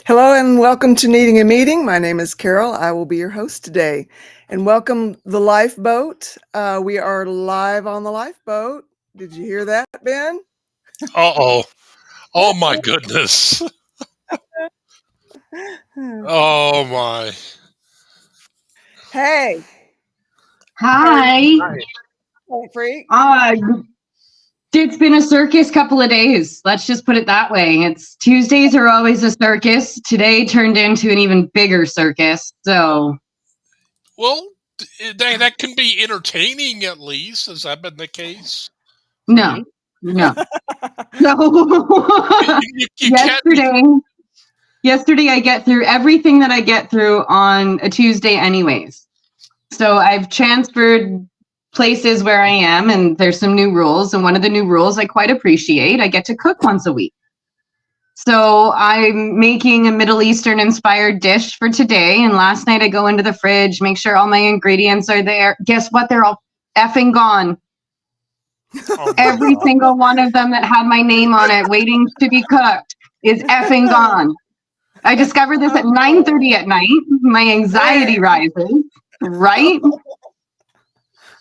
Hello and welcome to Needing a Meeting. My name is Carol. I will be your host today. And welcome the lifeboat. We are live on the lifeboat. Did you hear that, Ben? Uh-oh. Oh, my goodness. Oh, my. Hey, Hi. hey, freak. It's been a circus couple of days. Let's just put it that way. It's Tuesdays are always a circus. Today turned into an even bigger circus. So, Well, that can be entertaining at least. Has that been the case? no. No. You can't be... Yesterday I get through everything that I get through on a Tuesday anyways. So I've transferred places where I am, and there's some new rules, and one of the new rules I quite appreciate. I get to cook once a week. So I'm making a Middle Eastern inspired dish for today, and last night I go into the fridge, make sure all my ingredients are there. Guess what? They're all effing gone. Oh, Every single one of them that had my name on it waiting to be cooked is effing gone. I discovered this at 9:30 at night. My anxiety rises, right?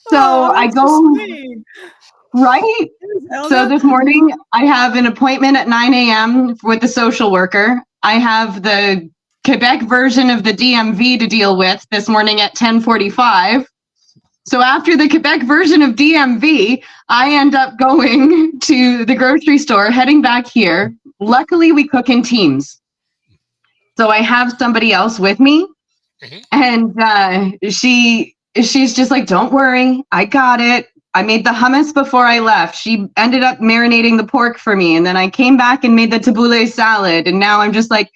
So I go, right? So this morning I have an appointment at 9 a.m. with the social worker. I have the Quebec version of the DMV to deal with this morning at 10:45. So after the Quebec version of DMV, I end up going to the grocery store, heading back here. Luckily, we cook in teams. So I have somebody else with me. And she's just like, don't worry, I got it. I made the hummus before I left. She ended up marinating the pork for me. And then I came back and made the tabbouleh salad. And now I'm just like,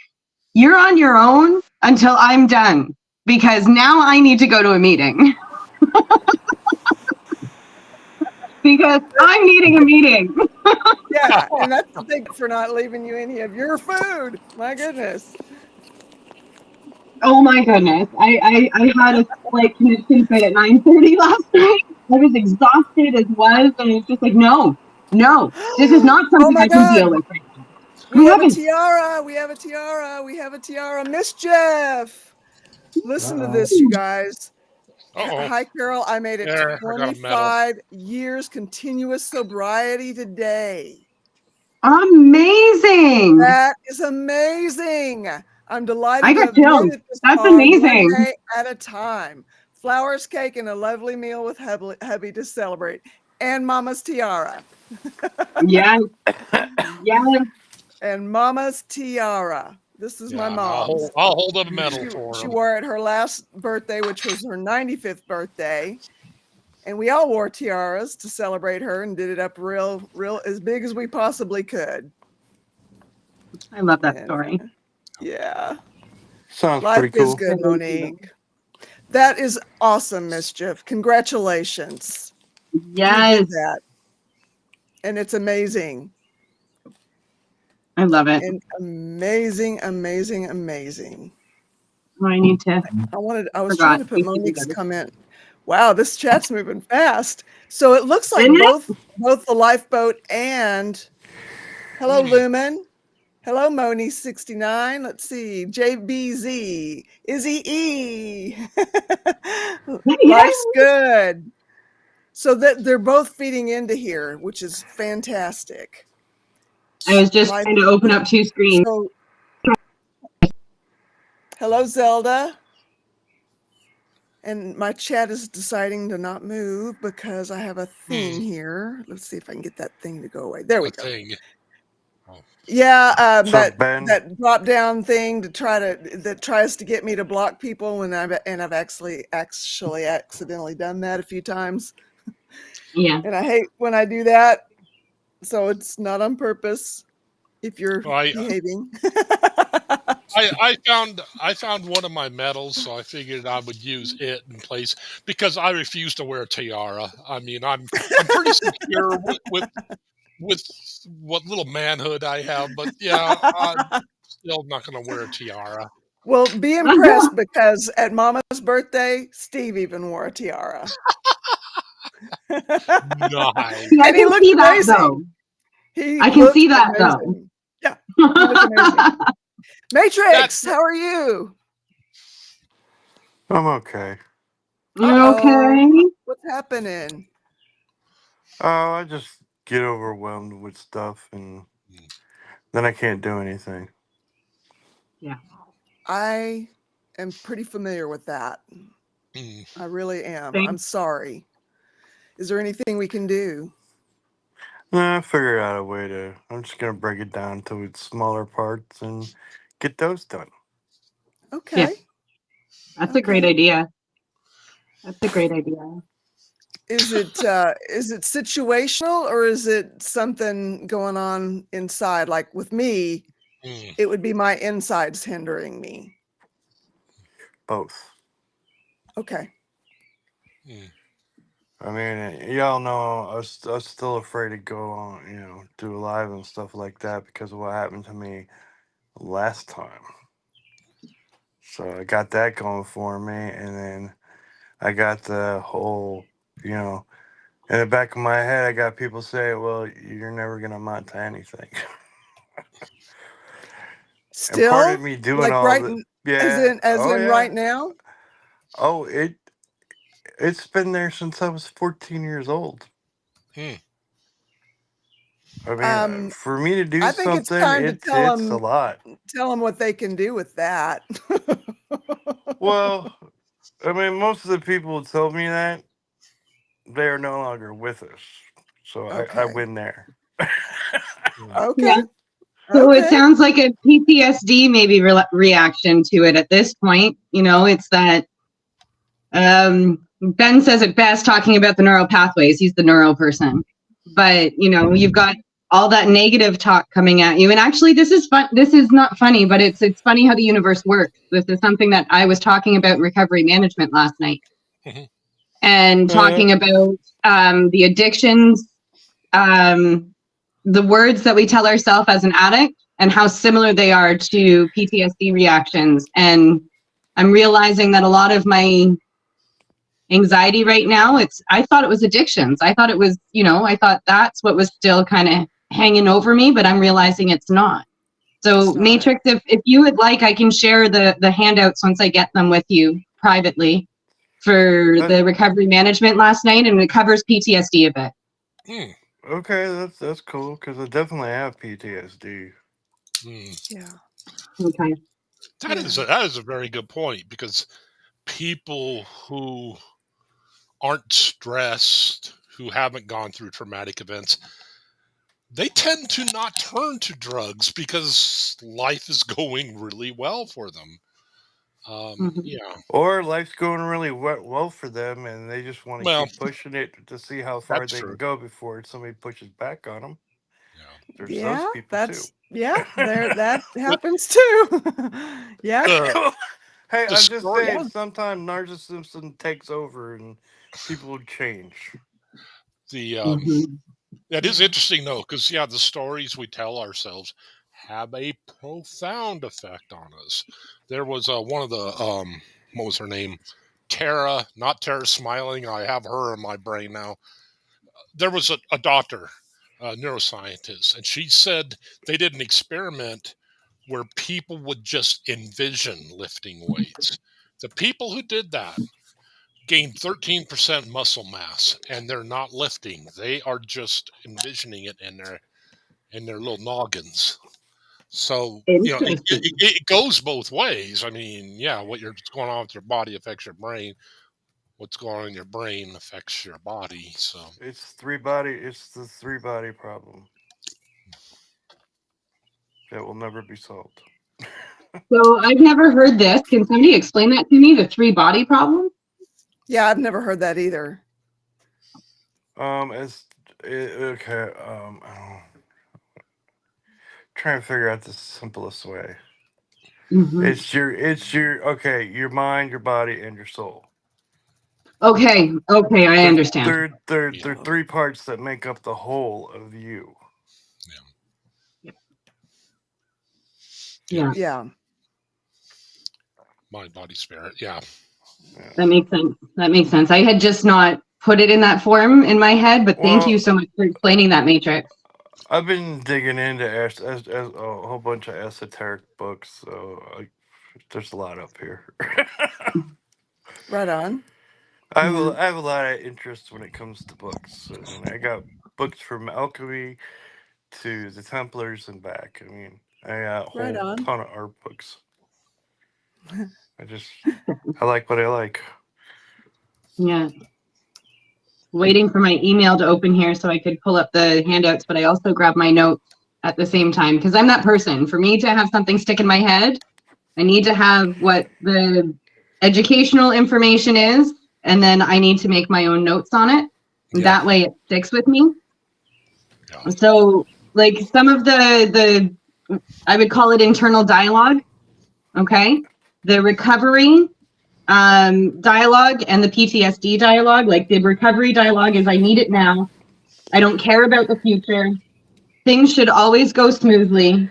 you're on your own until I'm done, because now I need to go to a meeting. Because I'm needing a meeting. Yeah, and that's the thing for not leaving you any of your food. My goodness. Oh my goodness. I had a slight connection fit at 9:30 last night. I was exhausted as was, and it's just like, no, this is not something I can deal with right now. We have a tiara. We have a tiara. We have a tiara. Mischief. Listen to this, you guys. Hi, Carol. I made it 25 years continuous sobriety today. Amazing. That is amazing. I'm delighted. I got chills. That's amazing. One day at a time. Flowers, cake, and a lovely meal with hubby to celebrate. And Mama's tiara. Yes. Yes. And Mama's tiara. This is my mom's. I'll hold up a medal for her. She wore it her last birthday, which was her 95th birthday. And we all wore tiaras to celebrate her and did it up real as big as we possibly could. I love that story. Yeah. Sounds Life pretty cool. is good, Monique. That is awesome, Mischief. Congratulations. Yes. That. And it's amazing. I love it. And amazing. I need to. I was trying to put Monique's comment. Wow, this chat's moving fast. So it looks like both the lifeboat and hello, Lumen. Hello, Moni69. Let's see. JBZ. Izzy E. Life's good. So that they're both feeding into here, which is fantastic. I was just trying to open up two screens. So, hello, Zelda. And my chat is deciding to not move because I have a thing here. Let's see if I can get that thing to go away. There we go. Yeah, that drop down thing that tries to get me to block people when I've actually accidentally done that a few times. Yeah. And I hate when I do that. So it's not on purpose if you're behaving. I found one of my medals, so I figured I would use it in place because I refuse to wear a tiara. I mean, I'm pretty secure with what little manhood I have, but yeah, I'm still not going to wear a tiara. Well, be impressed because at Mama's birthday, Steve even wore a tiara. Nice. And he looked amazing. I can see that though. Yeah. He looked amazing. Matrix, how are you? I'm okay. Okay. What's happening? Oh, I just get overwhelmed with stuff and then I can't do anything. Yeah. I am pretty familiar with that. I really am. Same. I'm sorry. Is there anything we can do? I figured out a way to. I'm just gonna break it down to its smaller parts and get those done. Okay. That's a great idea. That's a great idea. Is it situational, or is it something going on inside? Like with me, it would be my insides hindering me. Both. Okay. I mean, y'all know I was still afraid to go on, do live and stuff like that because of what happened to me last time. So I got that going for me, and then I got the whole, in the back of my head, I got people saying, "Well, you're never gonna amount to anything." Still, and part of me doing like all right, yeah, as in yeah. right now. Oh, it's been there since I was 14 years old. I mean, for me to do I think it's something, time to it's a lot. tell them what they can do with that. Well, I mean, most of the people who told me that, they are no longer with us. So I win there. Okay. Yeah. So it sounds like a PTSD maybe reaction to it at this point. It's that Ben says it best talking about the neural pathways. He's the neuro person. But, you've got all that negative talk coming at you. And actually, this is fun. This is not funny, but it's funny how the universe works. This is something that I was talking about in recovery management last night. And talking about the addictions, the words that we tell ourselves as an addict and how similar they are to PTSD reactions. And I'm realizing that a lot of my anxiety right now, I thought it was addictions. I thought it was, I thought that's what was still kind of hanging over me, but I'm realizing it's not. So Matrix, if you would like, I can share the handouts once I get them with you privately for the recovery management last night, and it covers PTSD a bit. Okay, that's cool because I definitely have PTSD. Yeah. Okay. That is a very good point, because people who aren't stressed, who haven't gone through traumatic events, they tend to not turn to drugs because life is going really well for them. Yeah. Or life's going really well for them, and they just want to keep pushing it to see how far they can go before somebody pushes back on them. Yeah. There's those people too. That happens too. Yeah. Hey, I'm just saying, sometimes narcissism takes over and people change. That is interesting though, because the stories we tell ourselves have a profound effect on us. There was one of the what was her name? Tara, not Tara Smiling. I have her in my brain now. There was a doctor, a neuroscientist, and she said they did an experiment where people would just envision lifting weights. The people who did that gained 13% muscle mass, and they're not lifting. They are just envisioning it in their little noggins. So it goes both ways. I mean, what's going on with your body affects your brain. What's going on in your brain affects your body. So it's the 3-body problem that will never be solved. So I've never heard this. Can somebody explain that to me? The 3-body problem? Yeah, I've never heard that either. Trying to figure out the simplest way. It's your mind, your body, and your soul. Okay, I understand. They're 3 parts that make up the whole of you. Yeah. Mind, body, spirit. Yeah. That makes sense. I had just not put it in that form in my head, but thank you so much for explaining that, Matrix. I've been digging into a whole bunch of esoteric books, so there's a lot up here. Right on. Yeah. I have a lot of interest when it comes to books, and I got books from alchemy to the Templars and back. I mean, I got a Right whole on. ton of art books. I just I like what I like. Yeah. Waiting for my email to open here so I could pull up the handouts, but I also grab my notes at the same time because I'm that person. For me to have something stick in my head, I need to have what the educational information is, and then I need to make my own notes on it. Yeah. That way it sticks with me. Yeah. So like some of the I would call it internal dialogue. Okay. The recovery dialogue and the PTSD dialogue. Like the recovery dialogue is I need it now. I don't care about the future. Things should always go smoothly.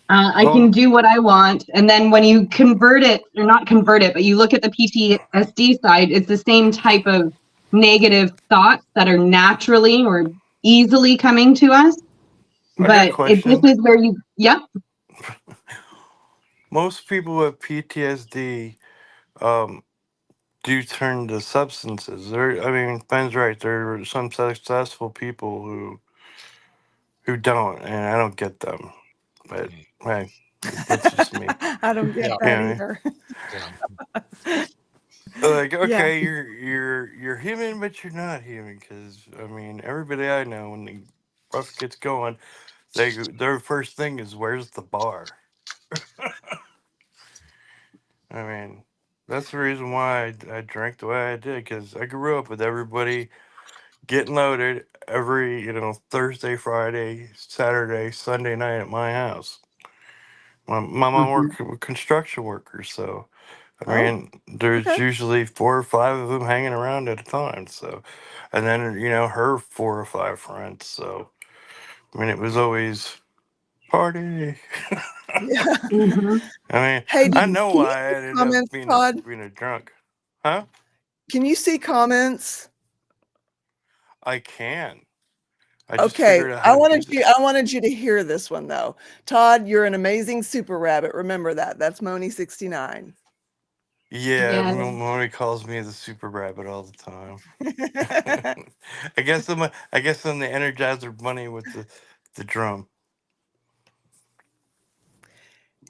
I can do what I want. And then when you convert it, or not convert it, but you look at the PTSD side, it's the same type of negative thoughts that are naturally or easily coming to us. I got a But this question. is where you, yep. Most people with PTSD um, do turn to substances. I mean, Ben's right. There are some successful people who don't, and I don't get them. But hey, that's just me. I don't get Yeah. that Yeah. either. Yeah. Like, Yeah. okay, you're human, but you're not human. Because I mean, everybody I know, when the rough gets going, their first thing is, "Where's the bar?" I mean, that's the reason why I drank the way I did. Because I grew up with everybody getting loaded every Thursday, Friday, Saturday, Sunday night at my house. My mom Mhm. worked with construction workers, so I Oh, mean, there's okay. usually 4 or 5 of them hanging around at a time. So, and then her 4 or 5 friends. So, I mean, it was always party. Yeah. Mhm. I mean, Hey, I can know you why I see ended up comments, being Todd? a drunk, huh? Can you see comments? I can. I just Okay, figured out how to do that. I wanted you to hear this one though. Todd, you're an amazing super rabbit. Remember that. That's Moni 69. Yeah, Yeah. Moni calls me the super rabbit all the time. I guess I'm the Energizer bunny with the drum.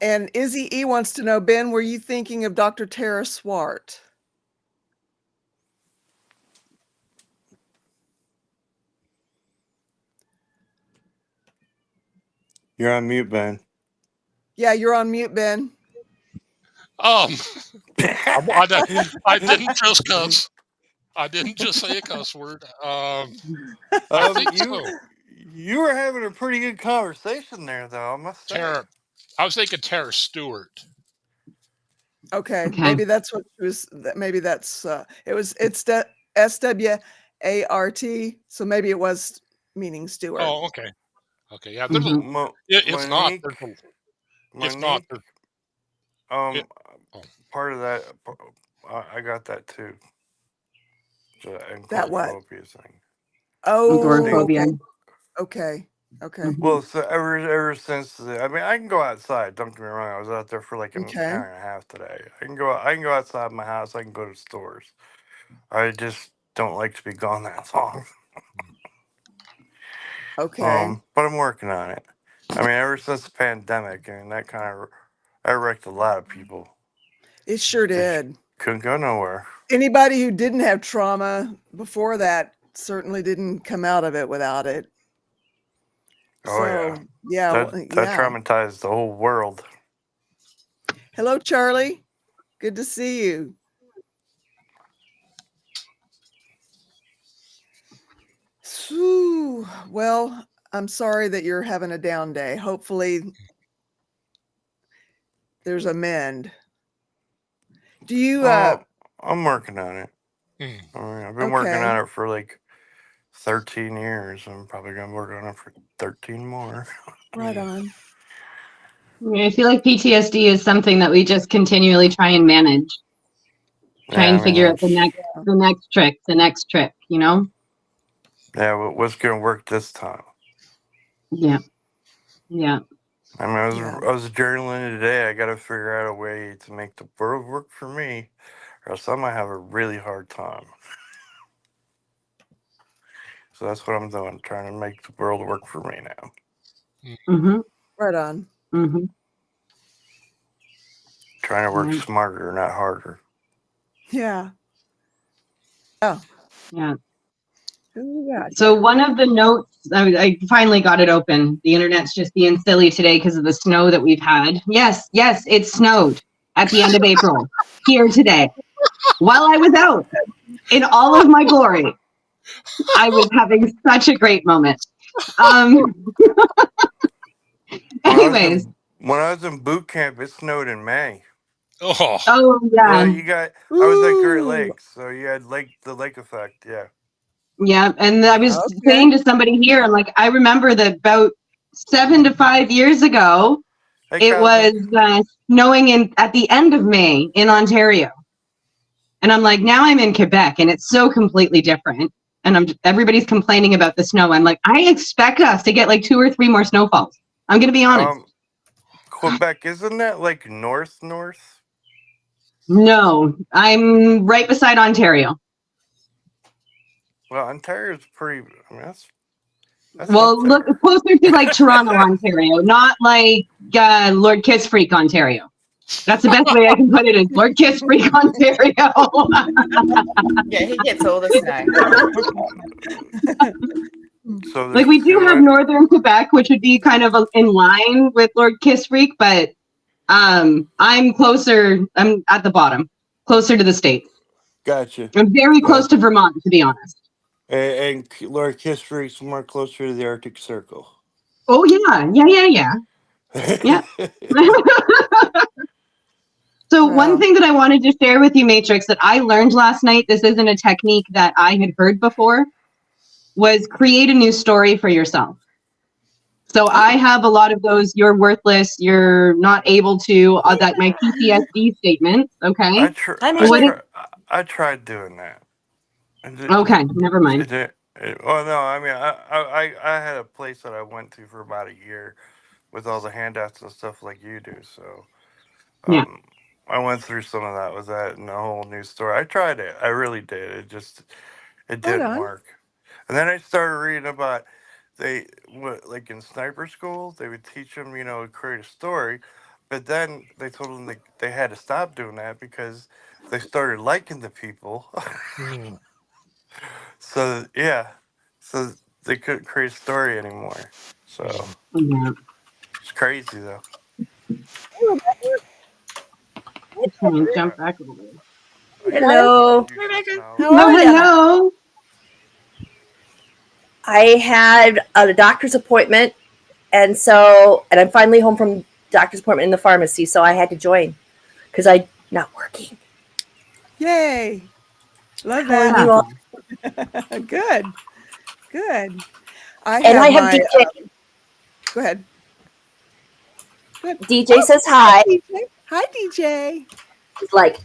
And Izzy E wants to know, Ben, were you thinking of Dr. Tara Swart? You're on mute, Ben. Yeah, you're on mute, Ben. I didn't just cuss. I didn't just say a cuss word. I think You so. you were having a pretty good conversation there, though. I must say. Tara. I was thinking Tara Stewart. Okay, Okay. maybe that's what it was. Maybe that's it's SWART. So maybe it was meaning Stewart. Oh, okay. Okay. Yeah. Mhm. If not, Monique, if not, Monique. it, Um, oh, part of that, I got that too. The That what? agoraphobia thing. Oh, They, Agoraphobia. okay, okay, okay, Mhm. well, so ever since I mean, I can go outside. Don't get me wrong. I was out there for like an okay, hour and a half today. I can go outside my house. I can go to stores. I just don't like to be gone that long. okay. But I'm working on it. I mean, ever since the pandemic, I mean, that wrecked a lot of people It sure because you did. couldn't go nowhere. Anybody who didn't have trauma before that certainly didn't come out of it without it. Oh yeah, So yeah, that yeah. traumatized the whole world. Hello, Charlie. Good to see you. Whew. Well, I'm sorry that you're having a down day. Hopefully there's a mend. Do you I'm working on it. hmm. I mean, I've been working okay, on it for like 13 years. I'm probably gonna work on it for 13 more. right on. I feel like PTSD is something that we just continually try and manage, try Yeah, and I mean, figure out the next trick, you know? yeah. What's gonna work this time? Yeah. Yeah. I mean, I was journaling today. I got to figure out a way to make the world work for me, or else I might have a really hard time. So that's what I'm doing, trying to make the world work for me now. Mm-hmm. Right on. Mm-hmm. Trying to work smarter, not harder. Yeah. Oh. Yeah. Who we got? So one of the notes, I finally got it open. The internet's just being silly today because of the snow that we've had. Yes, it snowed at the end of April here today. While I was out in all of my glory, I was having such a great moment. Anyways. When I was in boot camp, it snowed in May. Oh yeah. Well, I was at Great Lakes, so you had the lake effect, yeah. Yeah, and I was saying to somebody here, I'm like, I remember that about 7 to 5 years ago, it was snowing at the end of May in Ontario. And I'm like, now I'm in Quebec, and it's so completely different. And everybody's complaining about the snow. I'm like, I expect us to get like 2 or 3 more snowfalls. I'm going to be honest. Quebec, isn't that like north? No, I'm right beside Ontario. Well, Ontario's pretty. I mean, that's well, look closer to like Toronto, Ontario, not like Lord Kiss Freak, Ontario. That's the best way I can put it. Is Lord Kiss Freak, Ontario. Yeah, he gets all the snow. So like we do have northern Quebec, which would be kind of in line with Lord Kiss Freak, but I'm closer. I'm at the bottom, closer to the States. Gotcha. I'm very close to Vermont, to be honest. And Lord Kiss Freak's more closer to the Arctic Circle. Oh yeah. Yeah. So one thing that I wanted to share with you, Matrix, that I learned last night, this isn't a technique that I had heard before, was create a new story for yourself. So I have a lot of those, you're worthless, you're not able to, that my PTSD statements, okay? I tried doing that. Okay, never mind. Well, no, I mean, I had a place that I went to for about a year with all the handouts and stuff like you do, so I went through some of that with that and a whole new story. I tried it. I really did. It didn't work. And then I started reading about like in sniper school, they would teach them, create a story, but then they told them they had to stop doing that because they started liking the people. So they couldn't create a story anymore. So it's crazy though. Jump back a little bit. Hello. Hello. I had a doctor's appointment, and I'm finally home from doctor's appointment in the pharmacy, so I had to join because I'm not working. Yay! Love that. How are you all? Good. I have DJ. Go ahead. DJ says hi. Hi, DJ. He's like,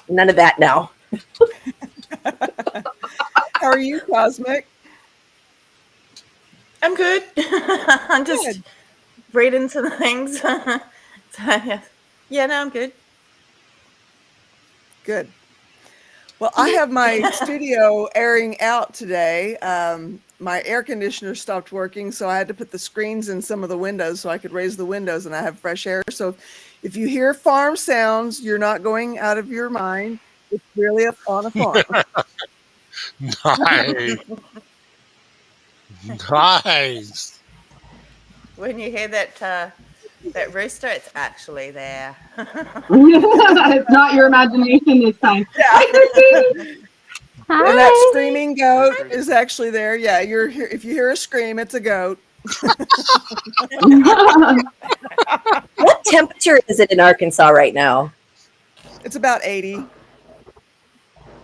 none of that now. How are you, Cosmic? I'm good. I'm just reading some things. Yeah, no, I'm good. Good. Well, I have my studio airing out today. My air conditioner stopped working, so I had to put the screens in some of the windows so I could raise the windows and I have fresh air. So if you hear farm sounds, you're not going out of your mind. It's really on a farm. Nice. When you hear that rooster, it's actually there. It's not your imagination this time. Yeah. And that screaming goat is actually there. Yeah, if you hear a scream, it's a goat. What temperature is it in Arkansas right now? It's about 80.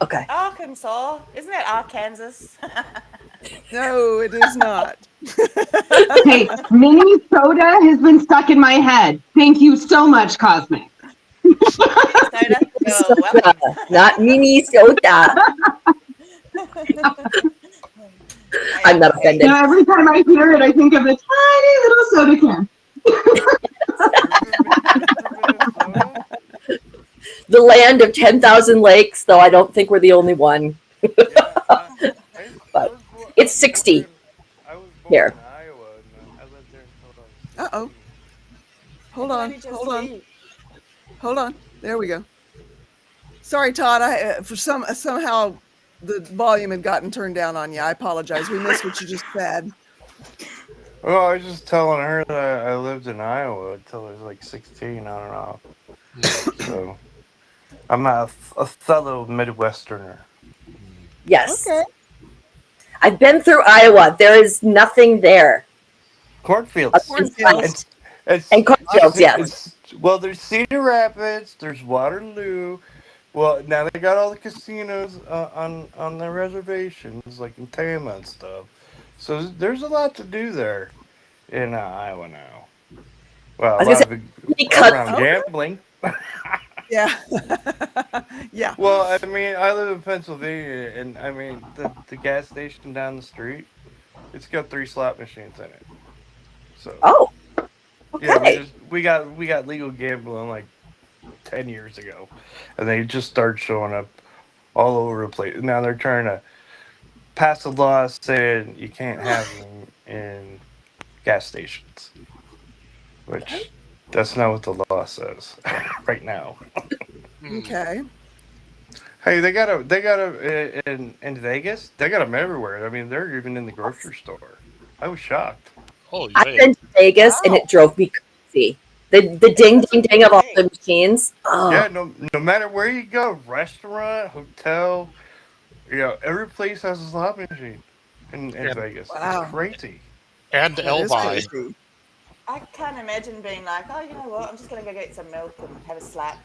Okay. Arkansas? Isn't that Arkansas? No, it is not. Hey, Minnesota has been stuck in my head. Thank you so much, Cosmic. Minnesota, not Minnesota. I'm not offended. Now, every time I hear it, I think of a tiny little soda can. The land of 10,000 lakes, though I don't think we're the only one. But it's 60 I was born here. in Iowa, and I lived there until I was 16. Uh-oh. Hold Let on. me just Hold on. see. Hold on. There we go. Sorry, Todd. I for somehow the volume had gotten turned down on you. I apologize. We missed what you just said. Well, I was just telling her that I lived in Iowa until I was like 16 on and off. So I'm a fellow Midwesterner. Yes. Okay. I've been through Iowa. There is nothing there. Cornfields. Cornfields. And cornfields, yes. Well, there's Cedar Rapids, there's Waterloo. Well, now they got all the casinos on the reservations, like in Tama and stuff. So there's a lot to do there in Iowa now. Well, a lot of it around gambling. Yeah. Yeah. Well, I mean, I live in Pennsylvania, and I mean the gas station down the street, it's got 3 slot machines in it. So Okay. yeah, we got legal gambling like 10 years ago, and they just start showing up all over the place. Now they're trying to pass a law saying you can't have them in gas stations, which that's not what the law says right now. Okay. Hey, they got a in Vegas. They got them everywhere. I mean, they're even in the grocery store. I was shocked. Oh, I've yeah. been to Vegas and it drove me crazy. The ding ding ding of all the machines. Oh. Yeah, no matter where you go, restaurant, hotel, every place has a slot machine in Vegas. Wow. It's crazy. And That is Elvi. crazy. I can't imagine being like, oh, you know what? I'm just going to go get some milk and have a slap.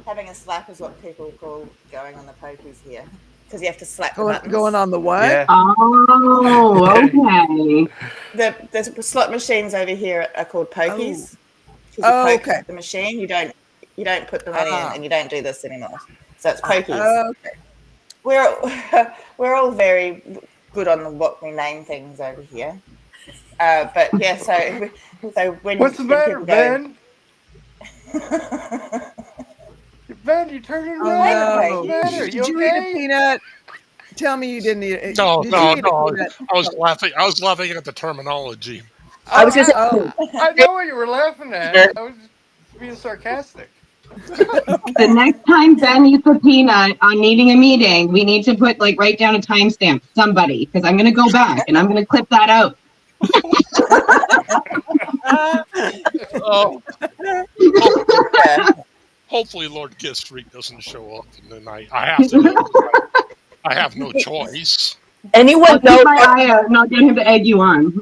Having a slap is what people call going on the pokies here, because you have to slap the buttons. Going on the what? Yeah. Oh, okay. The slot machines over here are called pokies. Oh, You poke okay. the machine. You don't put the money in, and you don't do this anymore. So it's pokies. Okay. We're all very good on what we name things over here. But yeah, so when What's the matter, Ben? Ben, you turning Oh, around. no. What's the matter? Did you eat a peanut? Tell me you didn't eat it. No. Did you eat a peanut? I was laughing at the terminology. I was just I know what you were laughing at. I was just being sarcastic. The next time Ben eats a peanut on needing a meeting, we need to write down a timestamp, somebody, because I'm going to go back and I'm going to clip that out. Hopefully Lord Kiss Freak doesn't show up in the night. I have to. I have no choice. Anyone know? Keep my eye out and I'll get him to egg you on.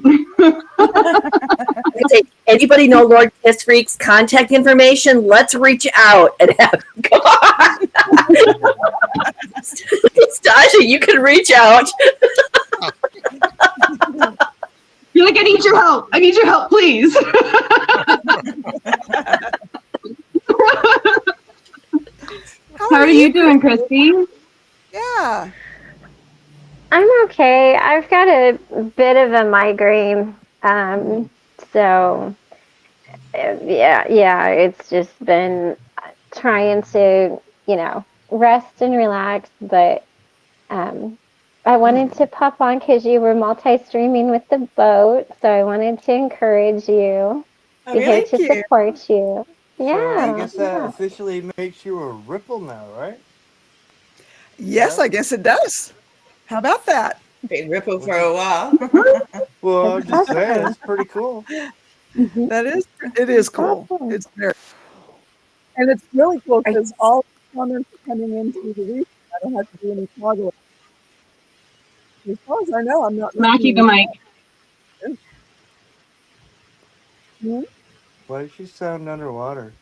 Anybody know Lord Kiss Freak's contact information? Let's reach out and have him come on. Stasha, you can reach out. You're like, I need your help. I need your help, please. How are you doing, Christy? Yeah. I'm okay. I've got a bit of a migraine. So yeah, it's just been trying to, rest and relax, but I wanted to pop on because you were multi-streaming with the boat, so I wanted to encourage you. Oh, Be here to Thank you. support you. Yeah. So I guess that officially makes you a Ripple now, right? Yes, I guess it does. How about that? Been Ripple for a while. Well, I'm just saying, it's pretty cool. It is cool. It's very, and it's really cool because all the comments are coming in through the week. I don't have to do any toggling. As far as I know, I'm not. Mackie the mic. Why does she sound underwater?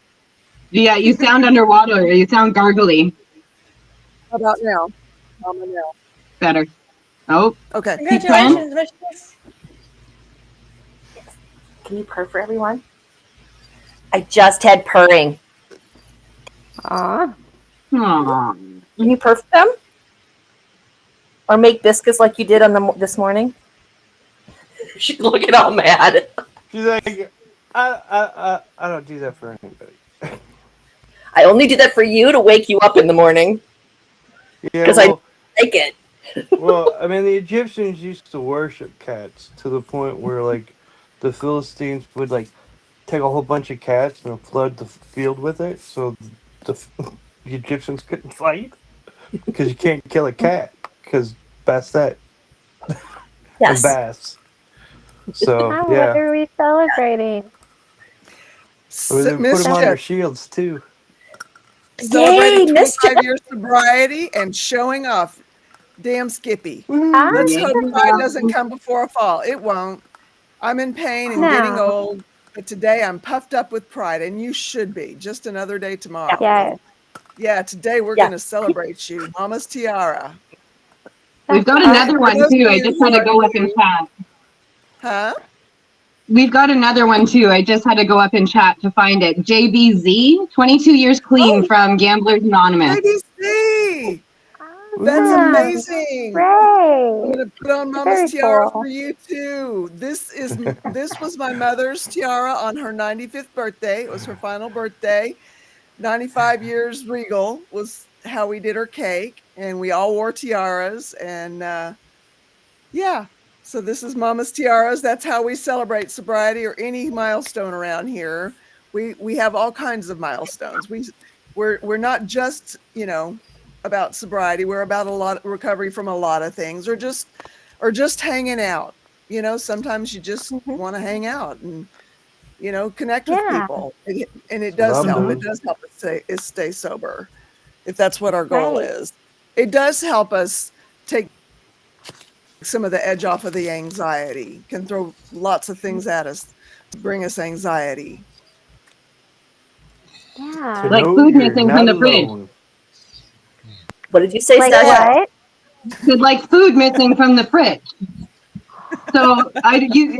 Yeah, you sound underwater. You sound gargly. How about now? How about now? Better. Oh, Okay. Congratulations, Mistress. Can you purr for everyone? I just had purring. Aw. Can you purr for them? Or make biscuits like you did on this morning? She's looking all mad. She's like, I don't do that for anybody. I only do that for you to wake you up in the morning. Yeah, Because I like it. well, I mean, the Egyptians used to worship cats to the point where, like, the Philistines would, like, take a whole bunch of cats and flood the field with it, so the Egyptians couldn't fight. Because you can't kill a cat, because Bastet and Yes. Bass. So, Oh, yeah. what are we celebrating? They put them on their Mischief. shields, too. Celebrating Yay, mischief. 25 years sobriety and showing off. Damn Skippy. Ah, Let's Yeah. hope pride doesn't come before a fall. It won't. I'm in pain and getting No. old, but today I'm puffed up with pride, and you should be. Just another day tomorrow. yes. Yeah, today we're Yeah. going to celebrate you. Mama's tiara. We've got another one For those too. of I you just who had to are go up in new- chat. Huh? We've got another one too. I just had to go up in chat to find it. JBZ, 22 years clean Oh. from Gamblers Anonymous. ABC. Awesome. That's amazing. I'm Great. gonna put on Very Mama's tiara cool. for you too. This was my mother's tiara on her 95th birthday. It was her final birthday. 95 years regal was how we did her cake, and we all wore tiaras. And yeah, so this is Mama's tiaras. That's how we celebrate sobriety or any milestone around here. We have all kinds of milestones. We're not just about sobriety. We're about a lot of recovery from a lot of things, or just hanging out. Sometimes you just want to hang out and connect with Yeah. people, and it That's what does I'm help. doing. It does help us stay sober, if that's what our goal Right. is. It does help us take some of the edge off of the anxiety. Can throw lots of things at us to bring us anxiety. Yeah. To Like know food you're missing not from the fridge. alone. What did you say, Like Stasha? what? Said like food missing from the fridge. So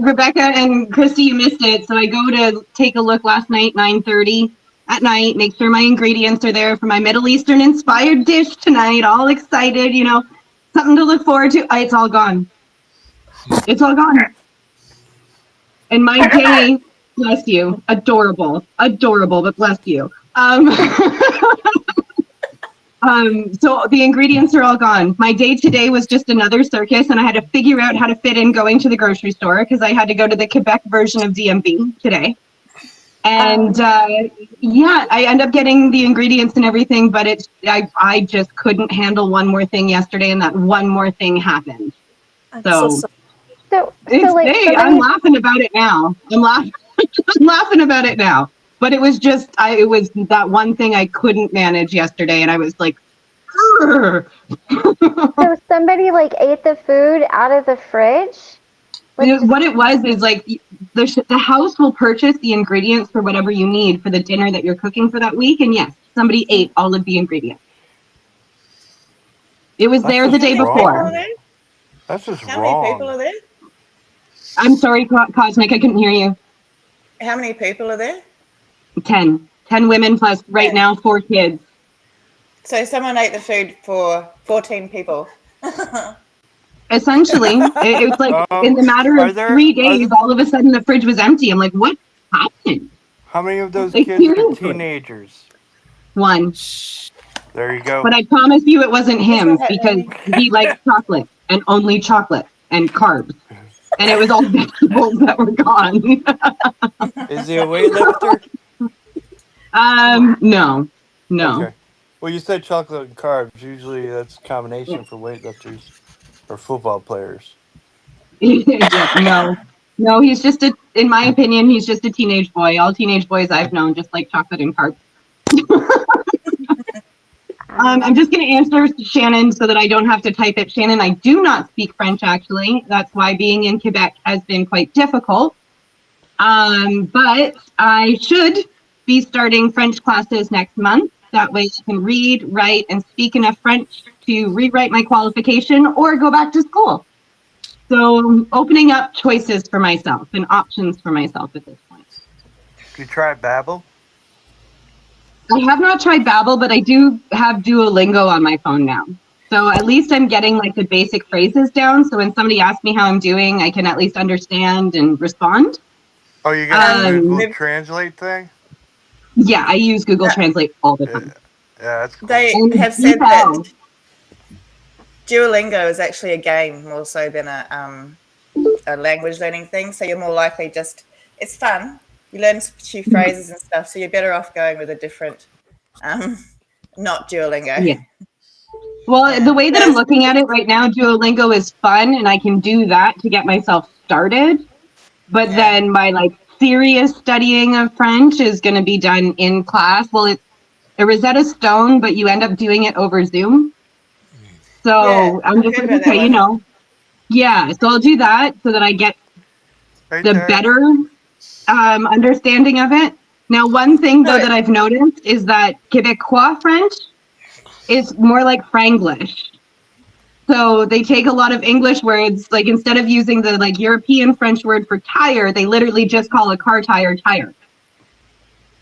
Rebecca and Christy, you missed it. So I go to take a look last night, 9:30 at night, make sure my ingredients are there for my Middle Eastern inspired dish tonight. All excited, something to look forward to. It's all gone. It's all gone. And my day, bless you, adorable, but bless you. So the ingredients are all gone. My day today was just another circus, and I had to figure out how to fit in going to the grocery store because I had to go to the Quebec version of DMV today. And I end up getting the ingredients and everything, but I just couldn't handle one more thing yesterday, and that one more thing happened. I'm So so So I'm somebody, laughing about it now. I'm laughing about it now. But it was just, it was that one thing I couldn't manage yesterday, and I was like, "Urgh." so somebody like ate the food out of the fridge? What it was is like the house will purchase the ingredients for whatever you need for the dinner that you're cooking for that week, and yes, somebody ate all of the ingredients. It was That's there the just day wrong. before. That's just How many people wrong. are there? I'm sorry, Cosmic, I couldn't hear you. How many people are there? 10 women plus right 10. now 4 kids. So someone ate the food for 14 people. Essentially, it was like in the matter are of there- 3 are days, there- all of a sudden the fridge was empty. I'm like, what happened? How many of those Like, kids are seriously. teenagers? 1. There you go. But I promise you it wasn't him That's not because happening. he likes chocolate and only chocolate and carbs. And it was all vegetables that were gone. Is he a weightlifter? No. Okay. Well, you said chocolate and carbs. Usually that's a combination for weightlifters or football players. Yeah, no, he's just in my opinion, he's just a teenage boy. All teenage boys I've known just like chocolate and carbs. I'm just going to answer Shannon so that I don't have to type it. Shannon, I do not speak French, actually. That's why being in Quebec has been quite difficult. But I should be starting French classes next month. That way I can read, write, and speak enough French to rewrite my qualification or go back to school. So opening up choices for myself and options for myself at this point. You try Babbel? I have not tried Babbel, but I do have Duolingo on my phone now. So at least I'm getting like the basic phrases down. So when somebody asks me how I'm doing, I can at least understand and respond. Oh, you got the Google They've- Translate thing? Yeah, I use Google Yeah. Translate all the Yeah, time. that's cool. They And have said that DeepL. Duolingo is actually a game more so than a language learning thing. So you're more likely it's fun. You learn a few phrases and stuff. So you're better off going with a different, not Duolingo. Yeah. Well, Yeah. the way that I'm looking at it right now, Duolingo is fun and I can do that to get myself started. But Yeah. then my like serious studying of French is going to be done in class. Well, it's a Rosetta Stone, but you end up doing it over Zoom. So Yeah, I'm just I've like, heard about okay, that one. yeah. So I'll do that so that I get Right the there. better understanding of it. Now, one thing though Right. that I've noticed is that Quebecois French is more like Franglish. So they take a lot of English words, like instead of using the like European French word for tire, they literally just call a car tire tire.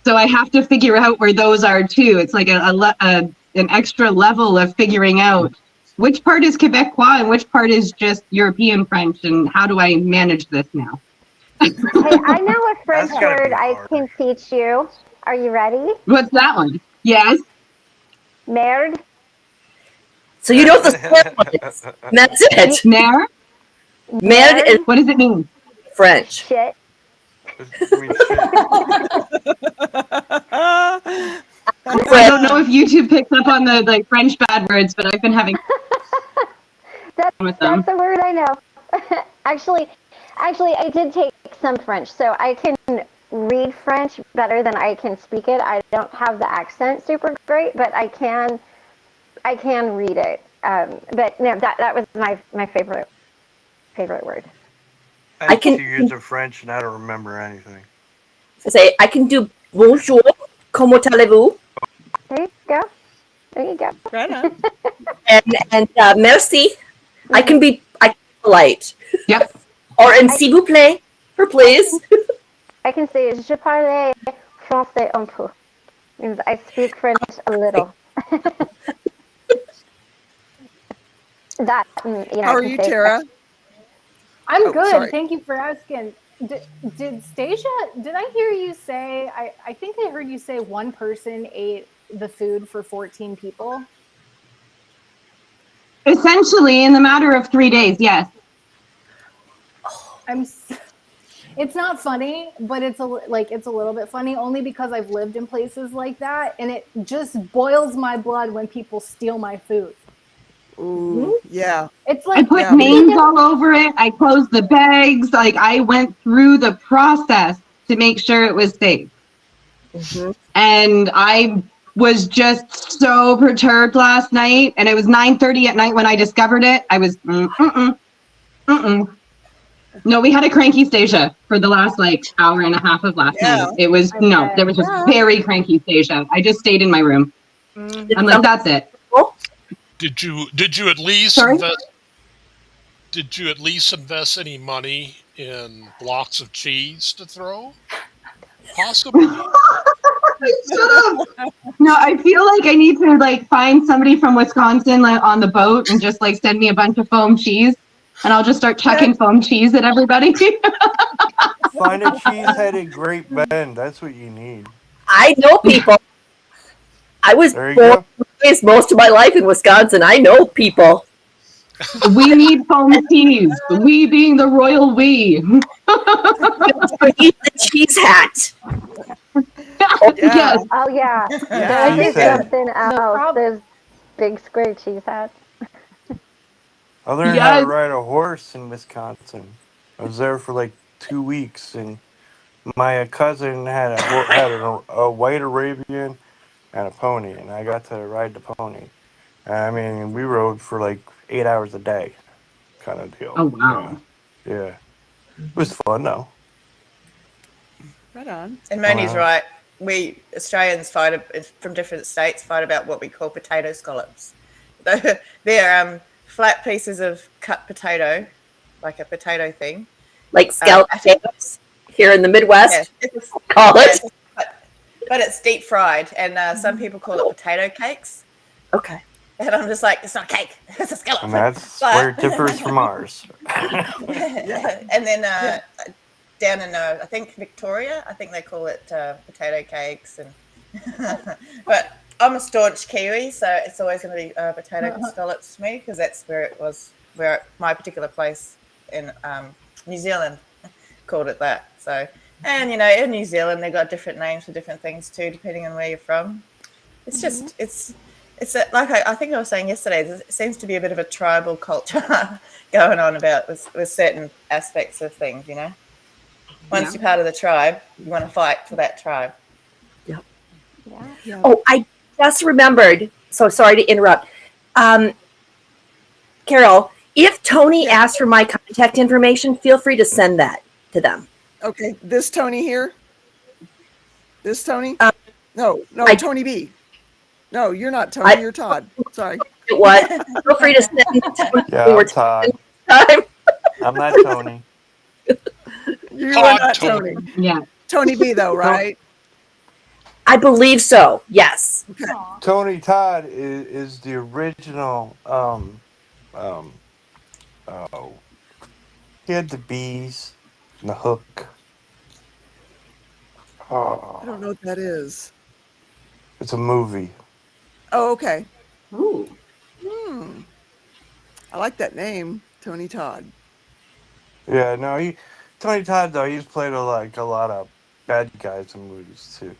So I have to figure out where those are too. It's like an extra level of figuring out which part is Quebecois and which part is just European French, and how do I manage this now? Hey, I know a French That's gotta word be I hard. can teach you. Are you ready? What's that one? Yes. Merde. So you know what the swear words. And that's it. Merde? Merde is What does it mean? French. Shit. I mean, shit. I don't know if YouTube picks up on the like French bad words, but I've been having with them. That's a word I know. actually, I did take some French, so I can read French better than I can speak it. I don't have the accent super great, but I can read it. But no, that was my favorite word. I had can- 2 years of French and I don't remember anything. I can do bonjour, comment allez-vous, There you go. There you go. Right on. and merci. I can be polite. Yep. Or in s'il vous plaît, for please. I can say je parle français un peu. Means I speak French a little. That How are you, Tara? I'm Oh, good. sorry. Thank you for asking. Did Stacia, did I hear you say, I think I heard you say one person ate the food for 14 people? Essentially, in the matter of 3 days, yes. It's not funny, but it's a little bit funny only because I've lived in places like that, and it just boils my blood when people steal my food. Ooh, yeah. It's I like put names all over it. I closed the bags. Like I went through the process to make sure it was safe. Mhm. And I was just so perturbed last night. And it was 9:30 at night when I discovered it. I was, No, we had a cranky Stacia for the last like hour and a half of last night. It was, there was just very cranky Stacia. I just stayed in my room. I'm like, that's it. Did you at least Sorry? invest? Did you at least invest any money in blocks of cheese to throw? Possibly. Shut up. No, I feel like I need to like find somebody from Wisconsin like, on the boat and just like send me a bunch of foam cheese, and I'll just start chucking foam cheese at everybody. Find a cheese-headed Great Bend. That's what you need. I know people. I was There you born go. and raised most of my life in Wisconsin. I know people. We need foam cheese. We being the royal we. Eat the cheese hat. Yes. Oh yeah. Yeah. There's Cheese hat. something else. Those big square cheese hats. I learned how to Yes. ride a horse in Wisconsin. I was there for like 2 weeks, and my cousin had a white Arabian and a pony, and I got to ride the pony. I mean, we rode for like 8 hours a day, kind of deal. Oh wow. Yeah. It was fun though. Right on. And Moni's right. We Australians from different states fight about what we call potato scallops. They're flat pieces of cut potato, like a potato thing. Like scallop potatoes here in the Midwest. Call it. But it's deep fried, and some people call it potato cakes. Okay. And I'm just like, it's not cake, it's a skeleton. And that's But- where it differs from ours. And then down in I think Victoria, I think they call it potato cakes. And but I'm a staunch Kiwi, so it's always going to be potato scallops to me, because that's where it was, where my particular place in New Zealand called it that. So, and you know, in New Zealand they've got different names for different things too, depending on where you're from. It's just like I think I was saying yesterday, there seems to be a bit of a tribal culture going on about with certain aspects of things, you know. Once you're part of the tribe, you want to fight for that tribe. Yep. Yeah. Oh, I just remembered. So sorry to interrupt. Carol, if Tony asks for my contact information, feel free to send that to them. Okay, this Tony here. This Tony? No, Tony B. No, you're not Tony. You're Todd. Sorry. It was. Feel free to send Tony. Yeah, I'm Todd. I'm not Tony. You are not Tony. Yeah. Tony B though, right? I believe so. Yes. Okay. Tony Todd is the original. He had the bees and the hook. I don't know what that is. It's a movie. Oh, okay. Ooh. I like that name, Tony Todd. Yeah, no, Tony Todd though, he's played a lot of bad guys in movies too.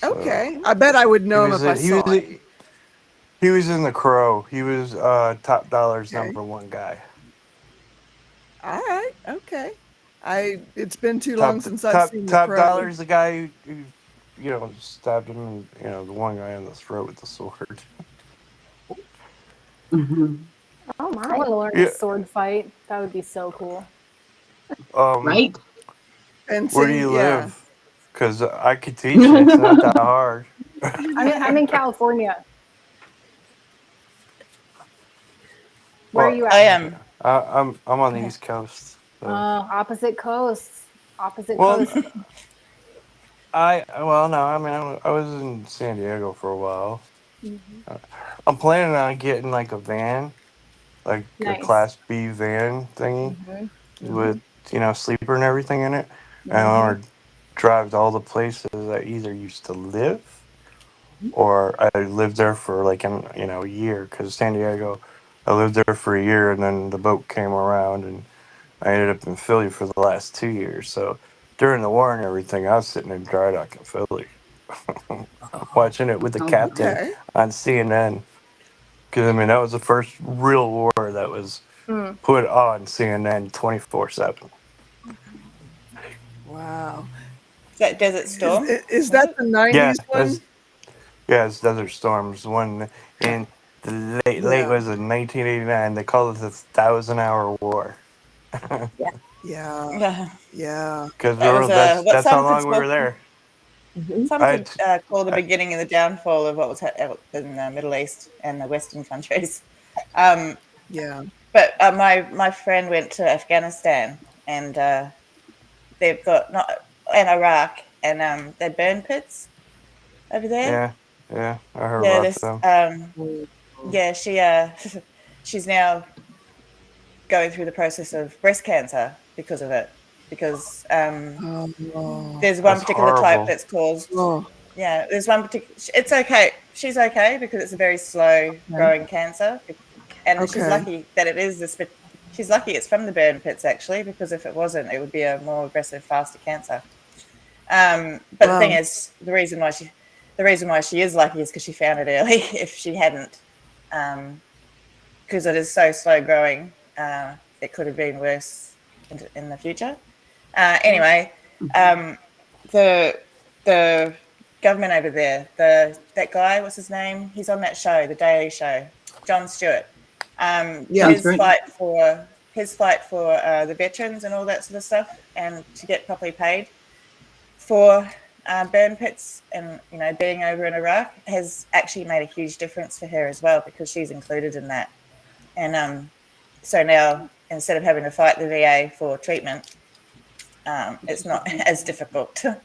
So, Okay, I bet I would know him if I saw it. He was in The Crow. He was Top Dollar's #1 guy. All right. Okay. It's been too long since I've seen The Top Crow. Dollar's the guy who stabbed him, and the one guy in the throat with the sword. Mm-hmm. Oh I want my. to learn a sword fight. That would be so cool. Right? And Where do you yeah. live? Because I could teach you. It's not that hard. I'm in California. Where are you at? I am. I'm on the East Coast. So. Opposite coasts. Opposite Well, coasts. I was in San Diego for a while. I'm planning on getting like a van, like a Nice. Class B van thingy with sleeper and everything in it, and I want to drive to all the places I either used to live or I lived there for like a year, because San Diego, I lived there for a year and then the boat came around and I ended up in Philly for the last 2 years. So during the war and everything, I was sitting in dry dock in Philly, watching it with the captain on CNN. Because that was the first real war that was put on CNN 24/7. Wow. Is that Desert Storm? Is that the 90s one? It's Desert Storms. One in the late was in 1989. They called it the 1,000-hour war. Yeah. Because What that's how some long could we were there. Some could call the beginning and the downfall of what was happening in the Middle East and the Western countries. Yeah. But my friend went to Afghanistan, and they've got and Iraq, and they burn pits over there. Yeah, I heard about them. She's now going through the process of breast cancer because of it. Because there's one particular type that's caused. Yeah, there's one particular. It's okay. She's okay because it's a very slow growing cancer, and she's lucky that it is this. She's lucky it's from the burn pits actually, because if it wasn't, it would be a more aggressive, faster cancer. But the thing is, the reason why she is lucky is because she found it early. If she hadn't, because it is so slow growing, it could have been worse in the future. Anyway, the government over there, that guy, what's his name? He's on that show, the Daily Show, Jon Stewart. His fight for the veterans and all that sort of stuff, and to get properly paid for burn pits and being over in Iraq has actually made a huge difference for her as well, because she's included in that. And so now, instead of having to fight the VA for treatment, it's not as difficult. So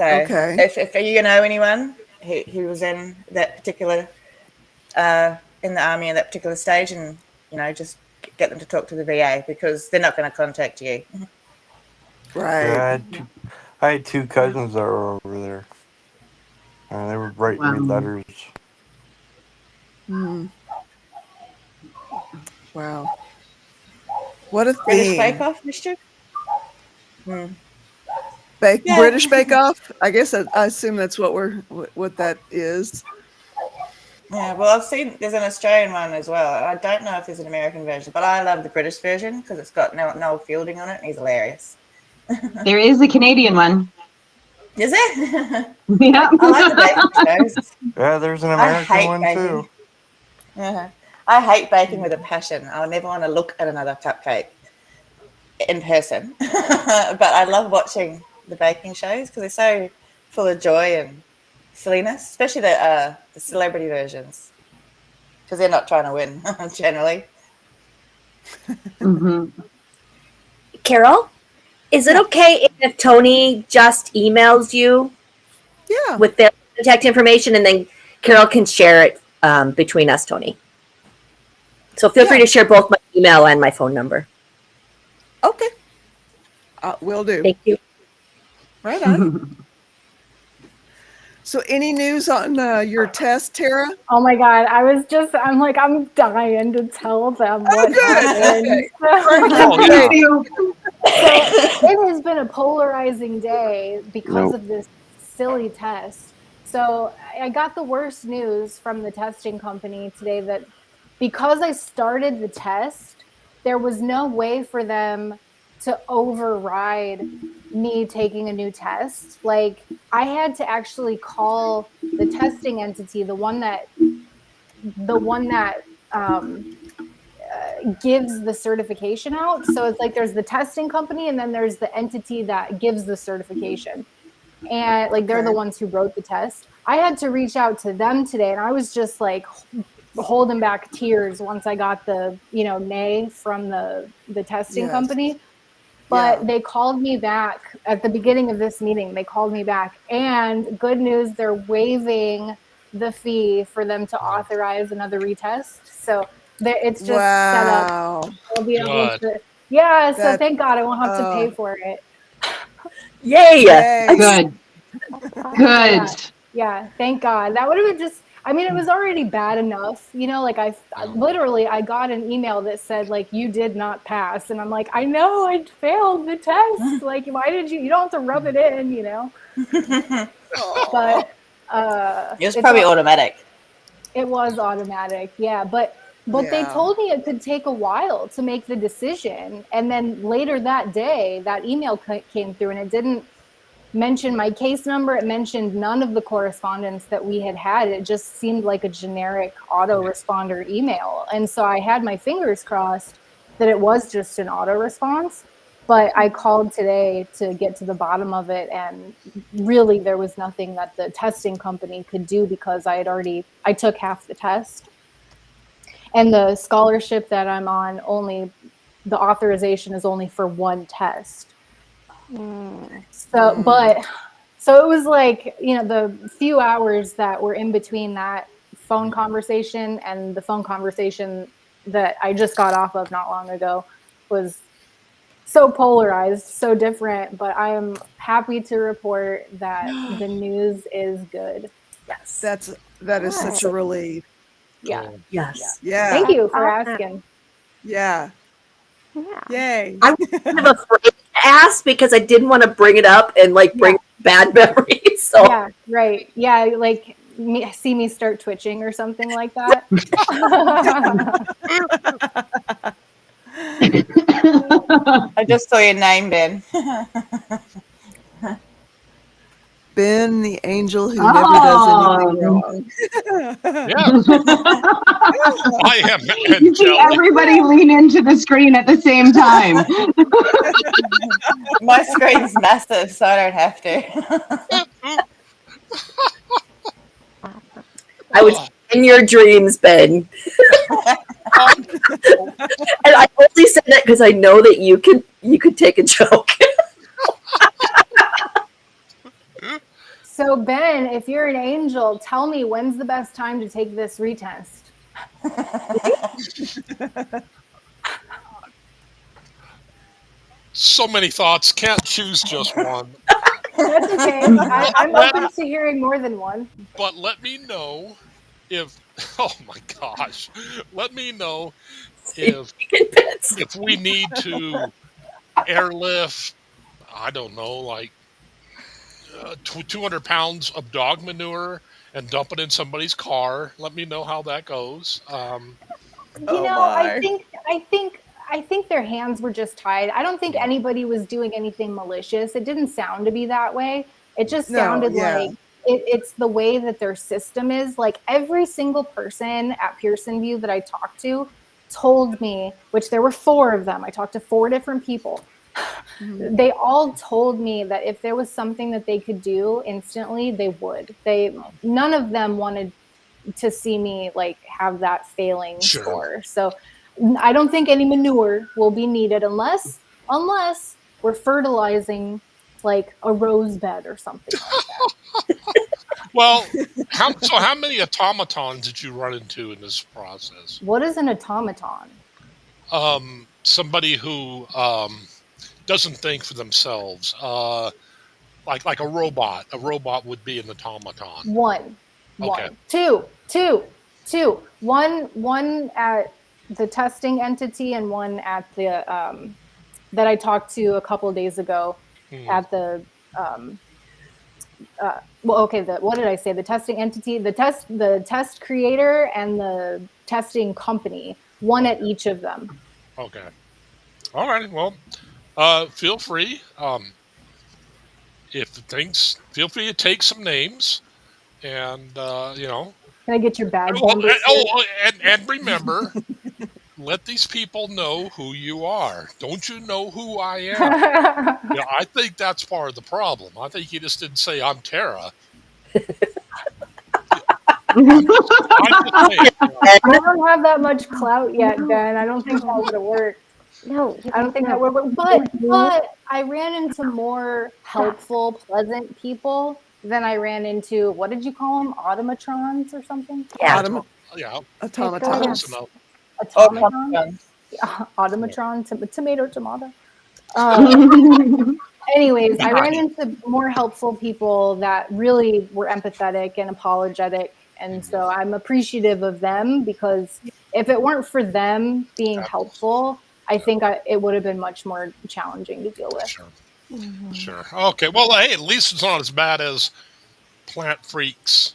if you know anyone who was in that particular in the army at that particular stage, and just get them to talk to the VA because they're not going to contact you. Right. Yeah, I had two cousins that were over there, and they were writing me letters. Mm. Wow. What a British theme. Bake Off, Mischief? British Yeah. Bake Off? I guess I assume that's what that is. Yeah, well, I've seen there's an Australian one as well. I don't know if there's an American version, but I love the British version because it's got Noel Fielding on it, and he's hilarious. There is a Canadian one. Is it? Yeah. I like the baking shows. Yeah, there's an I American hate one baking. too. Yeah. I hate baking with a passion. I'll never want to look at another cupcake in person. But I love watching the baking shows because they're so full of joy and silliness, especially the celebrity versions, because they're not trying to win generally. Mm-hmm. Carol, is it okay if Tony just emails you with their contact information, and then Carol can share it between us, Tony? So feel free to share both my email and my phone number. Okay. Will do. Thank you. Right on. So any news on your test, Tara? Oh my God. I'm dying to tell them what happened. So it has been a polarizing day because of this silly test. So I got the worst news from the testing company today that because I started the test, there was no way for them to override me taking a new test. Like, I had to actually call the testing entity, the one that gives the certification out. So it's like there's the testing company and then there's the entity that gives the certification. And like they're the ones who wrote the test. I had to reach out to them today, and I was just like holding back tears once I got the nay from the testing company. But they called me back at the beginning of this meeting. They called me back, and good news, they're waiving the fee for them to authorize another retest. So it's just set up. I'll be able to. Yeah. So thank God I won't have to pay for it. Yay! Good. Good. Yeah, thank God. That would have been it was already bad enough. Like I got an email that said like, you did not pass. And I'm like, I know I failed the test. Like, why did you don't have to rub it in, But it was probably automatic. It was automatic. Yeah. But they told me it could take a while to make the decision. And then later that day, that email came through, and it didn't mention my case number. It mentioned none of the correspondence that we had. It just seemed like a generic autoresponder email. And so I had my fingers crossed that it was just an auto response. But I called today to get to the bottom of it, and really there was nothing that the testing company could do because I took half the test. And the scholarship that I'm on, the authorization is only for one test. So it was like, the few hours that were in between that phone conversation and the phone conversation that I just got off of not long ago was so polarized, so different, but I am happy to report that the news is good. Yes. That is such a relief. Yeah. Yes. Yeah. Thank you for asking. Yeah. Yay. I was kind of afraid to ask because I didn't want to bring it up and bring bad memories. So yeah, right. Yeah, like see me start twitching or something like that. I just saw your name, Ben. Ben, the angel who never does anything wrong. I am You see everybody lean into the screen at the same time. My screen's massive, so I don't have to. I was in your dreams, Ben. And I only said that because I know that you could take a joke. So Ben, if you're an angel, tell me when's the best time to take this retest? So many thoughts. Can't choose just one. That's okay. I'm open to hearing more than one. But let me know if. Oh my gosh! Let me know if we need to airlift. I don't know, like 200 pounds of dog manure and dump it in somebody's car. Let me know how that goes. I think their hands were just tied. I don't think anybody was doing anything malicious. It didn't sound to be that way. It just sounded like it's the way that their system is. Like every single person at Pearson View that I talked to told me, which there were 4 of them. I talked to 4 different people. They all told me that if there was something that they could do instantly, they would. None of them wanted to see me like have that failing score. So I don't think any manure will be needed unless we're fertilizing like a rose bed or something like that. Well, how many automatons did you run into in this process? What is an automaton? Somebody who doesn't think for themselves. Like a robot. A robot would be an automaton. One. Two. One at the testing entity and one at the that I talked to a couple of days ago at the what did I say? The testing entity, the test creator and the testing company. One at each of them. Okay. All right. Well, feel free. Feel free to take some names, and Can I get your badge? And remember, let these people know who you are. Don't you know who I am? I think that's part of the problem. I think you just didn't say I'm Tara. I don't have that much clout yet, Ben. I don't think that would have worked. No, I don't think that would work. But I ran into more helpful, pleasant people than I ran into, what did you call them? Automatrons or something? Yeah. Automatons. Automatron, tomato. Anyways, I ran into more helpful people that really were empathetic and apologetic. And so I'm appreciative of them, because if it weren't for them being helpful, I think it would have been much more challenging to deal with. Sure. Okay. Well, hey, at least it's not as bad as Plant Freaks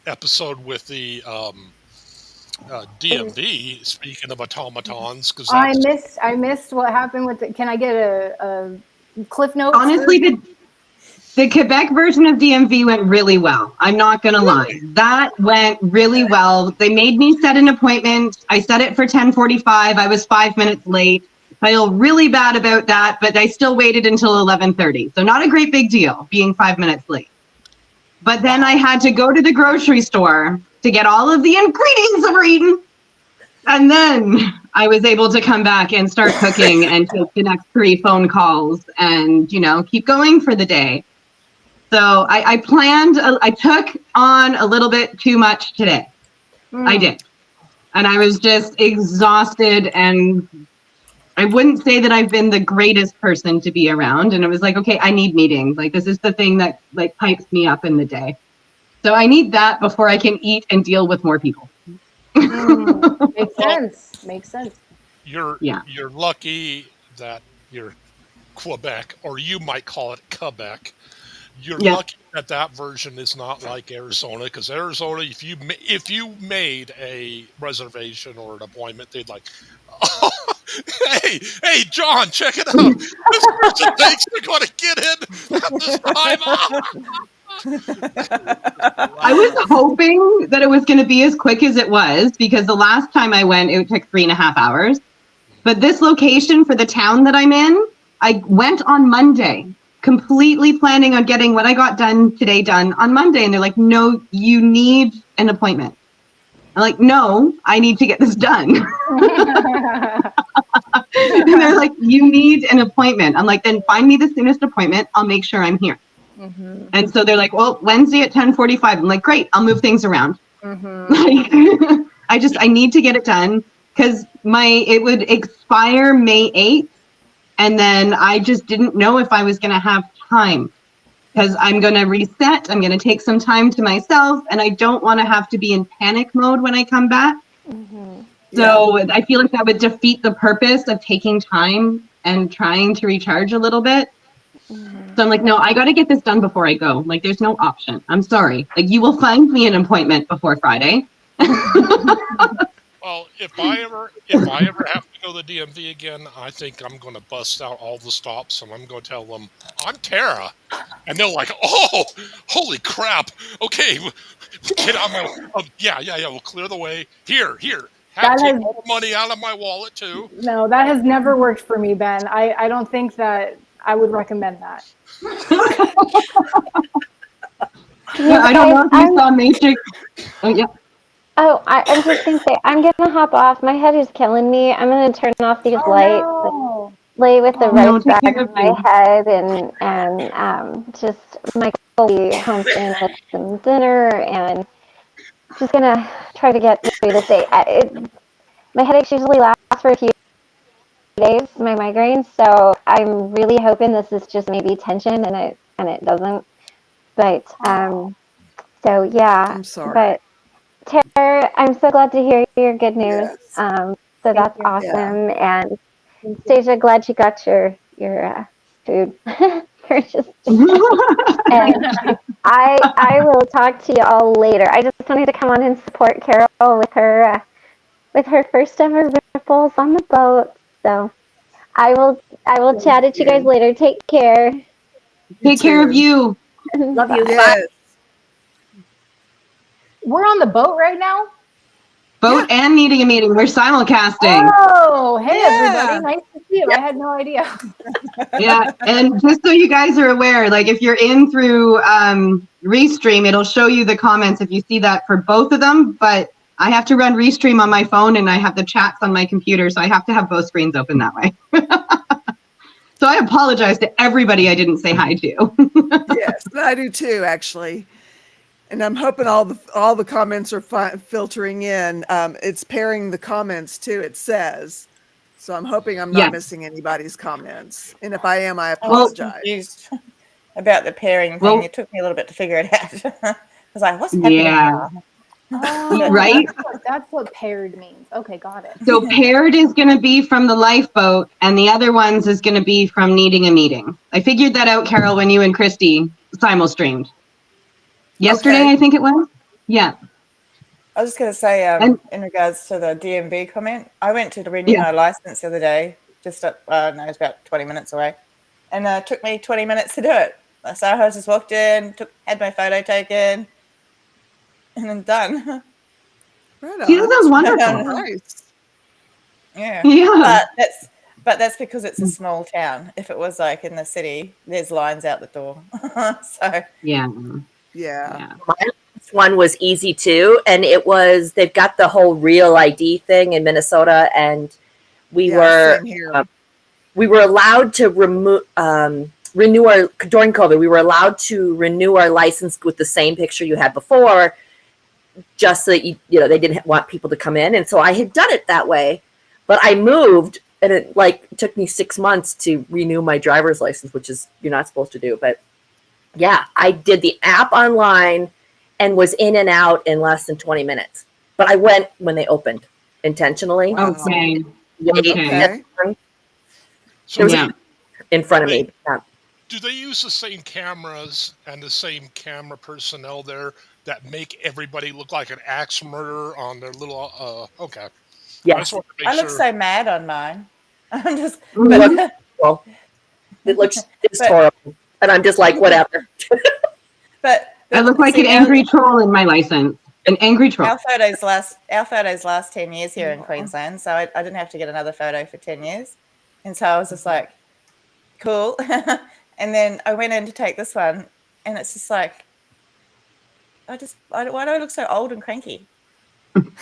episode with the DMV. Speaking of automatons, because I missed what happened with it. Can I get a cliff note? Honestly, the Quebec version of DMV went really well. I'm not going to lie. That went really well. They made me set an appointment. I set it for 10:45. I was 5 minutes late. I feel really bad about that, but I still waited until 11:30. So not a great big deal being 5 minutes late. But then I had to go to the grocery store to get all of the ingredients that we're eating. And then I was able to come back and start cooking and take the next 3 phone calls and, keep going for the day. So I took on a little bit too much today. I did. And I was just exhausted, and I wouldn't say that I've been the greatest person to be around. And it was like, okay, I need meetings. Like, this is the thing that like pipes me up in the day. So I need that before I can eat and deal with more people. Makes sense. You're lucky that you're Quebec, or you might call it Quebec. You're lucky that version is not like Arizona, because Arizona, if you made a reservation or an appointment, they'd like, oh, hey, John, check it out. This person thinks they're going to get in at this time. I was hoping that it was going to be as quick as it was, because the last time I went, it took 3.5 hours. But this location for the town that I'm in, I went on Monday, completely planning on getting what I got done today done on Monday. And they're like, no, you need an appointment. I'm like, no, I need to get this done. And they're like, you need an appointment. I'm like, then find me the soonest appointment. I'll make sure I'm here. And so they're like, well, Wednesday at 10:45. I'm like, great, I'll move things around. Like, I need to get it done because it would expire May 8th. And then I just didn't know if I was going to have time because I'm going to reset. I'm going to take some time to myself, and I don't want to have to be in panic mode when I come back. So I feel like that would defeat the purpose of taking time and trying to recharge a little bit. So I'm like, no, I got to get this done before I go. Like, there's no option. I'm sorry. Like, you will find me an appointment before Friday. Well, if I ever have to go to the DMV again, I think I'm going to bust out all the stops and I'm going to tell them I'm Tara, and they're like, "Oh, holy crap! Okay, get out my yeah. We'll clear the way. Here. Have take all the money out of my wallet too." No, that has never worked for me, Ben. I don't think that I would recommend that. I don't know if you saw Matrix. Oh yeah. Oh, I'm just going to say, I'm going to hop off. My head is killing me. I'm going to turn off these lights and lay with the rice bag on my head and just Michael will be home soon with some dinner and just going to try to get through this day. My headaches usually last for a few days, my migraines, so I'm really hoping this is just maybe tension and it doesn't. But, so yeah. I'm sorry. But Tara, I'm so glad to hear your good news. Yes. So that's awesome. Yeah. And Stasia, glad you got your food. And I will talk to you all later. I just wanted to come on and support Carol with her first ever ripples on the boat. So I will chat at you guys later. Take care. Take care of you. Love you. Yes. We're on the boat right now? Boat and needing a meeting. We're simulcasting. Oh, hey everybody. Nice to see you. I had no idea. Yeah, and just so you guys are aware, like if you're in through Restream, it'll show you the comments if you see that for both of them, but I have to run Restream on my phone and I have the chats on my computer, so I have to have both screens open that way. So I apologize to everybody I didn't say hi to. Yes, I do too, actually. And I'm hoping all the comments are filtering in. It's pairing the comments too, it says. So I'm hoping I'm not missing anybody's comments. And if I am, I apologize. I was confused about the pairing thing. It took me a little bit to figure it out. I was like, what's happening now? Oh, right? That's what paired means. Okay, got it. So paired is going to be from the lifeboat, and the other ones is going to be from needing a meeting. I figured that out, Carol, when you and Christy simul-streamed. Yesterday, I think it was. Yeah. I was just going to say, in regards to the DMV comment, I went to renew my license the other day, just up, it was about 20 minutes away, and it took me 20 minutes to do it. So I just walked in, had my photo taken, and then done. Right on. See, that sounds wonderful. Nice. Yeah. But that's because it's a small town. If it was like in the city, there's lines out the door. So yeah. My last one was easy too, and they've got the whole real ID thing in Minnesota, and we were allowed to renew our during COVID. We were allowed to renew our license with the same picture you had before, just so that they didn't want people to come in, and so I had done it that way. But I moved, and it took me 6 months to renew my driver's license, which is you're not supposed to do, but. Yeah, I did the app online and was in and out in less than 20 minutes. But I went when they opened intentionally. Okay. So in front of me. Yeah. Do they use the same cameras and the same camera personnel there that make everybody look like an axe murderer on their little? Okay. Yes. I look so mad on mine. I'm just. It looks horrible. And I'm just like, whatever. but I look like an angry troll in my license. An angry troll. Our photos last 10 years here in Queensland, so I didn't have to get another photo for 10 years. And so I was just like, cool. And then I went in to take this one, and it's just like, why do I look so old and cranky? Because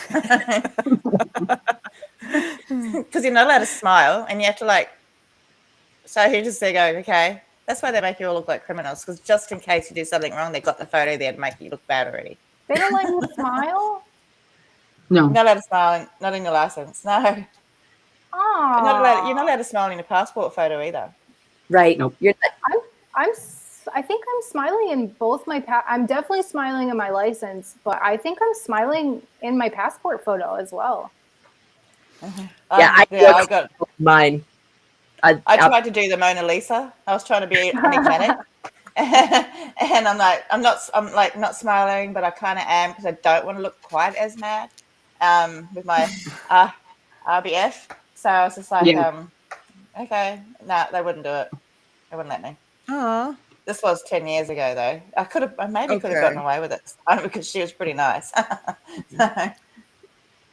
you're not allowed to smile, and you have to so you just go, okay. That's why they make you all look like criminals, because just in case you do something wrong, they've got the photo there to make you look bad already. They don't let you smile? No. You're not allowed to smile, not in your license. No. Oh, You're not allowed to smile in your passport photo either. Right. Nope. You're I think I'm smiling in both my I'm definitely smiling in my license, but I think I'm smiling in my passport photo as well. I got mine. I tried to do the Mona Lisa. I was trying to be enigmatic. And I'm not smiling, but I kind of am because I don't want to look quite as mad with my RBF. So I was just like, okay, no, they wouldn't do it. They wouldn't let me. This was 10 years ago, though. I could have gotten away with it because she was pretty nice.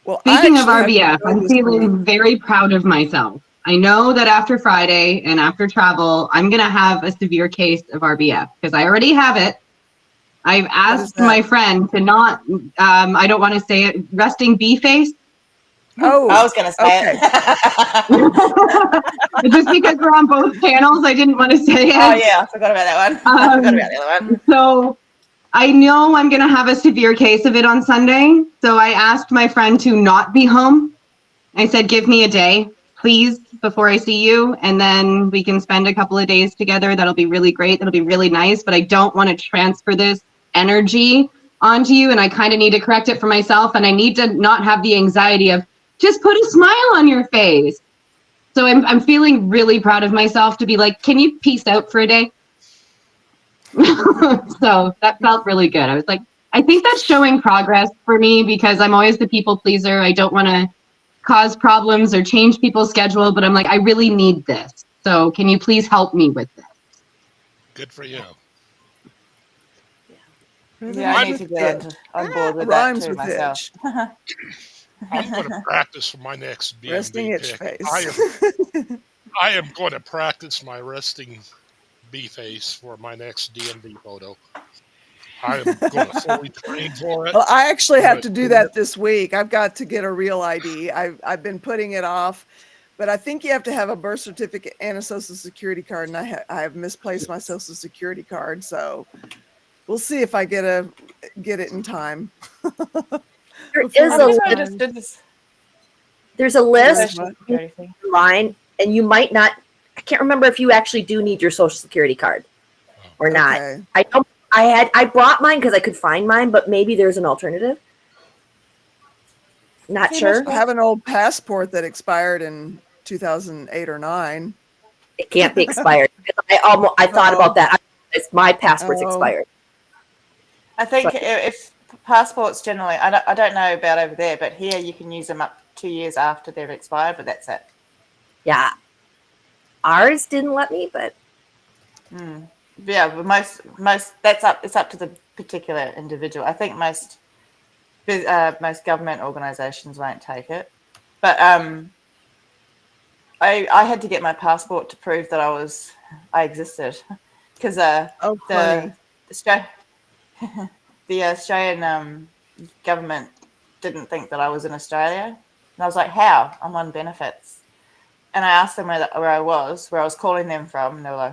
Well, speaking of RBF, I'm feeling very proud of myself. I know that after Friday and after travel, I'm going to have a severe case of RBF because I already have it. I've asked my friend to not, I don't want to say it, resting bee face. Oh, I was going to say it. Just because we're on both channels, I didn't want to say it. Oh, yeah, I forgot about that one. I forgot about the other one. So I know I'm going to have a severe case of it on Sunday. So I asked my friend to not be home. I said, give me a day, please, before I see you. And then we can spend a couple of days together. That'll be really great. That'll be really nice. But I don't want to transfer this energy onto you. And I kind of need to correct it for myself. And I need to not have the anxiety of just put a smile on your face. So I'm feeling really proud of myself to be like, can you peace out for a day? So that felt really good. I was like, I think that's showing progress for me because I'm always the people pleaser. I don't want to cause problems or change people's schedule, but I'm like, I really need this. So can you please help me with this? Good for you. Yeah, I need to get on board with that too myself. I'm going to practice for my next DMV resting itch pick. face. I am going to practice my resting bee face for my next DMV photo. I am going to fully train for it. Well, I actually have to do that this week. I've got to get a real ID. I've been putting it off, but I think you have to have a birth certificate and a social security card, and I have misplaced my social security card, so we'll see if I get it in time. There's a list online, and you might not. I can't remember if you actually do need your social security card or not. I don't. I brought mine because I could find mine, but maybe there's an alternative. Not sure. I have an old passport that expired in 2008 or 9. It can't be expired. I thought about that. My passport's expired. I think if passports generally, I don't know about over there, but here you can use them up 2 years after they've expired, but that's it. Yeah. Ours didn't let me, but. Yeah, but most it's up to the particular individual. I think most government organizations won't take it, but I had to get my passport to prove that I existed because the Australian government didn't think that I was in Australia, and I was like, how? I'm on benefits. And I asked them where I was calling them from, and they were like,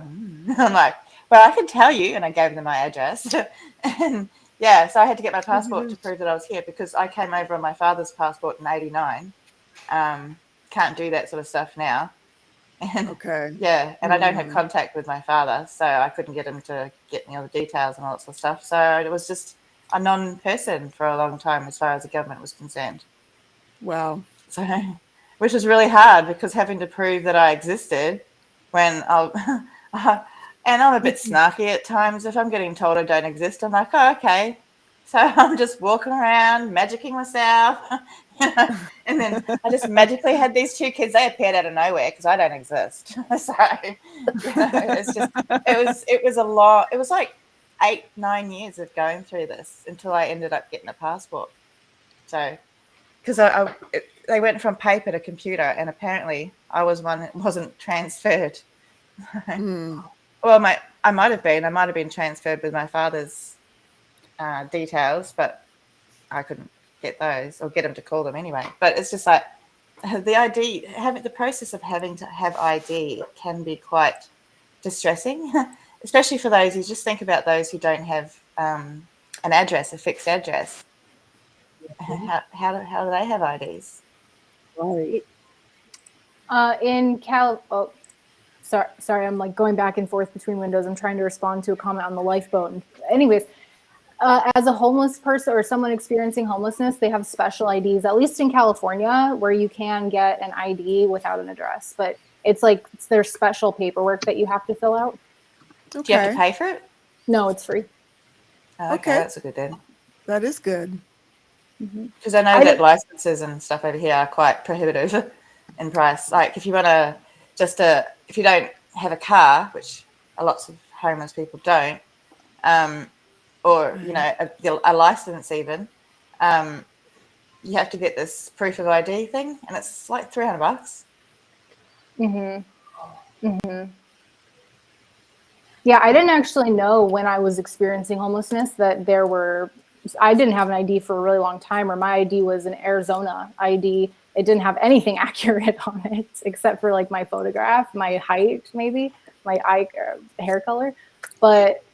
I'm like, well, I can tell you, and I gave them my address. And yeah, so I had to get my passport to prove that I was here because I came over on my father's passport in '89. Can't do that sort of stuff now. And, yeah, and I don't have contact with my father, so I couldn't get him to get me all the details and all that sort of stuff. So it was just a non-person for a long time as far as the government was concerned. Wow. So, which was really hard because having to prove that I existed when and I'm a bit snarky at times. If I'm getting told I don't exist, I'm like, oh, okay. So I'm just walking around, magicking myself. And then I just magically had these 2 kids. They appeared out of nowhere because I don't exist. So it was like 8-9 years of going through this until I ended up getting a passport. So because they went from paper to computer, and apparently I was one that wasn't transferred. Well, I might have been transferred with my father's details, but I couldn't get those or get him to call them anyway. But it's just like the ID, the process of having to have ID can be quite distressing, especially for those. You just think about those who don't have an address, a fixed address. How do they have IDs? Right. In sorry, I'm like going back and forth between windows. I'm trying to respond to a comment on the lifeboat. Anyways, as a homeless person or someone experiencing homelessness, they have special IDs, at least in California, where you can get an ID without an address. But it's their special paperwork that you have to fill out. Okay. Do you have to pay for it? No, it's free. Oh, okay, that's a good then. That is good. Because I know that licenses and stuff over here are quite prohibitive in price. Like if you want to if you don't have a car, which lots of homeless people don't, or a license even, you have to get this proof of ID thing, and it's like $300. Yeah, I didn't actually know when I was experiencing homelessness that I didn't have an ID for a really long time, or my ID was an Arizona ID. It didn't have anything accurate on it except for like my photograph, my height, maybe my hair color. But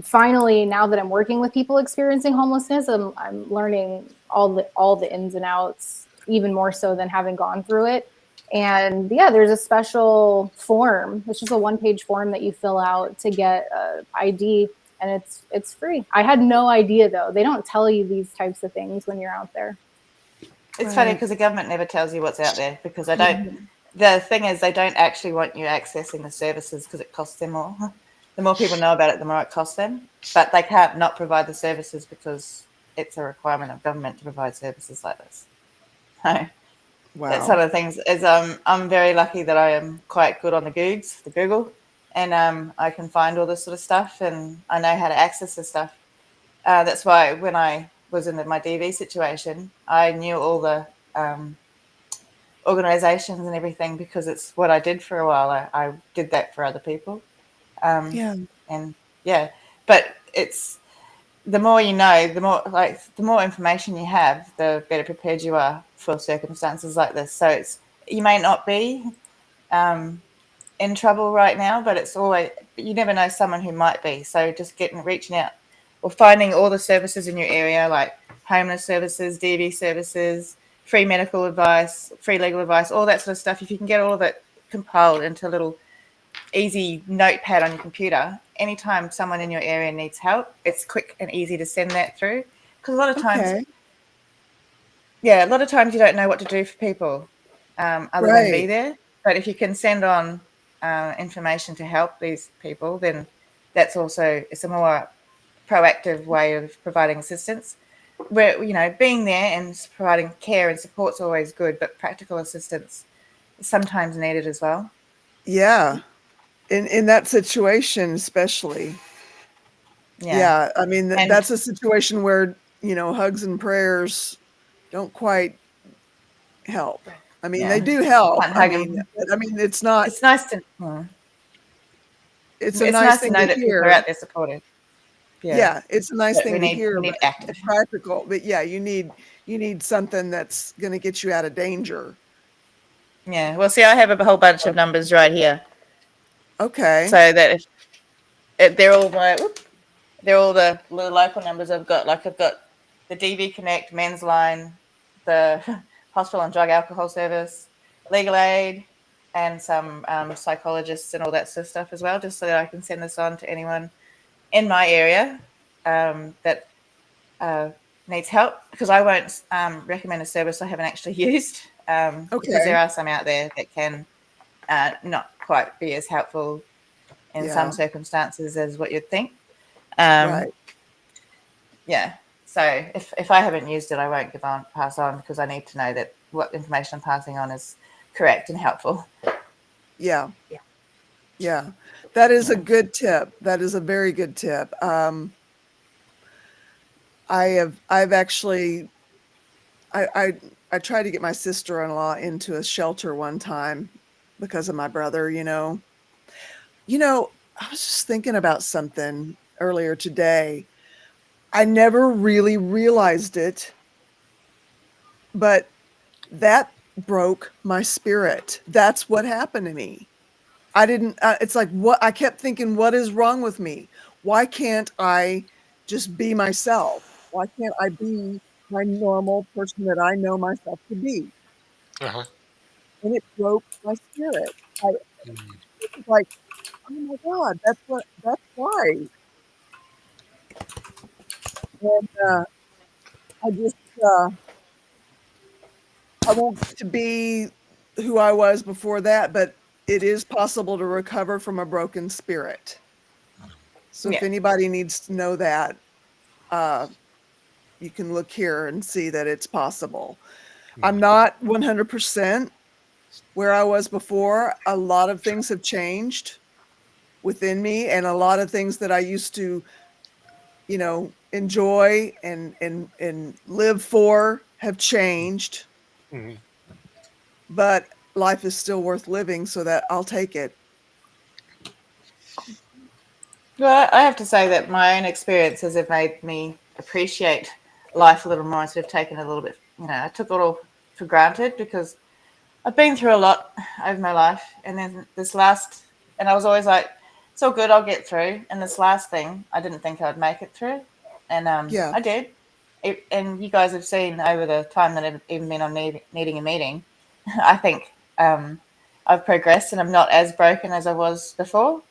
finally, now that I'm working with people experiencing homelessness, I'm learning all the ins and outs, even more so than having gone through it. And yeah, there's a special form. It's just a 1-page form that you fill out to get an ID, and it's free. I had no idea though. They don't tell you these types of things when you're out there. It's funny because the government never tells you what's out there, because they don't. The thing is, they don't actually want you accessing the services because it costs them more. The more people know about it, the more it costs them. But they can't not provide the services because it's a requirement of government to provide services like this. So that's one of the things. Is I'm very lucky that I am quite good on the Google, and I can find all this sort of stuff, and I know how to access this stuff. That's why when I was in my DV situation, I knew all the organizations and everything, because it's what I did for a while. I did that for other people. But it's the more you know, the more information you have, the better prepared you are for circumstances like this. So you may not be in trouble right now, but you never know someone who might be. So just reaching out or finding all the services in your area, like homeless services, DV services, free medical advice, free legal advice, all that sort of stuff. If you can get all of it compiled into a little easy notepad on your computer, anytime someone in your area needs help, it's quick and easy to send that through. Because a lot of times you don't know what to do for people other than be there. But if you can send on information to help these people, then it's a more proactive way of providing assistance. Where being there and providing care and support is always good, but practical assistance is sometimes needed as well. Yeah. In that situation, especially. Yeah. I mean, that's a situation where, hugs and prayers don't quite help. I mean, they do help. I mean, it's not. It's nice to. It's a nice thing to know that hear. People are out there supported. Yeah, it's a nice thing to hear. We need active. Practical, but yeah, you need something that's going to get you out of danger. Yeah. Well, see, I have a whole bunch of numbers right here. Okay. So that if they're all the local numbers I've got. Like I've got the DV Connect, Men's Line, the Hospital and Drug Alcohol Service, Legal Aid, and some psychologists and all that sort of stuff as well, just so that I can send this on to anyone in my area that needs help, because I won't recommend a service I haven't actually used, because there are some out there that can not quite be as helpful in some circumstances as what you'd think. Right. Yeah. So if I haven't used it, I won't pass on, because I need to know that what information I'm passing on is correct and helpful. Yeah. That is a good tip. That is a very good tip. I've actually, I tried to get my sister-in-law into a shelter one time because of my brother, I was just thinking about something earlier today. I never really realized it, but that broke my spirit. That's what happened to me. I didn't, it's like, I kept thinking, what is wrong with me? why can't I just be myself? Why can't I be my normal person that I know myself to be? Uh-huh. And it broke my spirit. I Mm. It was like, oh my God, that's why. And I just, I won't get to be who I was before that, but it is possible to recover from a broken spirit. So if Yeah. anybody needs to know that, you can look here and see that it's possible. I'm not 100% where I was before. A lot of things have changed within me, and a lot of things that I used to, enjoy and live for have changed. Mhm. But life is still worth living, so that I'll take it. Well, I have to say that my own experiences have made me appreciate life a little more instead of taking it a little bit. I took it all for granted because I've been through a lot over my life, and then and I was always like, "It's all good, I'll get through." And this last thing, I didn't think I'd make it through, and Yeah. I did. And you guys have seen over the time that I've even been on needing a meeting, I think I've progressed, and I'm not as broken as I was before.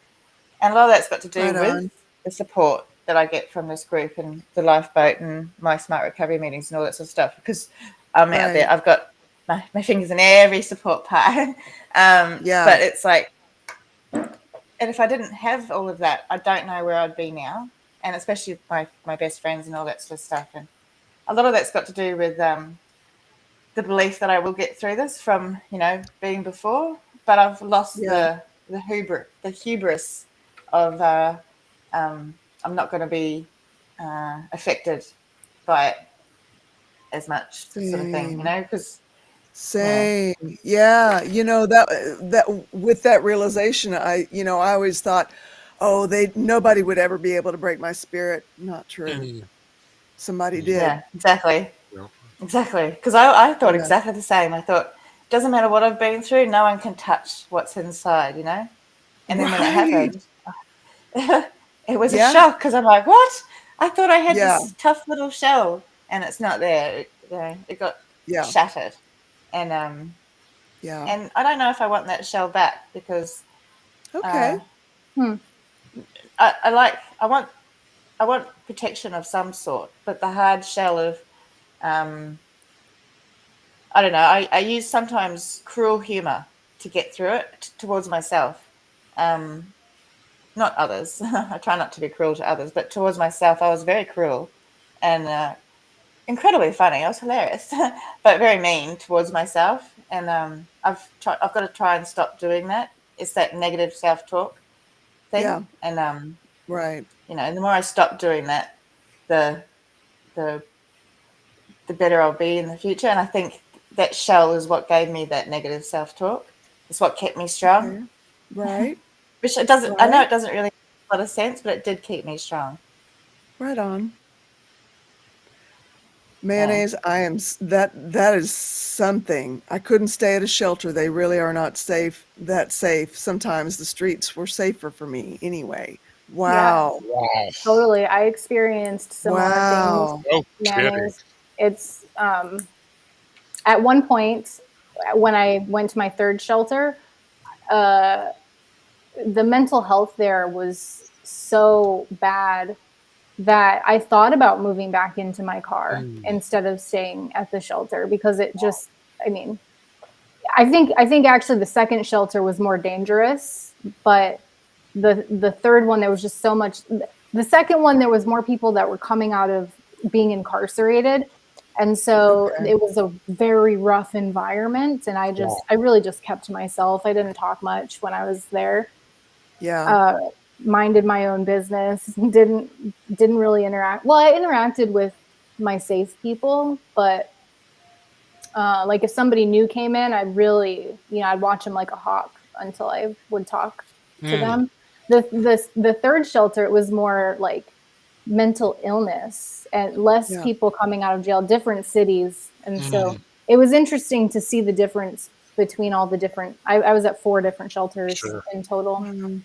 And a lot of that's got to do Right with on. the support that I get from this group and the lifeboat and my smart recovery meetings and all that sort of stuff. Because I'm out there, Right. I've got my fingers in every support pie. Yeah. But it's like, and if I didn't have all of that, I don't know where I'd be now. And especially my best friends and all that sort of stuff. And a lot of that's got to do with the belief that I will get through this from being before, but I've lost Yeah. the hubris of I'm not going to be affected by it as much, sort of thing, Same. because Same. Yeah. That with that realization, I always thought, oh, nobody would ever be able to break my spirit. Not true. Mm. Somebody Mm. did. yeah, exactly, Yeah. because I thought Yeah. exactly the same. I thought doesn't matter what I've been through, no one can touch what's inside, And then when it Right. happened, it was a Yeah. shock because I'm like, what? I thought I had Yeah. this tough little shell, and it's not there. It got Yeah. shattered, and Yeah. and I don't know if I want that shell back because Okay. uh, I want protection of some sort, but the hard shell of I don't know. I use sometimes cruel humor to get through it towards myself. Not others. I try not to be cruel to others, but towards myself, I was very cruel and incredibly funny. I was hilarious, but very mean towards myself. And I've got to try and stop doing that. It's that negative self-talk Yeah. thing, and Right. and the more I stop doing that, the the the better I'll be in the future. And I think that shell is what gave me that negative self-talk. It's what kept me strong. Okay. Right. Which it doesn't. I know Right. it doesn't really make a lot of sense, but it did keep me strong. Right on. Yeah. Mayonnaise, that is something. I couldn't stay at a shelter. They really are not that safe. Sometimes the streets were safer for me anyway. Yeah, Wow. Wow. totally. I experienced similar things. Wow. No kidding. Mayonnaise. It's at one point when I went to my third shelter, uh, the mental health there was so bad that I thought about moving back into my car Mm. instead of staying at the shelter because it just, I mean, I think actually the second shelter was more dangerous, but the third one there was just so much. The second one there was more people that were coming out of being incarcerated, and so Okay. it was a very rough environment. And Wow. I really just kept to myself. I didn't talk much when I was there. Yeah. Minded my own business. Didn't really interact. Well, I interacted with my safe people, but like if somebody new came in, I'd really, I'd watch them like a hawk until I would talk to Mm. them. The third shelter, it was more like mental illness and less Yeah. people coming out of jail, different cities. And so Mm. it was interesting to see the difference between all the different, I was at 4 different shelters Sure. in total. Mhm.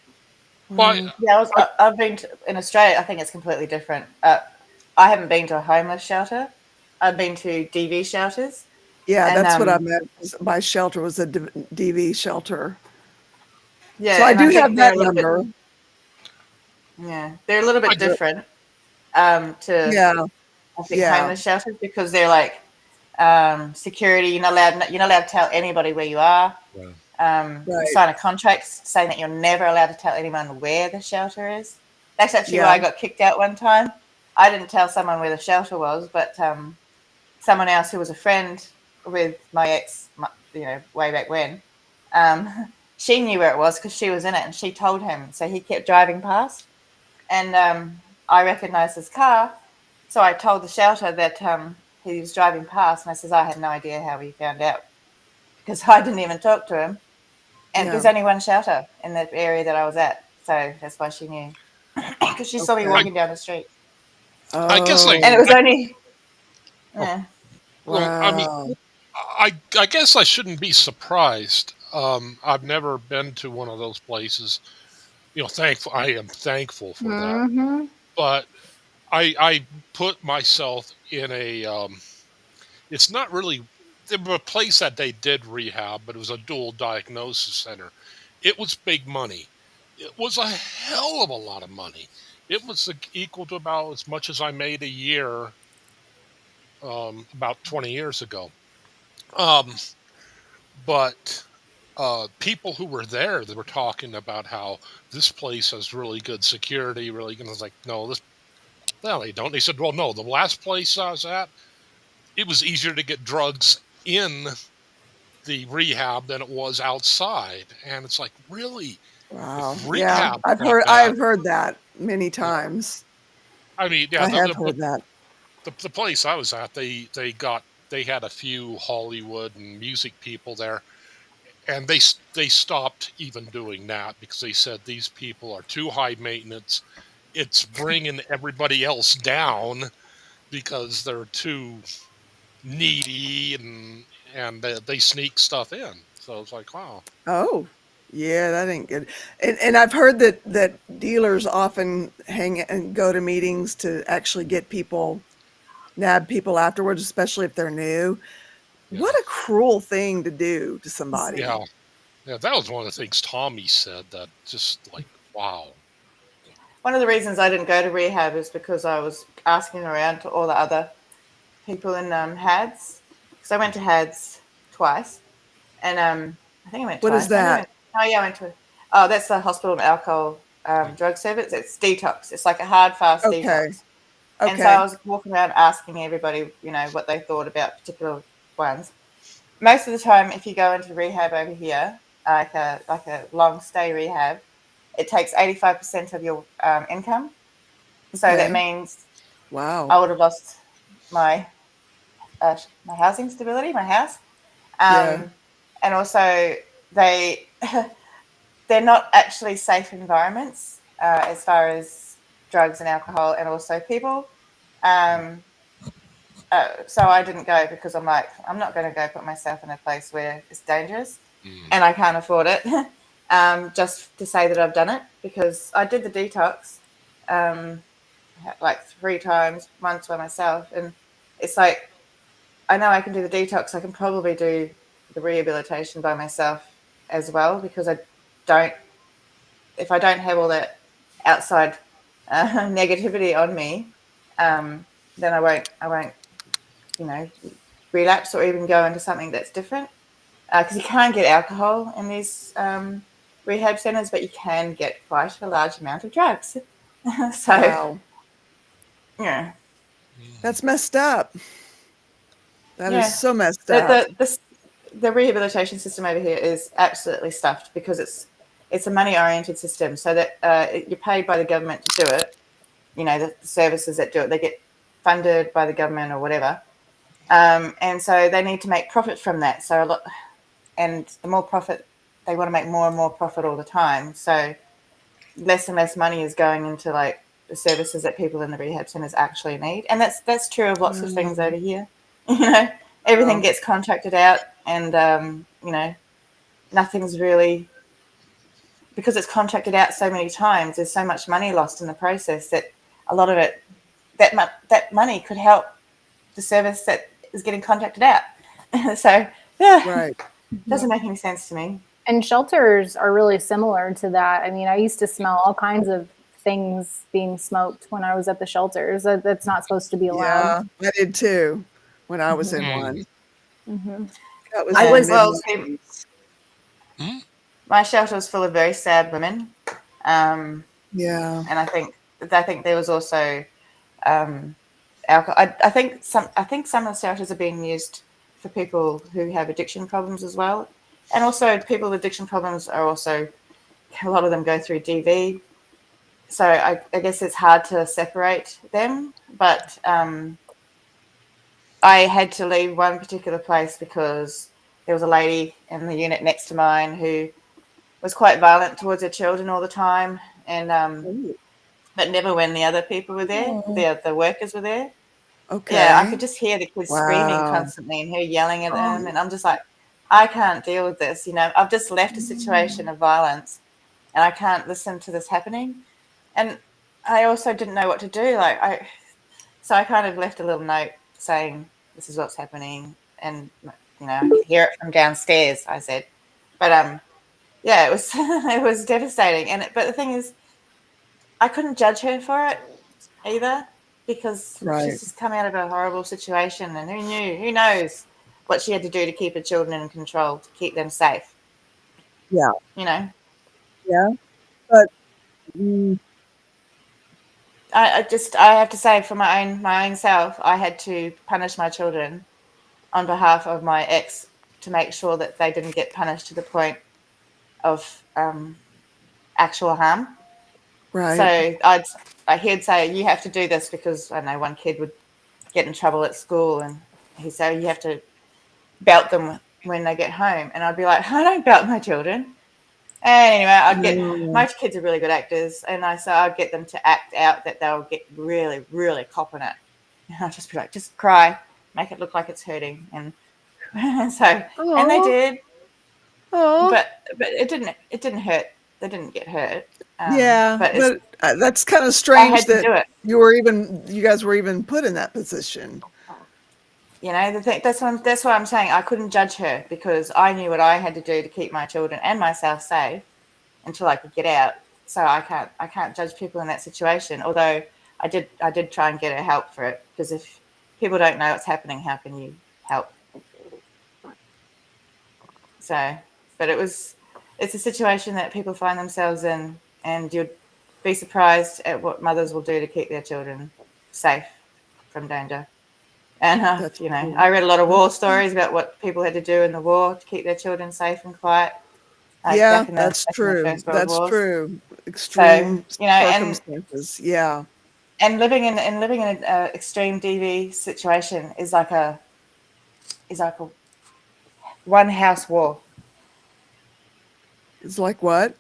Well, Yeah, I've been in Australia. I think it's completely different. I haven't been to a homeless shelter. I've been to DV shelters. Yeah, And, that's what I meant. My shelter was a DV shelter. Yeah, so I and do I think have that number. They're a little bit different to I think homeless shelters, because they're like security. You're not allowed to tell anybody where you are. You sign a contract saying that you're never allowed to tell anyone where the shelter is. That's actually why I got kicked out one time. I didn't tell someone where the shelter was, but someone else who was a friend with my ex, way back when, she knew where it was because she was in it, and she told him. So he kept driving past, and I recognized his car. So I told the shelter that he was driving past, and I says I had no idea how he found out, because I didn't even talk to him. And there's only one shelter in the area that I was at, so that's why she knew, because she saw me walking down the street. I guess and it was only. Wow. Well, I mean, I guess I shouldn't be surprised. I've never been to one of those places. I am thankful for that. But I put myself in a. It's not really. There was a place that they did rehab, but it was a dual diagnosis center. It was big money. It was a hell of a lot of money. It was equal to about as much as I made a year about 20 years ago. But people who were there, they were talking about how this place has really good security, really good. I was like, no, they don't. They said, well, no, the last place I was at, it was easier to get drugs in the rehab than it was outside. And it's like, really? Wow. Yeah, Rehab I've heard that many times. I mean, I have heard that. The place I was at, they had a few Hollywood and music people there, and they stopped even doing that because they said these people are too high maintenance. It's bringing everybody else down because they're too needy, and they sneak stuff in. So it's like, wow. Oh, yeah, that ain't good. And I've heard that dealers often hang and go to meetings to actually nab people afterwards, especially if they're new. Yeah. What a cruel thing to do to somebody. Yeah, that was one of the things Tommy said that just like, wow. One of the reasons I didn't go to rehab is because I was asking around to all the other people in HADS. Because I went to HADS twice, and I think I went twice. What is that? I went to. Oh, that's the hospital and alcohol drug service. It's detox. It's like a hard, fast detox. Okay. And so I was walking around asking everybody, what they thought about particular ones. Most of the time, if you go into rehab over here, like a long stay rehab, it takes 85% of your income. So that means, wow, I would have lost my housing stability, my house, and also they're not actually safe environments as far as drugs and alcohol, and also people. So I didn't go because I'm like, I'm not going to go put myself in a place where it's dangerous and I can't afford it. Just to say that I've done it, because I did the detox like 3 times, once by myself, and it's like, I know I can do the detox. I can probably do the rehabilitation by myself as well, because if I don't have all that outside negativity on me, then I won't relapse or even go into something that's different, because you can't get alcohol in these rehab centers, but you can get quite a large amount of drugs. So, wow. Yeah, that's messed up. That is so messed up. The rehabilitation system over here is absolutely stuffed, because it's a money-oriented system, so that you're paid by the government to do it. The services that do it, they get funded by the government or whatever. And so they need to make profit from that. So and the more profit, they want to make more and more profit all the time. So less and less money is going into like the services that people in the rehab centers actually need. And that's true of lots of things over here. Everything gets contracted out, and nothing's really because it's contracted out so many times, there's so much money lost in the process that a lot of it, that money could help the service that is getting contracted out. So, yeah, Right. Doesn't make any sense to me. And shelters are really similar to that. I mean, I used to smell all kinds of things being smoked when I was at the shelters. That's not supposed to be allowed. Yeah, I did too when I was in one. Mm-hmm. That was I was- my shelter was full of very sad women. Yeah. And I think there was also alcohol. I think some of the shelters are being used for people who have addiction problems as well, and also people with addiction problems are also, a lot of them go through DV, so I guess it's hard to separate them. But I had to leave one particular place because there was a lady in the unit next to mine who was quite violent towards her children all the time, and but never when the other people were there, the workers were there. Okay. Yeah, I could just hear the kids screaming constantly and her yelling at them, and I'm just like, I can't deal with this. I've just left a situation of violence, and I can't listen to this happening. And I also didn't know what to do. So I kind of left a little note saying, "This is what's happening," and I could hear it from downstairs. I said, but yeah, it was it was devastating. But the thing is, I couldn't judge her for it either, because she's just come out of a horrible situation, and who knows what she had to do to keep her children in control, to keep them safe. Yeah. Yeah. But I have to say, for my own self, I had to punish my children on behalf of my ex to make sure that they didn't get punished to the point of actual harm. right. So he'd say, you have to do this, because I know one kid would get in trouble at school, and he'd say, you have to belt them when they get home. And I'd be like, I don't belt my children. And anyway, my kids are really good actors, and I'd get them to act out that they'll get really, really copping it. And I'd just be like, just cry, make it look like it's hurting. And and they did. But it didn't hurt. They didn't get hurt. But that's kind of strange to do it. you guys were even put in that position. That's what I'm saying. I couldn't judge her, because I knew what I had to do to keep my children and myself safe until I could get out. So I can't judge people in that situation. Although I did try and get her help for it, because if people don't know what's happening, how can you help? So, but it's a situation that people find themselves in, and you'd be surprised at what mothers will do to keep their children safe from danger. And I read a lot of war stories about what people had to do in the war to keep their children safe and quiet. That's true. That's true. Extreme circumstances. And living in an extreme DV situation is like a one house war. It's like what?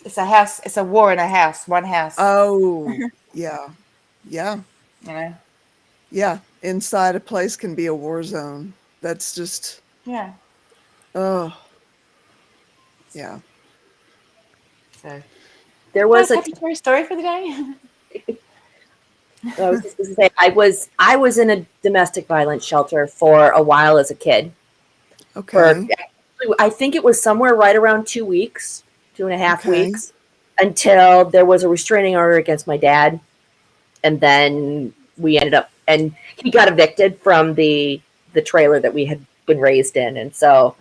It's a house. It's a war in a house. One house. Oh, yeah. Yeah. Inside a place can be a war zone. That's just. Yeah. Oh. Yeah. So there was a story for the day. I was just going to say, I was in a domestic violence shelter for a while as a kid. Okay. I think it was somewhere right around 2 weeks, 2.5 weeks, until there was a restraining order against my dad. And then we ended up, and he got evicted from the trailer that we had been raised in. And so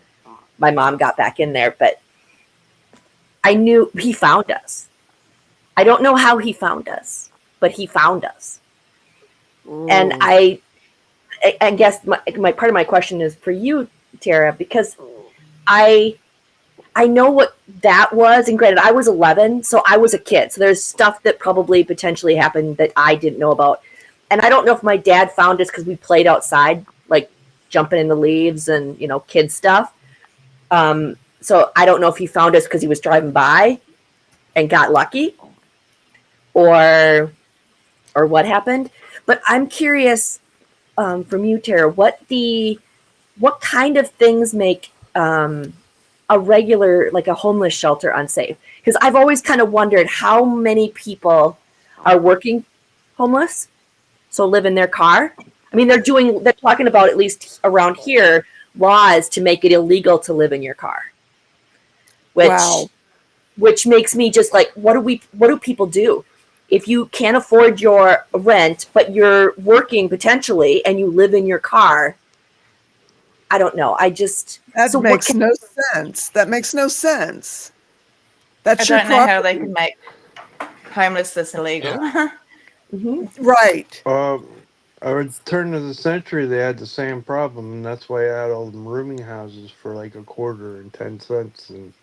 my mom got back in there, but I knew he found us. I don't know how he found us, but he found us. Ooh. And I guess my part of my question is for you, Tara, because I know what that was. And granted, I was 11, so I was a kid. So there's stuff that probably potentially happened that I didn't know about. And I don't know if my dad found us because we played outside, like jumping in the leaves and, kid stuff. So I don't know if he found us because he was driving by and got lucky or what happened. But I'm curious from you, Tara, what kind of things make a regular, like a homeless shelter unsafe? Because I've always kind of wondered how many people are working homeless, so live in their car. I mean, they're talking about, at least around here, laws to make it illegal to live in your car. Which makes me just like, what do people do? If you can't afford your rent, but you're working potentially and you live in your car, I don't know. That makes no sense. That makes no sense. That's I don't know how they can make homelessness illegal. Right. At the turn of the century, they had the same problem, and that's why I had all them rooming houses for like a quarter and 10 cents and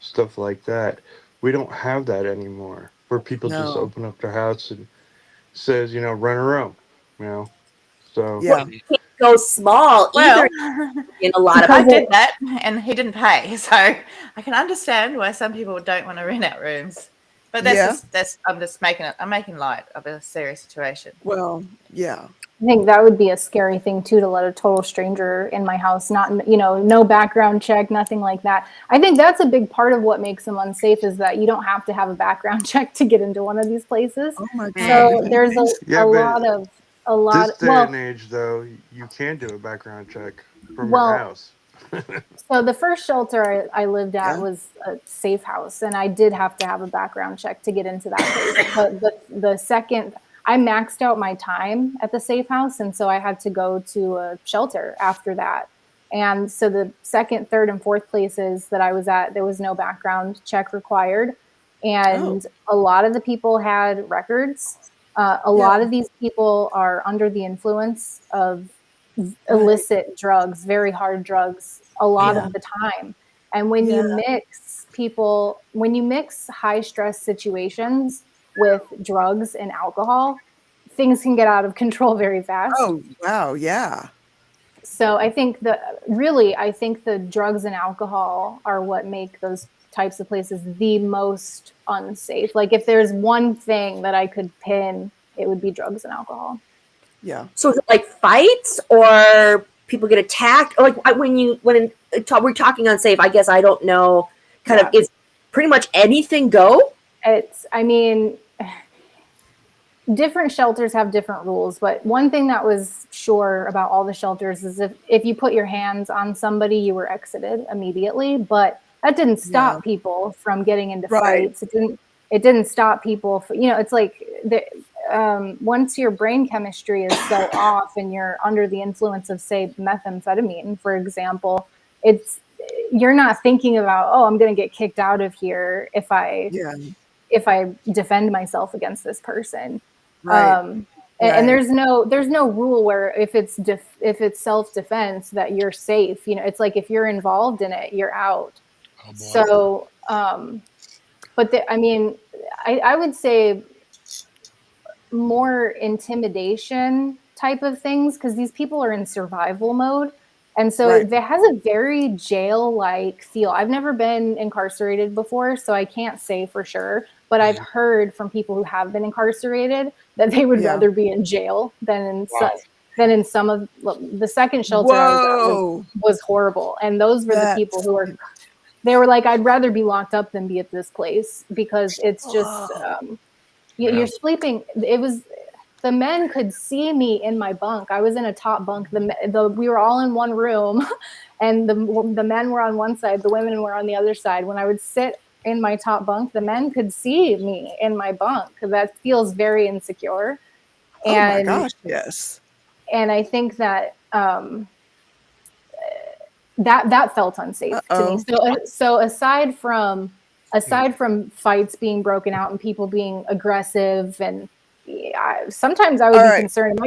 stuff like that. We don't have that anymore, where people just open up their house and says, rent a room, So you can't go small either. In a lot of I did that, and he didn't pay, so I can understand why some people don't want to rent out rooms. But I'm making light of a serious situation. Well, yeah. I think that would be a scary thing too, to let a total stranger in my house, no background check, nothing like that. I think that's a big part of what makes them unsafe, is that you don't have to have a background check to get into one of these places. Oh my God. So there's a lot. This day and age, though, you can do a background check from your house. So the first shelter I lived at was a safe house, and I did have to have a background check to get into that place. But the second, I maxed out my time at the safe house, and so I had to go to a shelter after that. And so the second, third, and fourth places that I was at, there was no background check required. And a lot of the people had records. A lot of these people are under the influence of illicit drugs, very hard drugs, a lot of the time. And when you mix high stress situations with drugs and alcohol, things can get out of control very fast. Oh, wow. Yeah. So I think the drugs and alcohol are what make those types of places the most unsafe. Like, if there's one thing that I could pin, it would be drugs and alcohol. Yeah. So is it like fights, or people get attacked? Or like we're talking unsafe, I guess I don't know. Is pretty much anything go? Different shelters have different rules, but one thing that was sure about all the shelters is if you put your hands on somebody, you were exited immediately. But that didn't stop people from getting into fights. It didn't stop people. It's like once your brain chemistry is so off and you're under the influence of, say, methamphetamine, for example, you're not thinking about, I'm going to get kicked out of here if I defend myself against this person. And there's no rule where if it's self-defense that you're safe. It's like, if you're involved in it, you're out. So, I would say more intimidation type of things, because these people are in survival mode. And so it has a very jail-like feel. I've never been incarcerated before, so I can't say for sure. But I've heard from people who have been incarcerated that they would rather be in jail than in some of the second shelter I was at was horrible. And those were the people who were like, I'd rather be locked up than be at this place, because it's just you're sleeping. The men could see me in my bunk. I was in a top bunk. We were all in one room, and the men were on one side, the women were on the other side. When I would sit in my top bunk, the men could see me in my bunk. That feels very insecure. Oh my gosh, yes. And I think that that felt unsafe to me. So aside from fights being broken out and people being aggressive, and sometimes I would be concerned.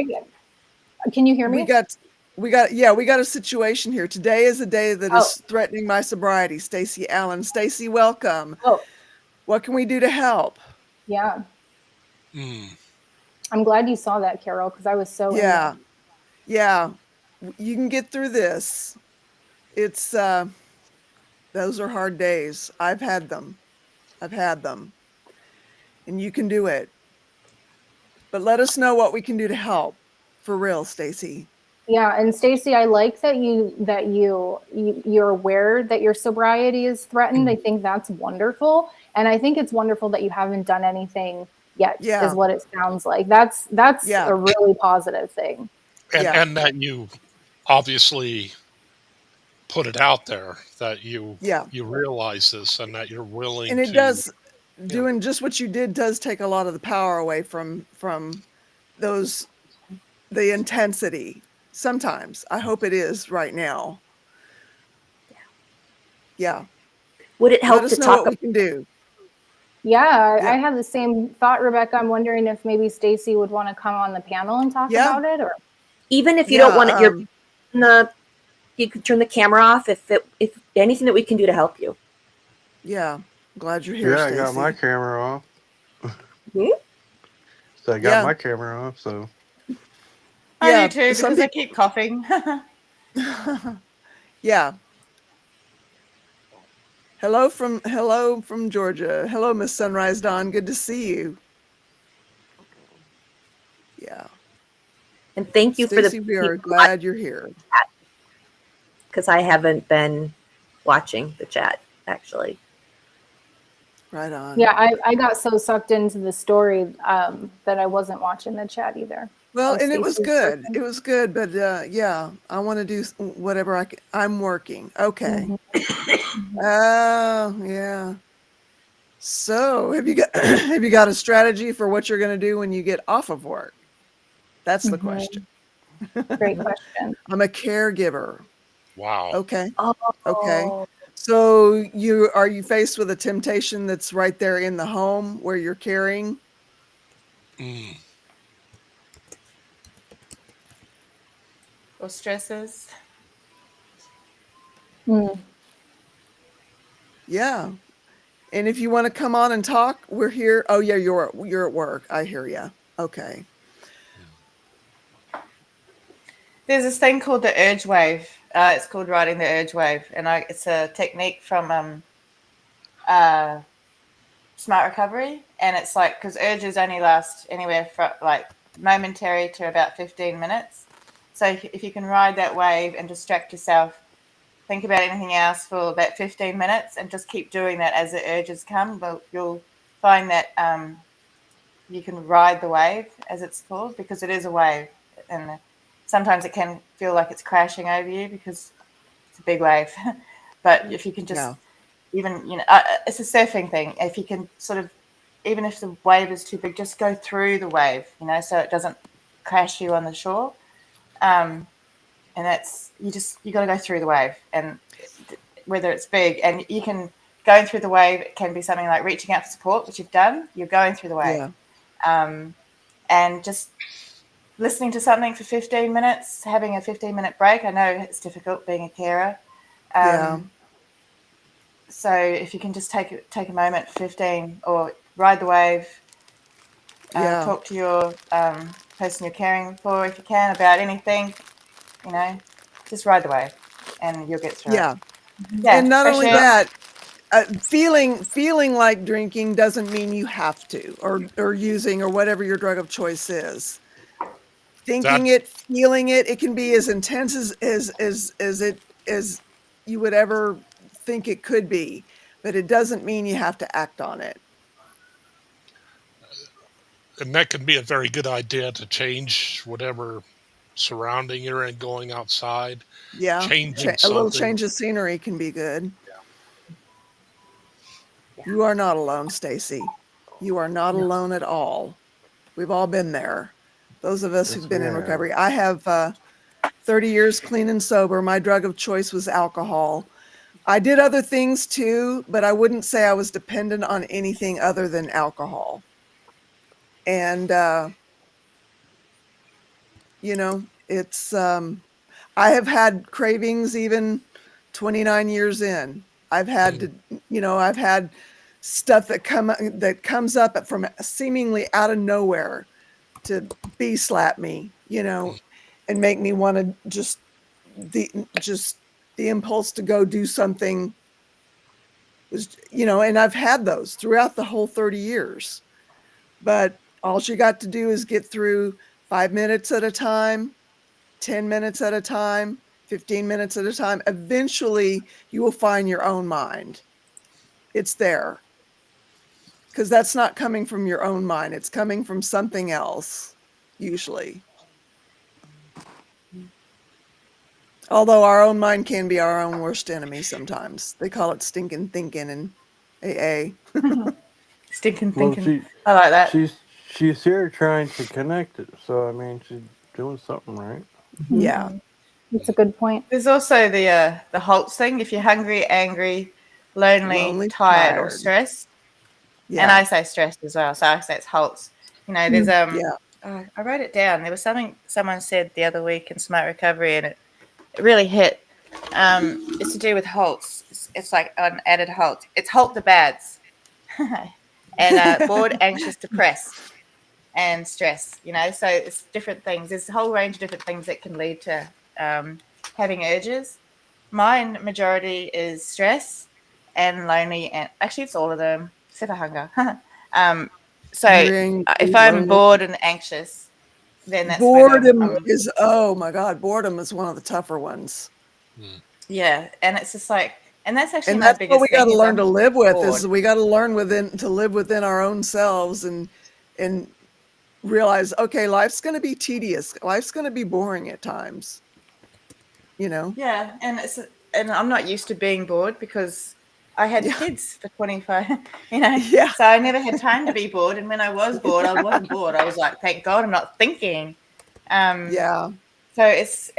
Can you hear me? We got a situation here. Today is a day that is threatening my sobriety. Stacy Allen. Stacy, welcome. What can we do to help? Yeah. I'm glad you saw that, Carol, because I was so yeah. You can get through this. It's those are hard days. I've had them. And you can do it. But let us know what we can do to help. For real, Stacy. Yeah, and Stacy, I like that you're aware that your sobriety is threatened. I think that's wonderful, and I think it's wonderful that you haven't done anything yet. Yeah. Is what it sounds like. That's a really positive thing. And that you obviously put it out there that you realize this and that you're willing and it to does doing just what you did does take a lot of the power away from those the intensity sometimes. I hope it is right now. Yeah. Would it help Let us to know talk what we can do? Yeah, I have the same thought, Rebecca. I'm wondering if maybe Stacy would want to come on the panel and talk about it, or even if you don't want it, you could turn the camera off if anything that we can do to help you. Yeah, glad you're here. Yeah, Stacey. I got my camera off. So I got my camera off. So I do too because I keep coughing. Yeah. Hello from Georgia. Hello, Miss Sunrise Dawn. Good to see you. Yeah. And thank you Stacey, for we are glad you're here. Because I haven't been watching the chat, actually. Right on. Yeah, I got so sucked into the story that I wasn't watching the chat either. Well, and it was good. It was good, but yeah, I want to do whatever I can. I'm working. Okay. Yeah. So, have you got a strategy for what you're going to do when you get off of work? That's the question. Great question. I'm a caregiver. Wow. Okay. Okay. So are you faced with a temptation that's right there in the home where you're caring? Or stresses? Yeah. And if you want to come on and talk, we're here. Oh yeah, you're at work. I hear you. Okay. There's this thing called the urge wave. It's called riding the urge wave, and it's a technique from Smart Recovery, and it's like because urges only last anywhere from like momentary to about 15 minutes. So if you can ride that wave and distract yourself, think about anything else for about 15 minutes, and just keep doing that as the urges come. Well, you'll find that you can ride the wave, as it's called, because it is a wave, and sometimes it can feel like it's crashing over you because it's a big wave. But if you can just even, it's a surfing thing. If you can sort of, even if the wave is too big, just go through the wave, so it doesn't crash you on the shore. And that's, you got to go through the wave, and whether it's big, and you can, going through the wave, it can be something like reaching out for support, which you've done. You're going through the wave. And just listening to something for 15 minutes, having a 15-minute break. I know it's difficult being a carer. So if you can just take a moment, 15, or ride the wave, talk to your person you're caring for if you can about anything, just ride the wave and you'll get through it. Yeah, and not only that, feeling like drinking doesn't mean you have to, or using, or whatever your drug of choice is. Thinking it, feeling it, it can be as intense as you would ever think it could be, but it doesn't mean you have to act on it. And that can be a very good idea to change whatever surrounding you're in, going outside. Yeah, changing a little change of scenery can be good. Yeah. You are not alone, Stacy. You are not alone at all. We've all been there. Those of us who've been in recovery. I have 30 years clean and sober. My drug of choice was alcohol. I did other things too, but I wouldn't say I was dependent on anything other than alcohol. And, it's, I have had cravings even 29 years in. I've had to, I've had stuff that comes up from seemingly out of nowhere to slap me, and make me want to just the impulse to go do something was, and I've had those throughout the whole 30 years. But all you got to do is get through 5 minutes at a time, 10 minutes at a time, 15 minutes at a time, eventually you will find your own mind. It's there. Because that's not coming from your own mind. It's coming from something else, usually. Although our own mind can be our own worst enemy sometimes. They call it stinking thinking in AA. Stinking Well, thinking. I like that. she's here trying to connect it, so I mean, she's doing something right. Yeah. That's a good point. There's also the Holtz thing. If you're hungry, angry, lonely, tired, or stressed, Yeah. and I say stressed as well, so I say it's Holtz. You know, there's Yeah. I wrote it down. There was something someone said the other week in Smart Recovery, and it really hit. It's to do with Holtz. It's like an added Holt. It's Holt the bads, and bored, anxious, depressed, and stress. You know, so it's different things. There's a whole range of different things that can lead to having urges. Mine majority is stress and lonely, and actually it's all of them except for hunger. So if I'm bored and anxious, then that's boredom is, oh my God, boredom is one of the tougher ones. Yeah, and it's just like, and that's actually and my that's biggest what we got to thing. learn to live with. Bored. Is we got to learn to live within our own selves and realize, okay, life's going to be tedious. Life's going to be boring at times. You know. Yeah, and I'm not used to being bored because I had kids for 25. You know. Yeah. So I never had time to be bored, and when I was bored, I wasn't bored. I was like, thank God, I'm not thinking. Yeah. So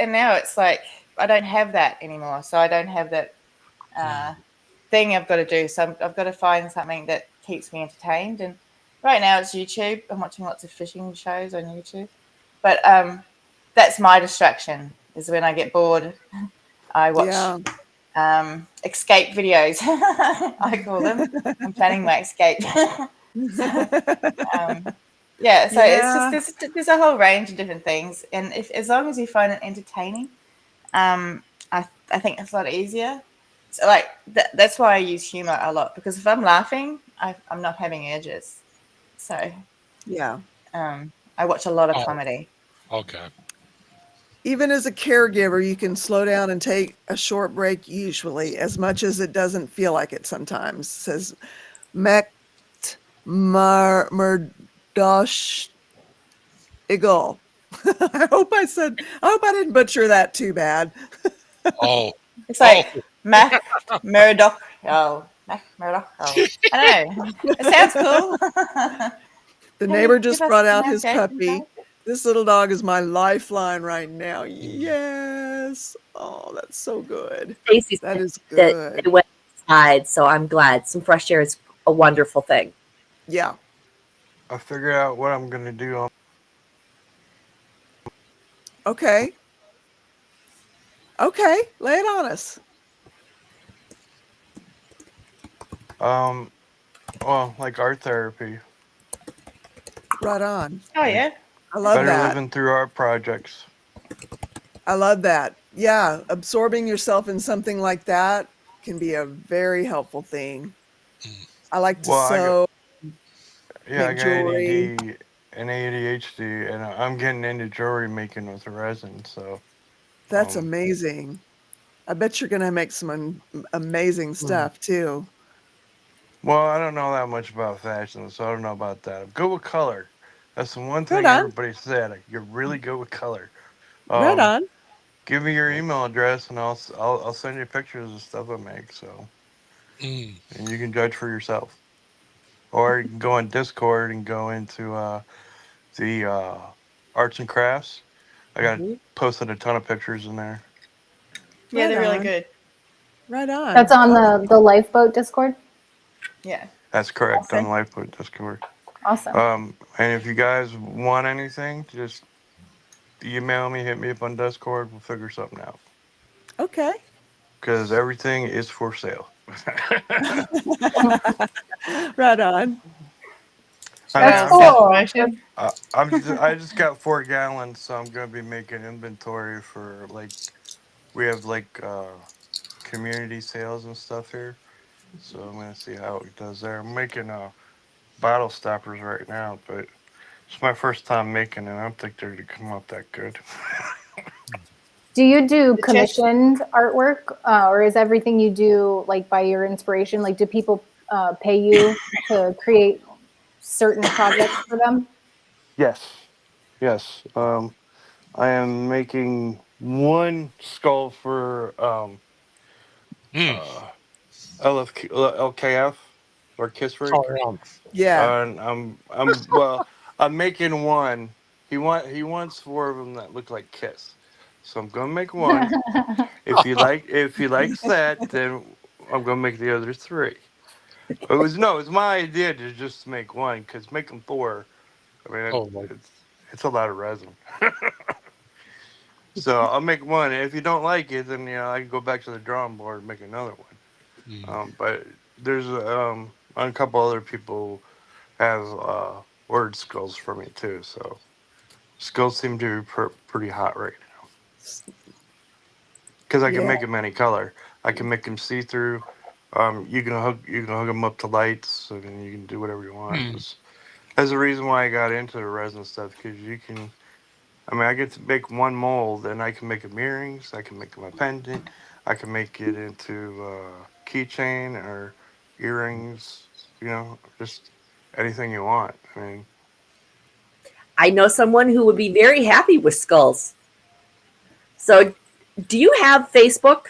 now it's like I don't have that anymore. So I don't have that thing I've got to do. So I've got to find something that keeps me entertained. And right now it's YouTube. I'm watching lots of fishing shows on YouTube. But that's my distraction, is when I get bored, I watch escape videos, I call them. I'm planning my escape. It's just there's a whole range of different things. And as long as you find it entertaining, I think it's a lot easier. So like that's why I use humor a lot, because if I'm laughing, I'm not having urges. So yeah, I watch a lot of comedy. Okay. Even as a caregiver, you can slow down and take a short break, usually, as much as it doesn't feel like it sometimes, says Mect Murdosh Eagle. I hope I didn't butcher that too bad. It's like Mac Murdoch. Mac Murdoch. I don't know. It sounds cool. The neighbor just brought out his puppy. This little dog is my lifeline right now. Yes. Oh, that's so good. That is good. They went outside, so I'm glad. Some fresh air is a wonderful thing. Yeah. I figured out what I'm going to do. Okay. Okay. Lay it on us. Well, like art therapy. Right on. Oh, yeah. I love that. Better living through art projects. I love that. Yeah. Absorbing yourself in something like that can be a very helpful thing. I like to sew. I got ADD and ADHD, and I'm getting into jewelry making with resin. So that's amazing. I bet you're going to make some amazing stuff too. Well, I don't know that much about fashion, so I don't know about that. I'm good with color. That's the one thing everybody said. You're really good with color. Right on. Give me your email address, and I'll send you pictures of stuff I make. So, and you can judge for yourself. Or you can go on Discord and go into the arts and crafts. I got posted a ton of pictures in there. Yeah, they're really good. Right on. That's on the Lifeboat Discord? Yeah. That's correct, on Lifeboat Discord. Awesome. And if you guys want anything, just email me, hit me up on Discord. We'll figure something out. Okay. Because everything is for sale. Right on. That's cool. I just got 4 gallons, so I'm going to be making inventory for we have community sales and stuff here. So I'm going to see how it does there. I'm making bottle stoppers right now, but it's my first time making it. I don't think they're going to come out that good. Do you do commissioned artwork, or is everything you do like by your inspiration? Like, do people pay you to create certain projects for them? Yes, yes. I am making one skull for uh, LKF or Kiss All Freak. around. Yeah. And I'm making one. He wants 4 of them that look like Kiss, so I'm gonna make one. If he likes that, then I'm gonna make the other 3. It's my idea to just make one because making 4, I mean Oh my. it's a lot of resin. So I'll make one. And if you don't like it, then I can go back to the drawing board and make another one. Mm. But there's a couple other people have word skulls for me too. So skulls seem to be pretty hot right now because I can Yeah. make them any color. I can make them see through. You can hook them up to lights, and you can do whatever you want. Mm. That's the reason why I got into the resin stuff because you can. I mean, I get to make one mold, and I can make them earrings. I can make them a pendant. I can make it into keychain or earrings. Just anything you want. I mean, I know someone who would be very happy with skulls. So, do you have Facebook?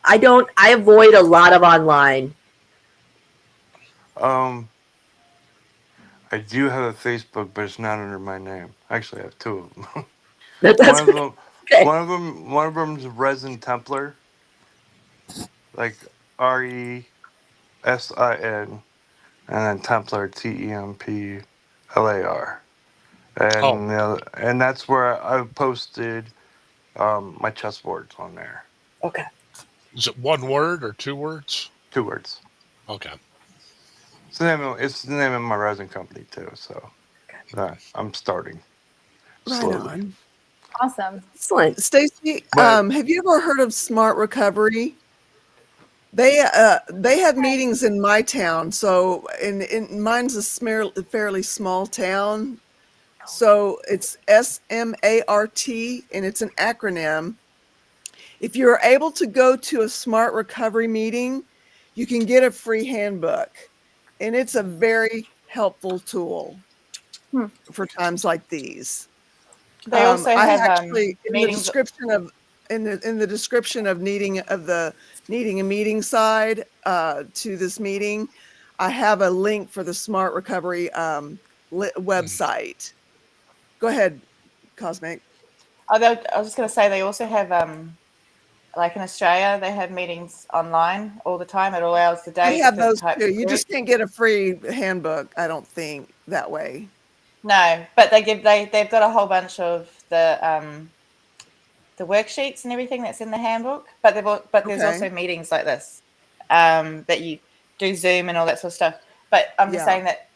I don't. I avoid a lot of online. um, I do have a Facebook, but it's not under my name. Actually, I have 2 of them. one That's of them, okay. one of them's Resin Templar, like RESIN, and then Templar TEMPLAR. Oh, And that's where I posted my chessboards on there. Okay. is it 1 word or 2 words? 2 words. Okay. It's the name of my resin company too. So I'm starting Right slowly. on. Awesome. Excellent. Stacy, But have you ever heard of Smart Recovery? They have meetings in my town. So in mine's a fairly small town. So it's SMART, and it's an acronym. If you're able to go to a Smart Recovery meeting, you can get a free handbook, and it's a very helpful tool for times like these. They also I have actually meetings. in the description of needing a meeting side to this meeting, I have a link for the Smart Recovery Mm. website. Go ahead, Cosmic. I was just going to say they also have like in Australia, they have meetings online all the time at all hours of the I day, have different those types too. of You groups. just can't get a free handbook, I don't think, that way. No, but they've got a whole bunch of the worksheets and everything that's in the handbook. But there's also meetings like this that you do Zoom and all that sort of stuff. But I'm just saying that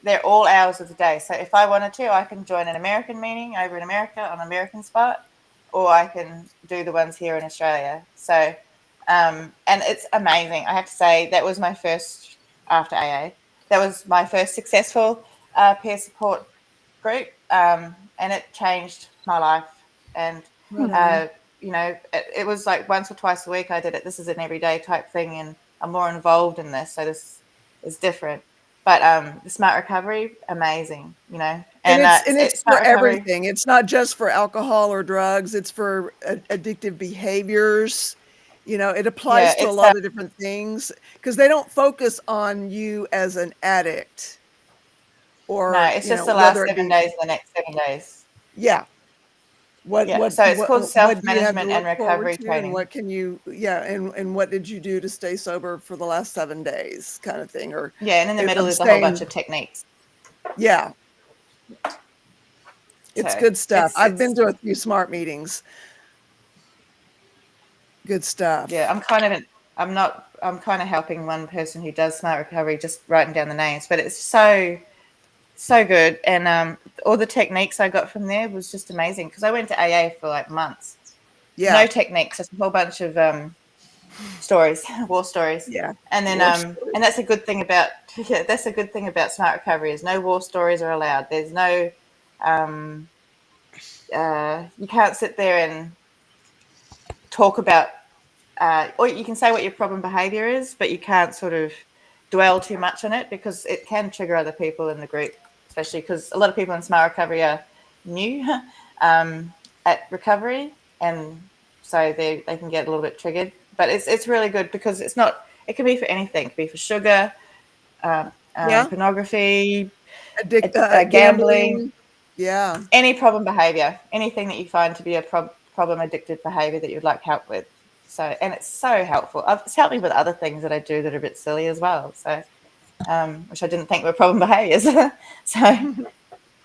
they're all hours of the day. So if I wanted to, I can join an American meeting over in America on American spot, or I can do the ones here in Australia. So and it's amazing. I have to say that was my first after AA. That was my first successful peer support group, and it changed my life. And it was like once or twice a week I did it. This is an everyday type thing, and I'm more involved in this, so this is different. But the Smart Recovery, amazing, and it's Smart for Recovery, everything. It's not just for alcohol or drugs. It's for addictive behaviors. It applies to a lot of different things because they don't focus on you as an addict or it's just the whether last it 7 be days, the next 7 days. What So it's called what do you have to self-management and look forward recovery to, and training. what can you and what did you do to stay sober for the last 7 days, kind of thing, or and in the middle there's a whole bunch abstain. of techniques. It's So good stuff. I've been to a few Smart meetings. Good stuff. I'm kind of helping one person who does Smart Recovery, just writing down the names, but it's so good. And all the techniques I got from there was just amazing because I went to AA for like months. No techniques, just a whole bunch of stories, war stories. And then and that's a good thing about Smart Recovery is no war stories are allowed. There's no you can't sit there and talk about, or you can say what your problem behavior is, but you can't sort of dwell too much on it because it can trigger other people in the group, especially because a lot of people in Smart Recovery are new at recovery, and so they can get a little bit triggered. But it's really good because it's not. It can be for anything. It can be for sugar, pornography, gambling, any problem behavior, anything that you find to be a problem addicted behavior that you'd like help with. So, and it's so helpful. It's helped me with other things that I do that are a bit silly as well. So, which I didn't think were problem behaviors. So,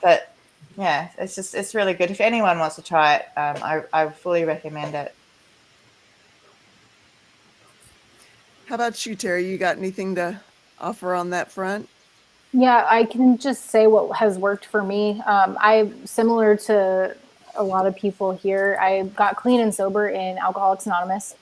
but yeah, it's really good. If anyone wants to try it, I fully recommend it. How about you, Terry? You got anything to offer on that front? Yeah, I can just say what has worked for me. Similar to a lot of people here, I got clean and sober in Alcoholics Anonymous.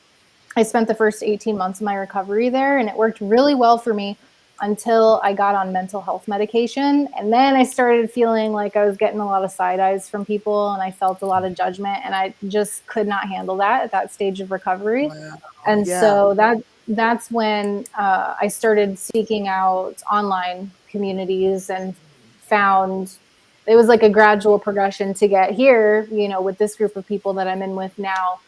I spent the first 18 months of my recovery there, and it worked really well for me until I got on mental health medication. And then I started feeling like I was getting a lot of side eyes from people, and I felt a lot of judgment, and I just could not handle that at that stage of recovery. Wow. And so that's when I started seeking out online communities and found it was like a gradual progression to get here, with this group of people that I'm in with now.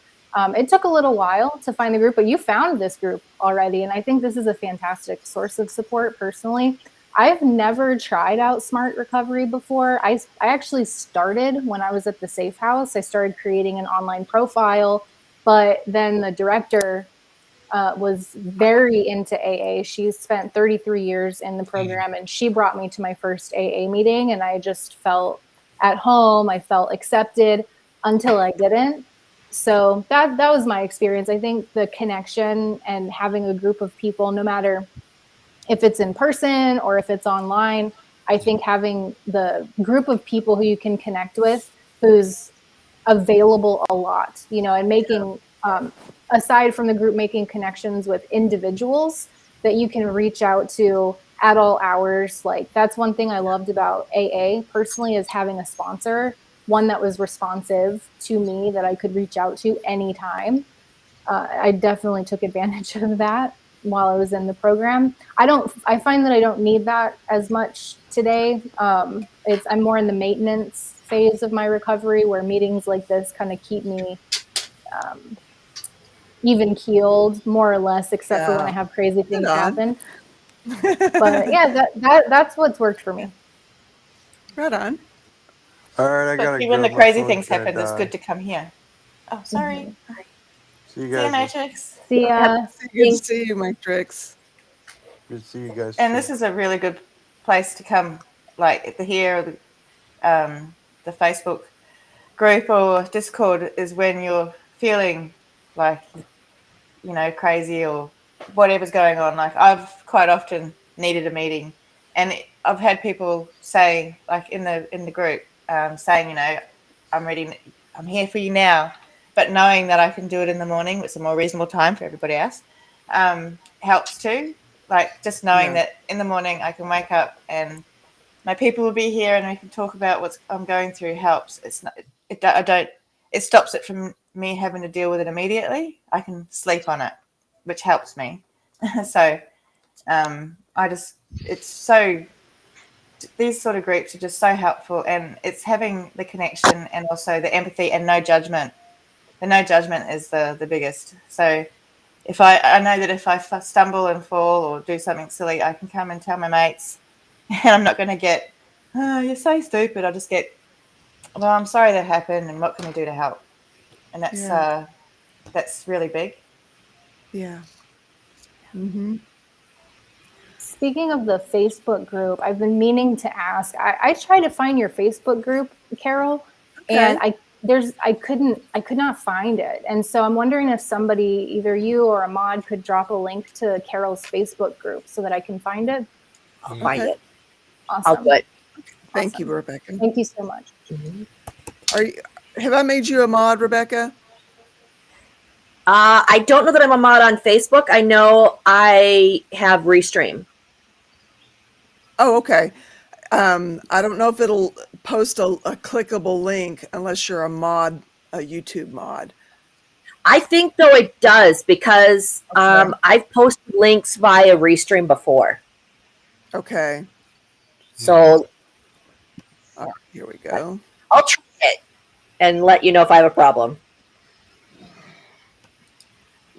It took a little while to find the group, but you found this group already. And I think this is a fantastic source of support personally. I've never tried out Smart Recovery before. I actually started when I was at the Safe House. I started creating an online profile, but then the director was very into AA. She spent 33 years in the program, and she brought me to my first AA meeting, and I just felt at home. I felt accepted until I didn't. So that was my experience. I think the connection and having a group of people, no matter if it's in person or if it's online, I think having the group of people who you can connect with, who's available a lot, and making, aside from the group, making connections with individuals that you can reach out to at all hours. Like, that's one thing I loved about AA personally, is having a sponsor, one that was responsive to me, that I could reach out to anytime. I definitely took advantage of that while I was in the program. I find that I don't need that as much today. I'm more in the maintenance phase of my recovery, where meetings like this kind of keep me even keeled, more or less, except for when I have crazy things happen. But yeah, that's what's worked for me. Right on. All right, I gotta go. When the crazy things happen, it's good to come here. Oh, sorry. See you guys. See you, Matrix. See ya. Good to see you, Matrix. Good to see you guys. And this is a really good place to come, like the Facebook group or Discord is when you're feeling like, crazy or whatever's going on. Like, I've quite often needed a meeting, and I've had people say, like in the group, saying, I'm ready, I'm here for you now. But knowing that I can do it in the morning, which is a more reasonable time for everybody else, helps too. Like, just knowing that in the morning I can wake up and my people will be here and we can talk about what I'm going through helps. It stops it from me having to deal with it immediately. I can sleep on it, which helps me. So these sort of groups are just so helpful, and it's having the connection and also the empathy and no judgment. The no judgment is the biggest. So if I know that if I stumble and fall or do something silly, I can come and tell my mates, and I'm not going to get, oh, you're so stupid. I'll just get, well, I'm sorry that happened, and what can we do to help? And that's really big. Yeah. Mm-hmm. Speaking of the Facebook group, I've been meaning to ask. I tried to find your Facebook group, Carol, and I could not find it. And so I'm wondering if somebody, either you or Ahmad, could drop a link to Carol's Facebook group so that I can find it. I'll find it. Awesome. I'll do it. Thank you, Rebecca. Thank you so much. Mm-hmm. Have I made you a mod, Rebecca? I don't know that I'm a mod on Facebook. I know I have Restream. Oh, okay. I don't know if it'll post a clickable link unless you're a mod, a YouTube mod. I think though it does because I've posted links via Restream before. Okay. So all right, here we go. I'll try it and let you know if I have a problem.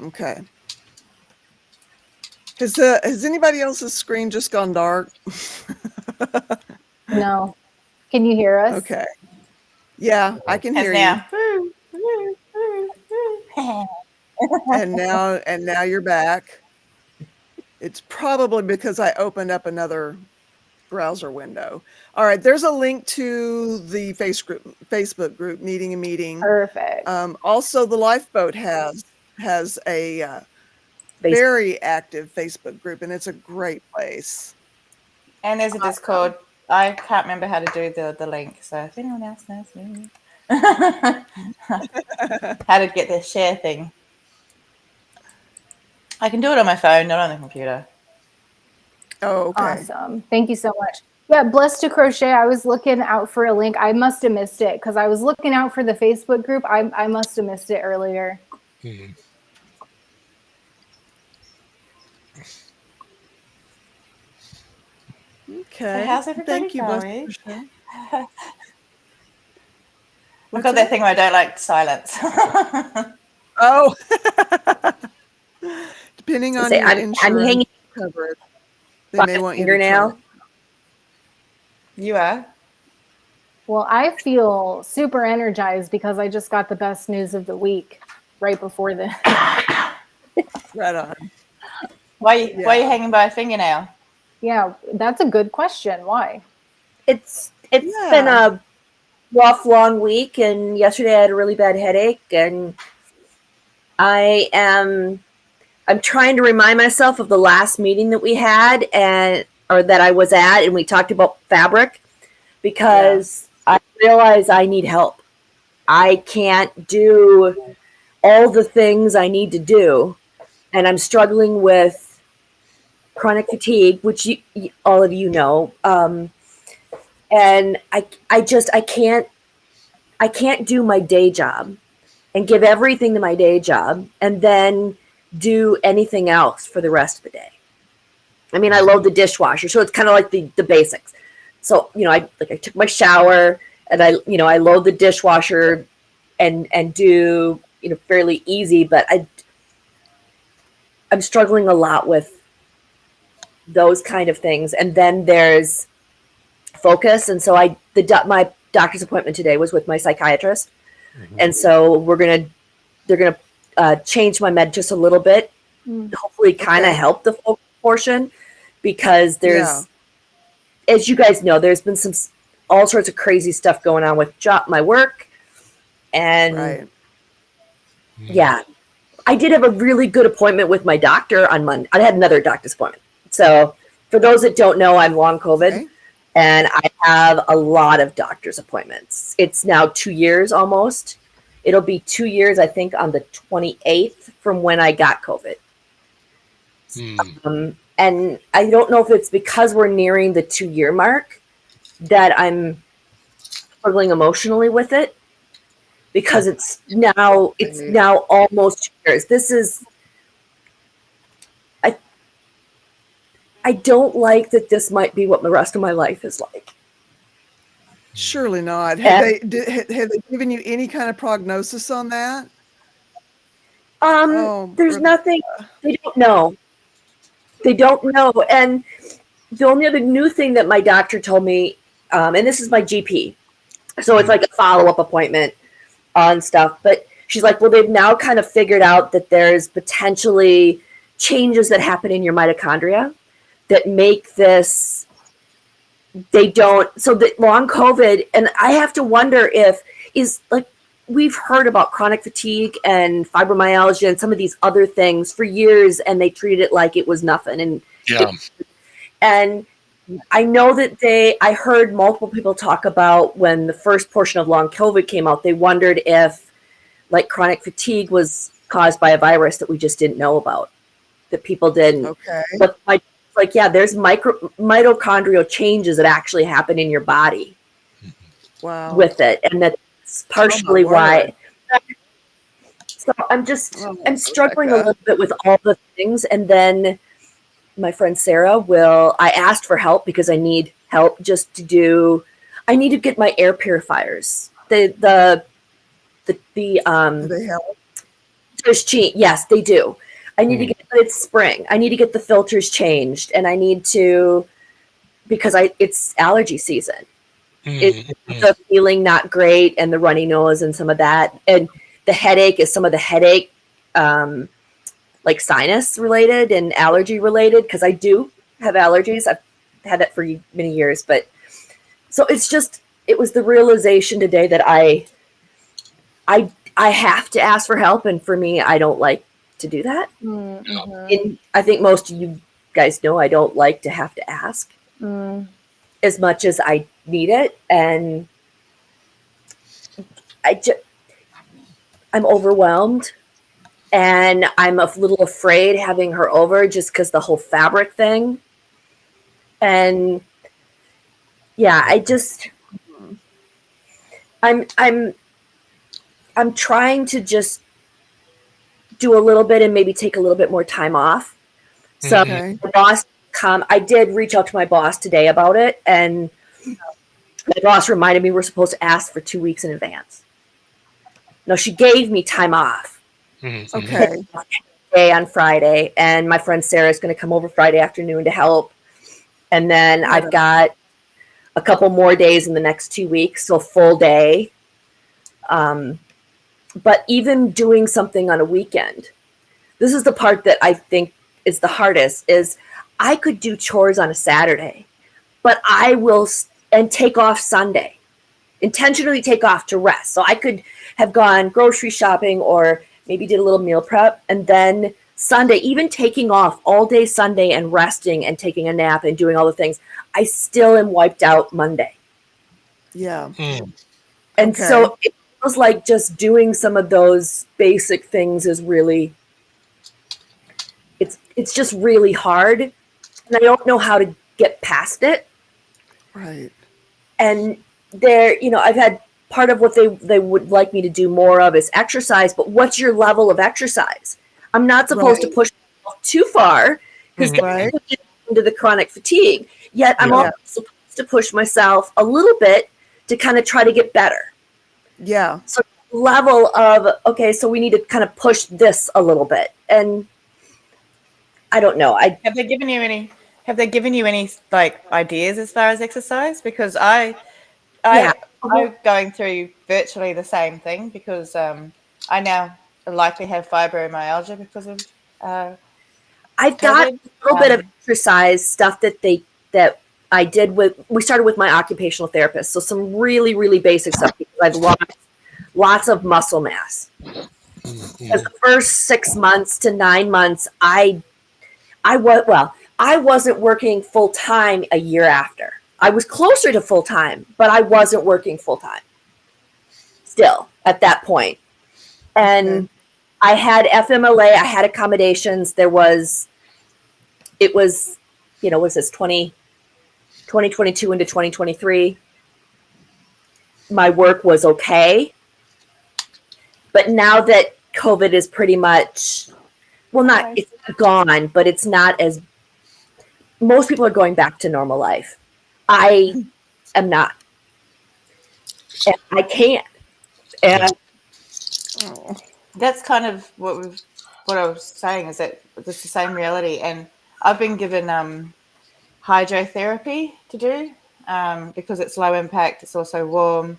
Okay. Has anybody else's screen just gone dark? No. Can you hear us? Okay. Yeah, I can hear now. you. And now you're back. It's probably because I opened up another browser window. All right, there's a link to the Facebook group, Needing a Meeting. Perfect. Also, the Lifeboat has a very active Facebook group, and it's a great place. And there's a Discord. I can't remember how to do the link, so if anyone else knows how to get the share thing. I can do it on my phone, not on the computer. Oh, okay. Awesome. Thank you so much. Yeah, Blessed to Crochet. I was looking out for a link. I must have missed it because I was looking out for the Facebook group. I must have missed it earlier. Mm-hmm. Okay. So how's everybody Thank you, going? I've got that thing where I don't like silence. Oh. Depending on your I'm insurance hanging coverage, they may want you to fingernail. You are? Well, I feel super energized because I just got the best news of the week right before this. Right on. Why are you hanging by a fingernail? Yeah, that's a good question. Why? It's been a rough, long week, and yesterday I had a really bad headache, and I'm trying to remind myself of the last meeting that we had or that I was at, and we talked about fabric because I realize I need help. I can't do all the things I need to do, and I'm struggling with chronic fatigue, which all of you know, and I can't do my day job and give everything to my day job and then do anything else for the rest of the day. I mean, I load the dishwasher, so it's kind of like the basics. So, I took my shower and I load the dishwasher and do, fairly easy, but I'm struggling a lot with those kind of things. And then there's focus. And so my doctor's appointment today was with my psychiatrist. Mm-hmm. And so they're going to change my med just a little bit, hopefully kind of help the focus portion, because there's, as you guys know, there's been all sorts of crazy stuff going on with my work. And I did have a really good appointment with my doctor on Monday. I had another doctor's appointment. So for those that don't know, I'm long COVID and I have a lot of doctor's appointments. It's now 2 years almost. It'll be 2 years, I think, on the 28th from when I got COVID. And I don't know if it's because we're nearing the 2-year mark that I'm struggling emotionally with it, because it's now almost 2 years. This is, I don't like that this might be what the rest of my life is like. Surely not. Have they given you any kind of prognosis on that? There's nothing. They don't know. They don't know. And the only other new thing that my doctor told me, and this is my GP, so it's like a follow-up appointment on stuff, but she's like, well, they've now kind of figured out that there's potentially changes that happen in your mitochondria that make this, so that long COVID, and I have to wonder we've heard about chronic fatigue and fibromyalgia and some of these other things for years, and they treat it like it was nothing. And I know that I heard multiple people talk about when the first portion of long COVID came out, they wondered if chronic fatigue was caused by a virus that we just didn't know about, that people didn't. Okay. But there's mitochondrial changes that actually happen in your body. Wow. With it. And that's partially why. So I'm struggling a little bit with all the things. And then my friend Sarah I asked for help because I need help I need to get my air purifiers. Do they help? Yes, they do. I need to get, but it's spring. I need to get the filters changed, and I need to, because it's allergy season. It's the feeling not great and the runny nose and some of that. And the headache is some of the headache, like sinus related and allergy related, because I do have allergies. I've had that for many years, but so it was the realization today that I have to ask for help, and for me, I don't like to do that. And I think most of you guys know I don't like to have to ask as much as I need it, and I'm overwhelmed, and I'm a little afraid having her over just because the whole fabric thing. And yeah, I'm trying to just do a little bit and maybe take a little bit more time off. So my boss I did reach out to my boss today about it, and my boss reminded me we're supposed to ask for 2 weeks in advance. No, she gave me time off. Okay. Day on Friday, and my friend Sarah is going to come over Friday afternoon to help. And then I've got a couple more days in the next 2 weeks, so full day. But even doing something on a weekend, this is the part that I think is the hardest, is I could do chores on a Saturday, but I will and take off Sunday, intentionally take off to rest. So I could have gone grocery shopping or maybe did a little meal prep, and then Sunday, even taking off all day Sunday and resting and taking a nap and doing all the things, I still am wiped out Monday. Yeah. And so it feels like just doing some of those basic things is really, it's just really hard. And I don't know how to get past it. Right. And I've had part of what they would like me to do more of is exercise, but what's your level of exercise? I'm not supposed to push myself too far because then I get into the chronic fatigue. Yet I'm also supposed to push myself a little bit to kind of try to get better. Yeah. So level of, okay, so we need to kind of push this a little bit. And I don't know. Have they given you any like ideas as far as exercise? Because I'm going through virtually the same thing, because I now likely have fibromyalgia because of I've COVID. got a little bit of exercise stuff that I did we started with my occupational therapist. So some really, really basic stuff, because I've lost lots of muscle mass. Because the first 6 months to 9 months, I wasn't working full time a year after. I was closer to full time, but I wasn't working full time still at that point. And I had FMLA, I had accommodations. It was, was this 2022 into 2023. My work was okay. But now that COVID is pretty much, it's gone, but it's not as, most people are going back to normal life. I am not. And I can't. And that's kind of what I was saying, is that it's the same reality. And I've been given hydrotherapy to do because it's low impact. It's also warm.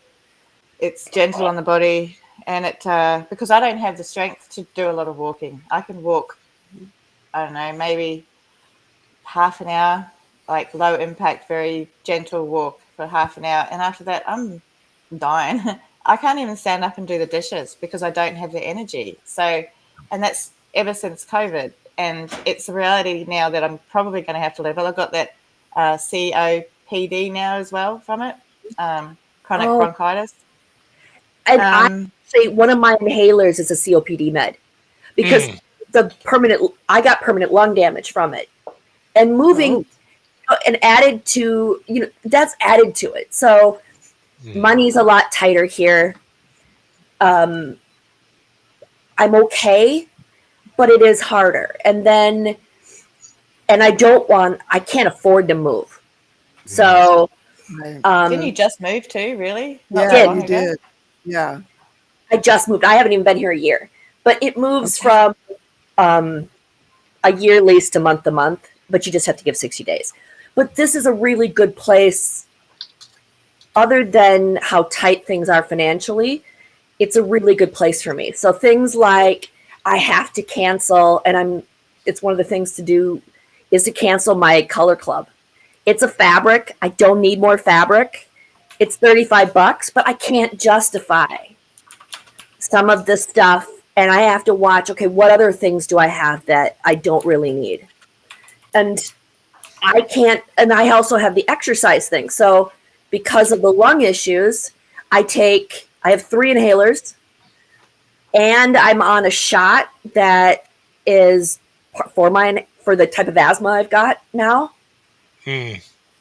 It's gentle on the body. And because I don't have the strength to do a lot of walking. I can walk, I don't know, maybe half an hour, like low impact, very gentle walk for half an hour. And after that, I'm dying. I can't even stand up and do the dishes because I don't have the energy. So, and that's ever since COVID. And it's a reality now that I'm probably going to have to live. Well, I've got that COPD now as well from it, chronic bronchitis. And I say one of my inhalers is a COPD med, because I got permanent lung damage from it, and moving and added to, that's added to it. So money's a lot tighter here. I'm okay, but it is harder. And I can't afford to move. So, didn't you just move too? Really? Not Yeah, that long you ago? did. Yeah. I just moved. I haven't even been here a year, but it moves from a year lease to month, but you just have to give 60 days. But this is a really good place. Other than how tight things are financially, it's a really good place for me. So things like I have to cancel, and it's one of the things to do is to cancel my color club. It's a fabric. I don't need more fabric. It's $35, but I can't justify some of the stuff, and I have to watch, okay, what other things do I have that I don't really need? And I can't, and I also have the exercise thing. So because of the lung issues, I have 3 inhalers, and I'm on a shot that is for the type of asthma I've got now.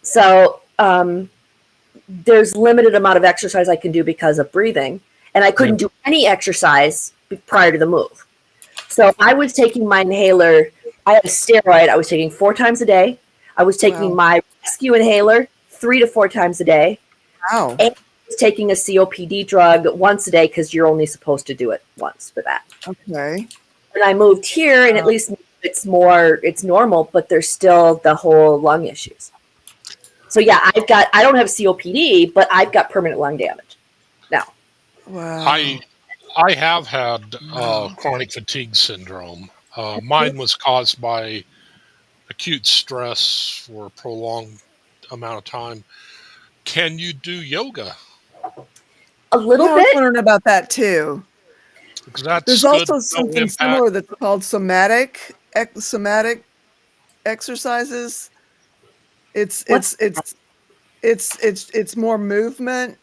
So there's limited amount of exercise I can do because of breathing, and I couldn't do any exercise prior to the move. So I was taking my inhaler. I had a steroid I was taking 4 times a day. I was taking my rescue inhaler 3 to 4 times a day. Wow. And I was taking a COPD drug once a day because you're only supposed to do it once for that. Okay. And I moved here, and at least it's normal, but there's still the whole lung issues. So yeah, I don't have COPD, but I've got permanent lung damage now. Wow. I have had chronic fatigue syndrome. Mine was caused by acute stress for a prolonged amount of time. Can you do yoga? A little I was wondering about that too. Because there's also something similar that's called somatic exercises. It's more movement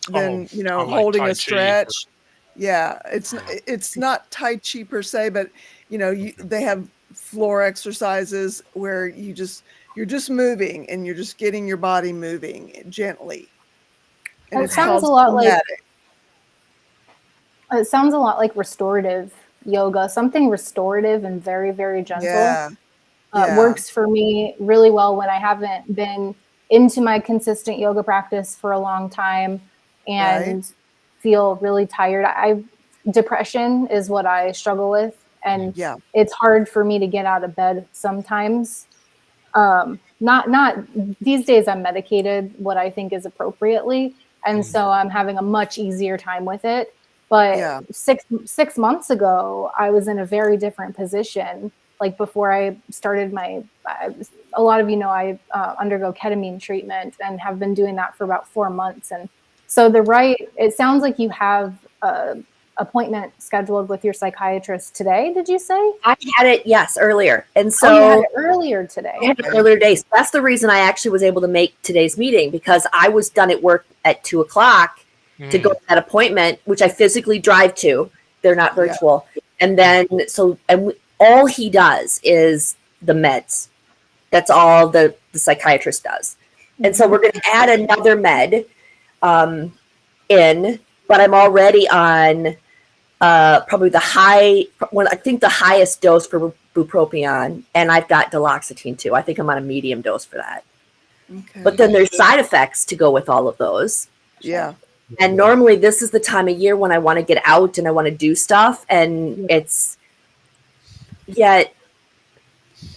than holding a stretch. Yeah, it's not Tai Chi per se, but they have floor exercises where you're just moving and you're just getting your body moving gently. And it sounds a lot like restorative yoga, something restorative and very, very gentle. Yeah. Works for me really well when I haven't been into my consistent yoga practice for a long time and feel really tired. Depression is what I struggle with, and it's hard for me to get out of bed sometimes. Not these days I'm medicated what I think is appropriately, and so I'm having a much easier time with it. But 6 months ago, I was in a very different position. Like before I started a lot of I undergo ketamine treatment and have been doing that for about 4 months. And so it sounds like you have an appointment scheduled with your psychiatrist today. Did you say? I had it, yes, earlier. And so you had it earlier today. I had it earlier days. So that's the reason I actually was able to make today's meeting, because I was done at work at 2:00 to go to that appointment, which I physically drive to. They're not virtual. And then, all he does is the meds. That's all the psychiatrist does. And so we're going to add another med in, but I'm already on probably the highest dose for bupropion, and I've got duloxetine too. I think I'm on a medium dose for that. Okay. But then there's side effects to go with all of those. Yeah. And normally this is the time of year when I want to get out and I want to do stuff, and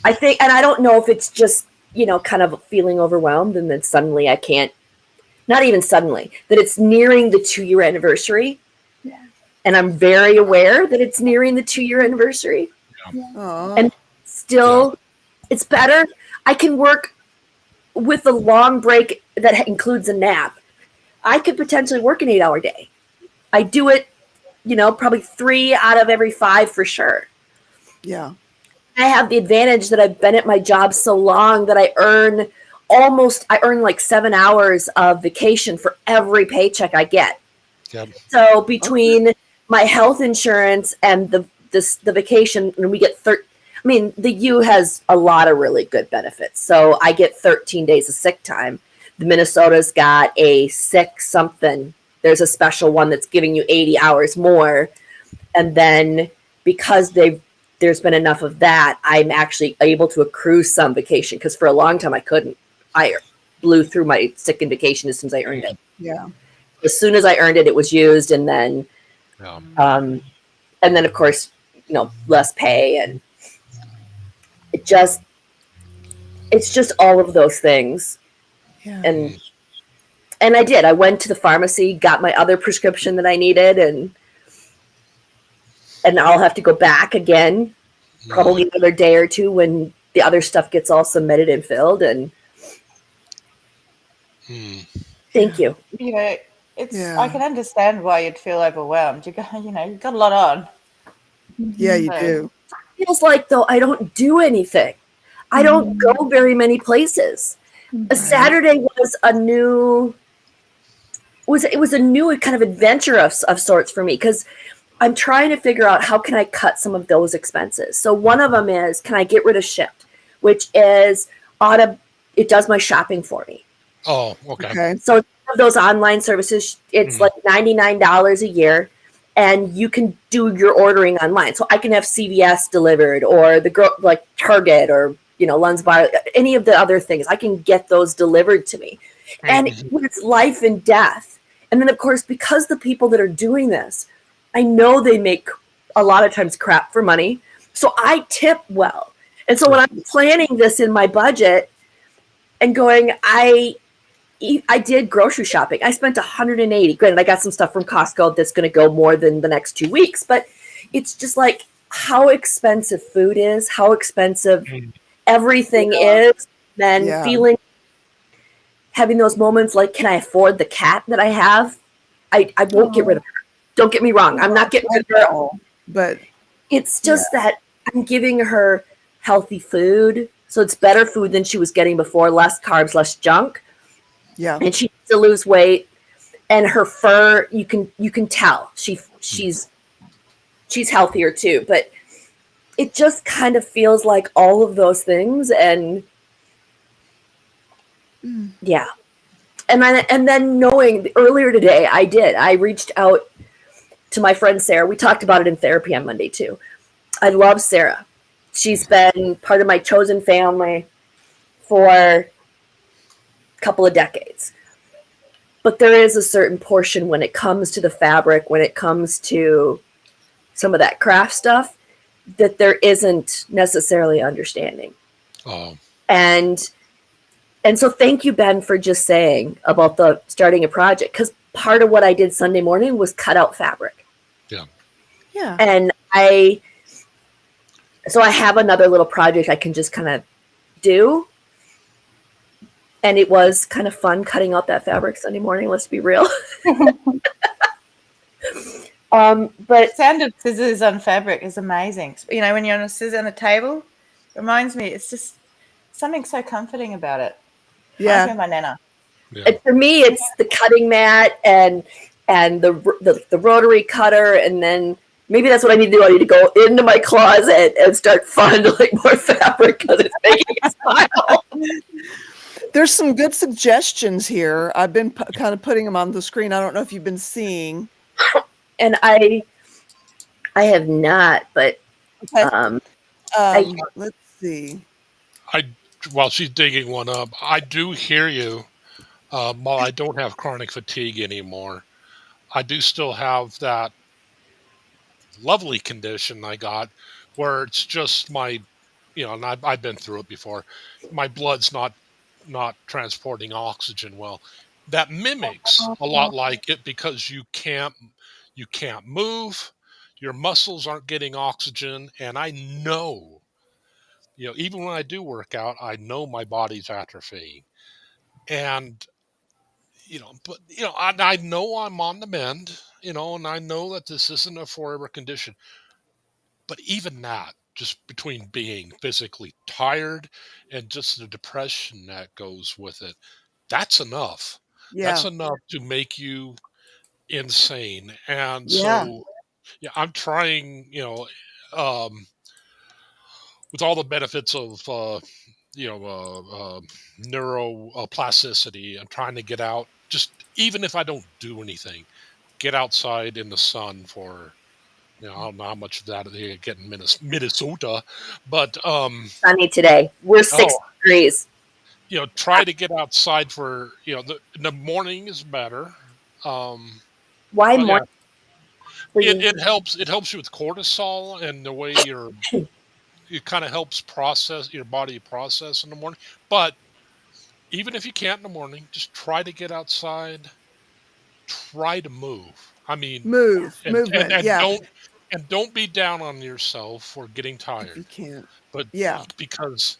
I think, and I don't know if it's just, kind of feeling overwhelmed, and then suddenly I can't, not even suddenly, that it's nearing the 2-year anniversary. Yeah. And I'm very aware that it's nearing the 2-year anniversary. Yeah. And still, it's better. I can work with a long break that includes a nap. I could potentially work an 8-hour day. I do it, probably 3 out of every 5 for sure. Yeah. I have the advantage that I've been at my job so long that I earn like 7 hours of vacation for every paycheck I get. Yep. So between my health insurance and the vacation, and we get the U has a lot of really good benefits. So I get 13 days of sick time. The Minnesota's got a sick something. There's a special one that's giving you 80 hours more. And then because there's been enough of that, I'm actually able to accrue some vacation, because for a long time I couldn't. I blew through my sick and vacation as soon as I earned it. Yeah. As soon as I earned it, it was used, and then of course, less pay, and it's just all of those things. Yeah. And I did. I went to the pharmacy, got my other prescription that I needed, and I'll have to go back again, probably another day or two when the other stuff gets all submitted and filled. And thank you. I can understand why you'd feel overwhelmed. You've got a lot on. Yeah, you do. It feels like, though, I don't do anything. I don't go very many places. A Saturday was a new kind of adventure of sorts for me, because I'm trying to figure out how can I cut some of those expenses. So one of them is, can I get rid of Shipt, which is it does my shopping for me. Oh, okay. So those online services, it's like $99 a year, and you can do your ordering online. So I can have CVS delivered, or like Target, or Lund's Bar, any of the other things. I can get those delivered to me, and it's life and death. And then, of course, because the people that are doing this, I know they make a lot of times crap for money, so I tip well. And so when I'm planning this in my budget and going, I did grocery shopping. I spent $180. Granted, I got some stuff from Costco that's going to go more than the next 2 weeks, but it's just like how expensive food is, how expensive everything is. Then having those moments like, can I afford the cat that I have? I won't get rid of her. Don't get me wrong. I'm not getting rid of her. But it's just that I'm giving her healthy food. So it's better food than she was getting before, less carbs, less junk. Yeah. And she needs to lose weight. And her fur, you can tell she's healthier too. But it just kind of feels like all of those things. And yeah. And then knowing earlier today, I reached out to my friend Sarah. We talked about it in therapy on Monday too. I love Sarah. She's been part of my chosen family for a couple of decades. But there is a certain portion when it comes to the fabric, when it comes to some of that craft stuff, that there isn't necessarily understanding. Oh. And so thank you, Ben, for just saying about the starting a project, because part of what I did Sunday morning was cut out fabric. Yeah. Yeah. And so I have another little project I can just kind of do. And it was kind of fun cutting out that fabric Sunday morning, let's be real. But sound of scissors on fabric is amazing. When you're on a scissor on a table, reminds me, it's just something so comforting about it. Yeah. Reminds me of my nana. Yeah. And for me, it's the cutting mat and the rotary cutter, and then maybe that's what I need to do. I need to go into my closet and start finding more fabric because it's making me smile. There's some good suggestions here. I've been kind of putting them on the screen. I don't know if you've been seeing. And I have not, but let's see. While she's digging one up, I do hear you. While I don't have chronic fatigue anymore, I do still have that lovely condition I got where it's just my, and I've been through it before. My blood's not transporting oxygen well. That mimics a lot like it because you can't move, your muscles aren't getting oxygen, and I know, even when I do work out, I know my body's atrophying. And but I know I'm on the mend, and I know that this isn't a forever condition. But even that, just between being physically tired and just the depression that goes with it, that's enough. Yeah. That's enough to make you insane. And Yeah. so, I'm trying, with all the benefits of, neuroplasticity, I'm trying to get out, just even if I don't do anything, get outside in the sun for I don't know how much of that they get in Minnesota, but sunny today. We're 6 degrees. Try to get outside for the morning is better. Why morning? It helps. It helps you with cortisol and the way it kind of helps process your body process in the morning. But even if you can't in the morning, just try to get outside. Try to move. I mean, movement. And don't be down on yourself for getting tired. If you can't. But because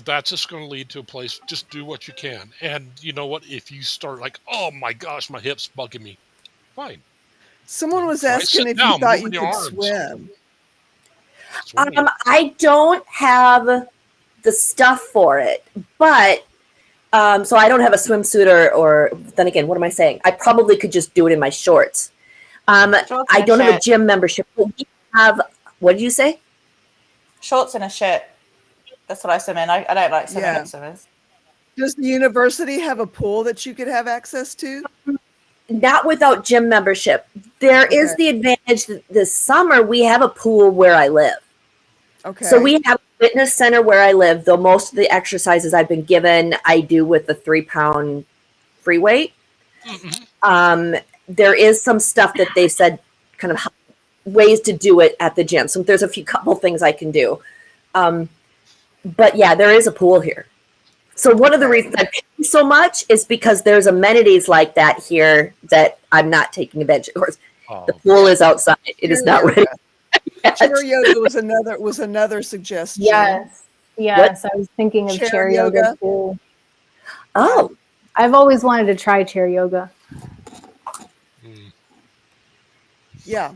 that's just going to lead to a place. Just do what you can. And you know what? If you start like, oh my gosh, my hip's bugging me, fine. Someone was asking if you thought you could swim. I don't have the stuff for it, but so I don't have a swimsuit or then again, what am I saying? I probably could just do it in my shorts. I don't have a gym membership. But we have, what did you say? Shorts and a shirt. That's what I swim in. I don't like swimming in swimmers. Does the university have a pool that you could have access to? Not without gym membership. There is the advantage that this summer we have a pool where I live. Okay. So we have a fitness center where I live, though most of the exercises I've been given, I do with the 3-pound free weight. Mm-hmm. There is some stuff that they said kind of ways to do it at the gym. So there's a couple things I can do. But yeah, there is a pool here. So one of the reasons I pay so much is because there's amenities like that here that I'm not taking advantage of. Of course, the pool is outside. It is not ready. Chair yoga was another suggestion. Yes. I was thinking of chair yoga too. Oh, I've always wanted to try chair yoga. Yeah,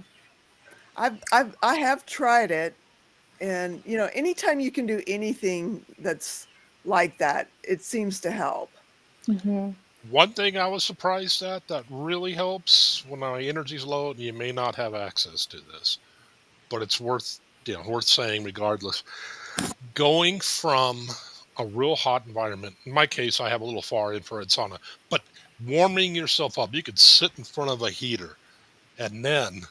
I have tried it, and anytime you can do anything that's like that, it seems to help. Mm-hmm. One thing I was surprised at that really helps when my energy's low, and you may not have access to this, but it's worth saying regardless. Going from a real hot environment, in my case, I have a little far infrared sauna, but warming yourself up, you could sit in front of a heater and then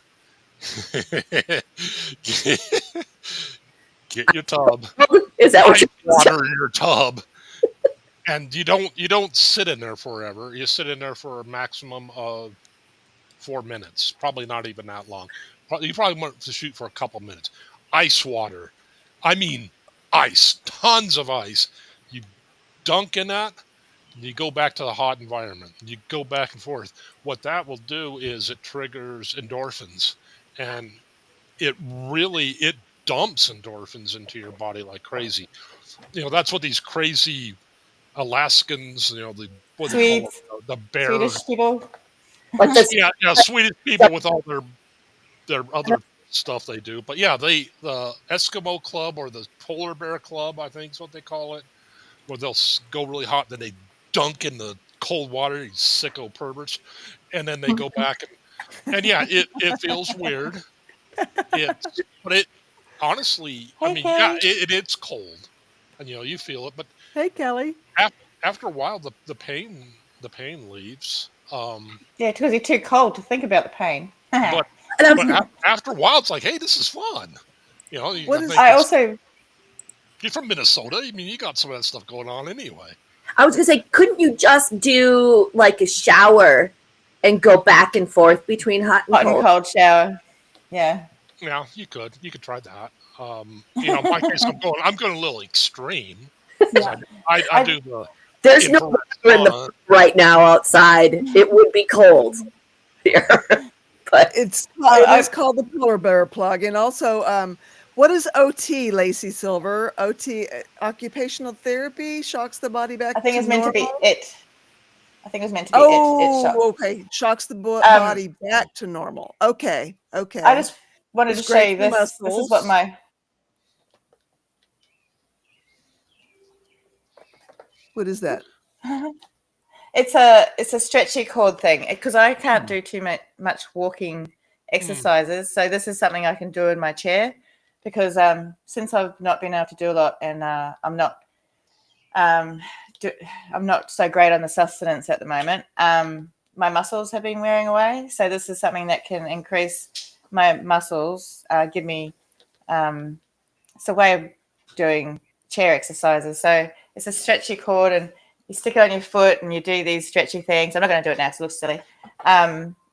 get your tub. Is that what water in your tub? And you don't sit in there forever. You sit in there for a maximum of 4 minutes. Probably not even that long. You probably want to shoot for a couple minutes. Ice water. I mean, ice. Tons of ice. You dunk in that, and you go back to the hot environment. You go back and forth. What that will do is it triggers endorphins. And it dumps endorphins into your body like crazy. That's what these crazy Alaskans, the bear, Swedish people. Swedish people with all their other stuff they do. But yeah, the Eskimo Club or the Polar Bear Club, I think is what they call it, where they'll go really hot, then they dunk in the cold water, these sicko perverts, and then they go back and yeah, it feels weird. But it honestly, it's cold, and you feel it. But hey, Kelly. After a while, the pain leaves. Because you're too cold to think about the pain. but after a while, it's like, hey, this is fun. You're from Minnesota. I mean, you got some of that stuff going on anyway. I was gonna say, couldn't you just do like a shower and go back and forth between hot and cold shower? Yeah. Yeah, you could try that. In my case, I'm going a little extreme. Yeah. I do the. There's no weather in the right now outside. It would be cold here, but it is called the Polar Bear Plug. And also, what is OT, Lacey Silver? OT, occupational therapy, shocks the body back. I think it's meant to be it. I think it was meant to be okay. Shocks the body back to normal. Okay. I just wanted to show you this. This is what my. What is that? It's a stretchy cord thing because I can't do too much walking exercises. So this is something I can do in my chair because since I've not been able to do a lot and I'm not so great on the sustenance at the moment. My muscles have been wearing away, so this is something that can increase my muscles give me. It's a way of doing chair exercises. So it's a stretchy cord, and you stick it on your foot, and you do these stretchy things. I'm not going to do it now because it looks silly,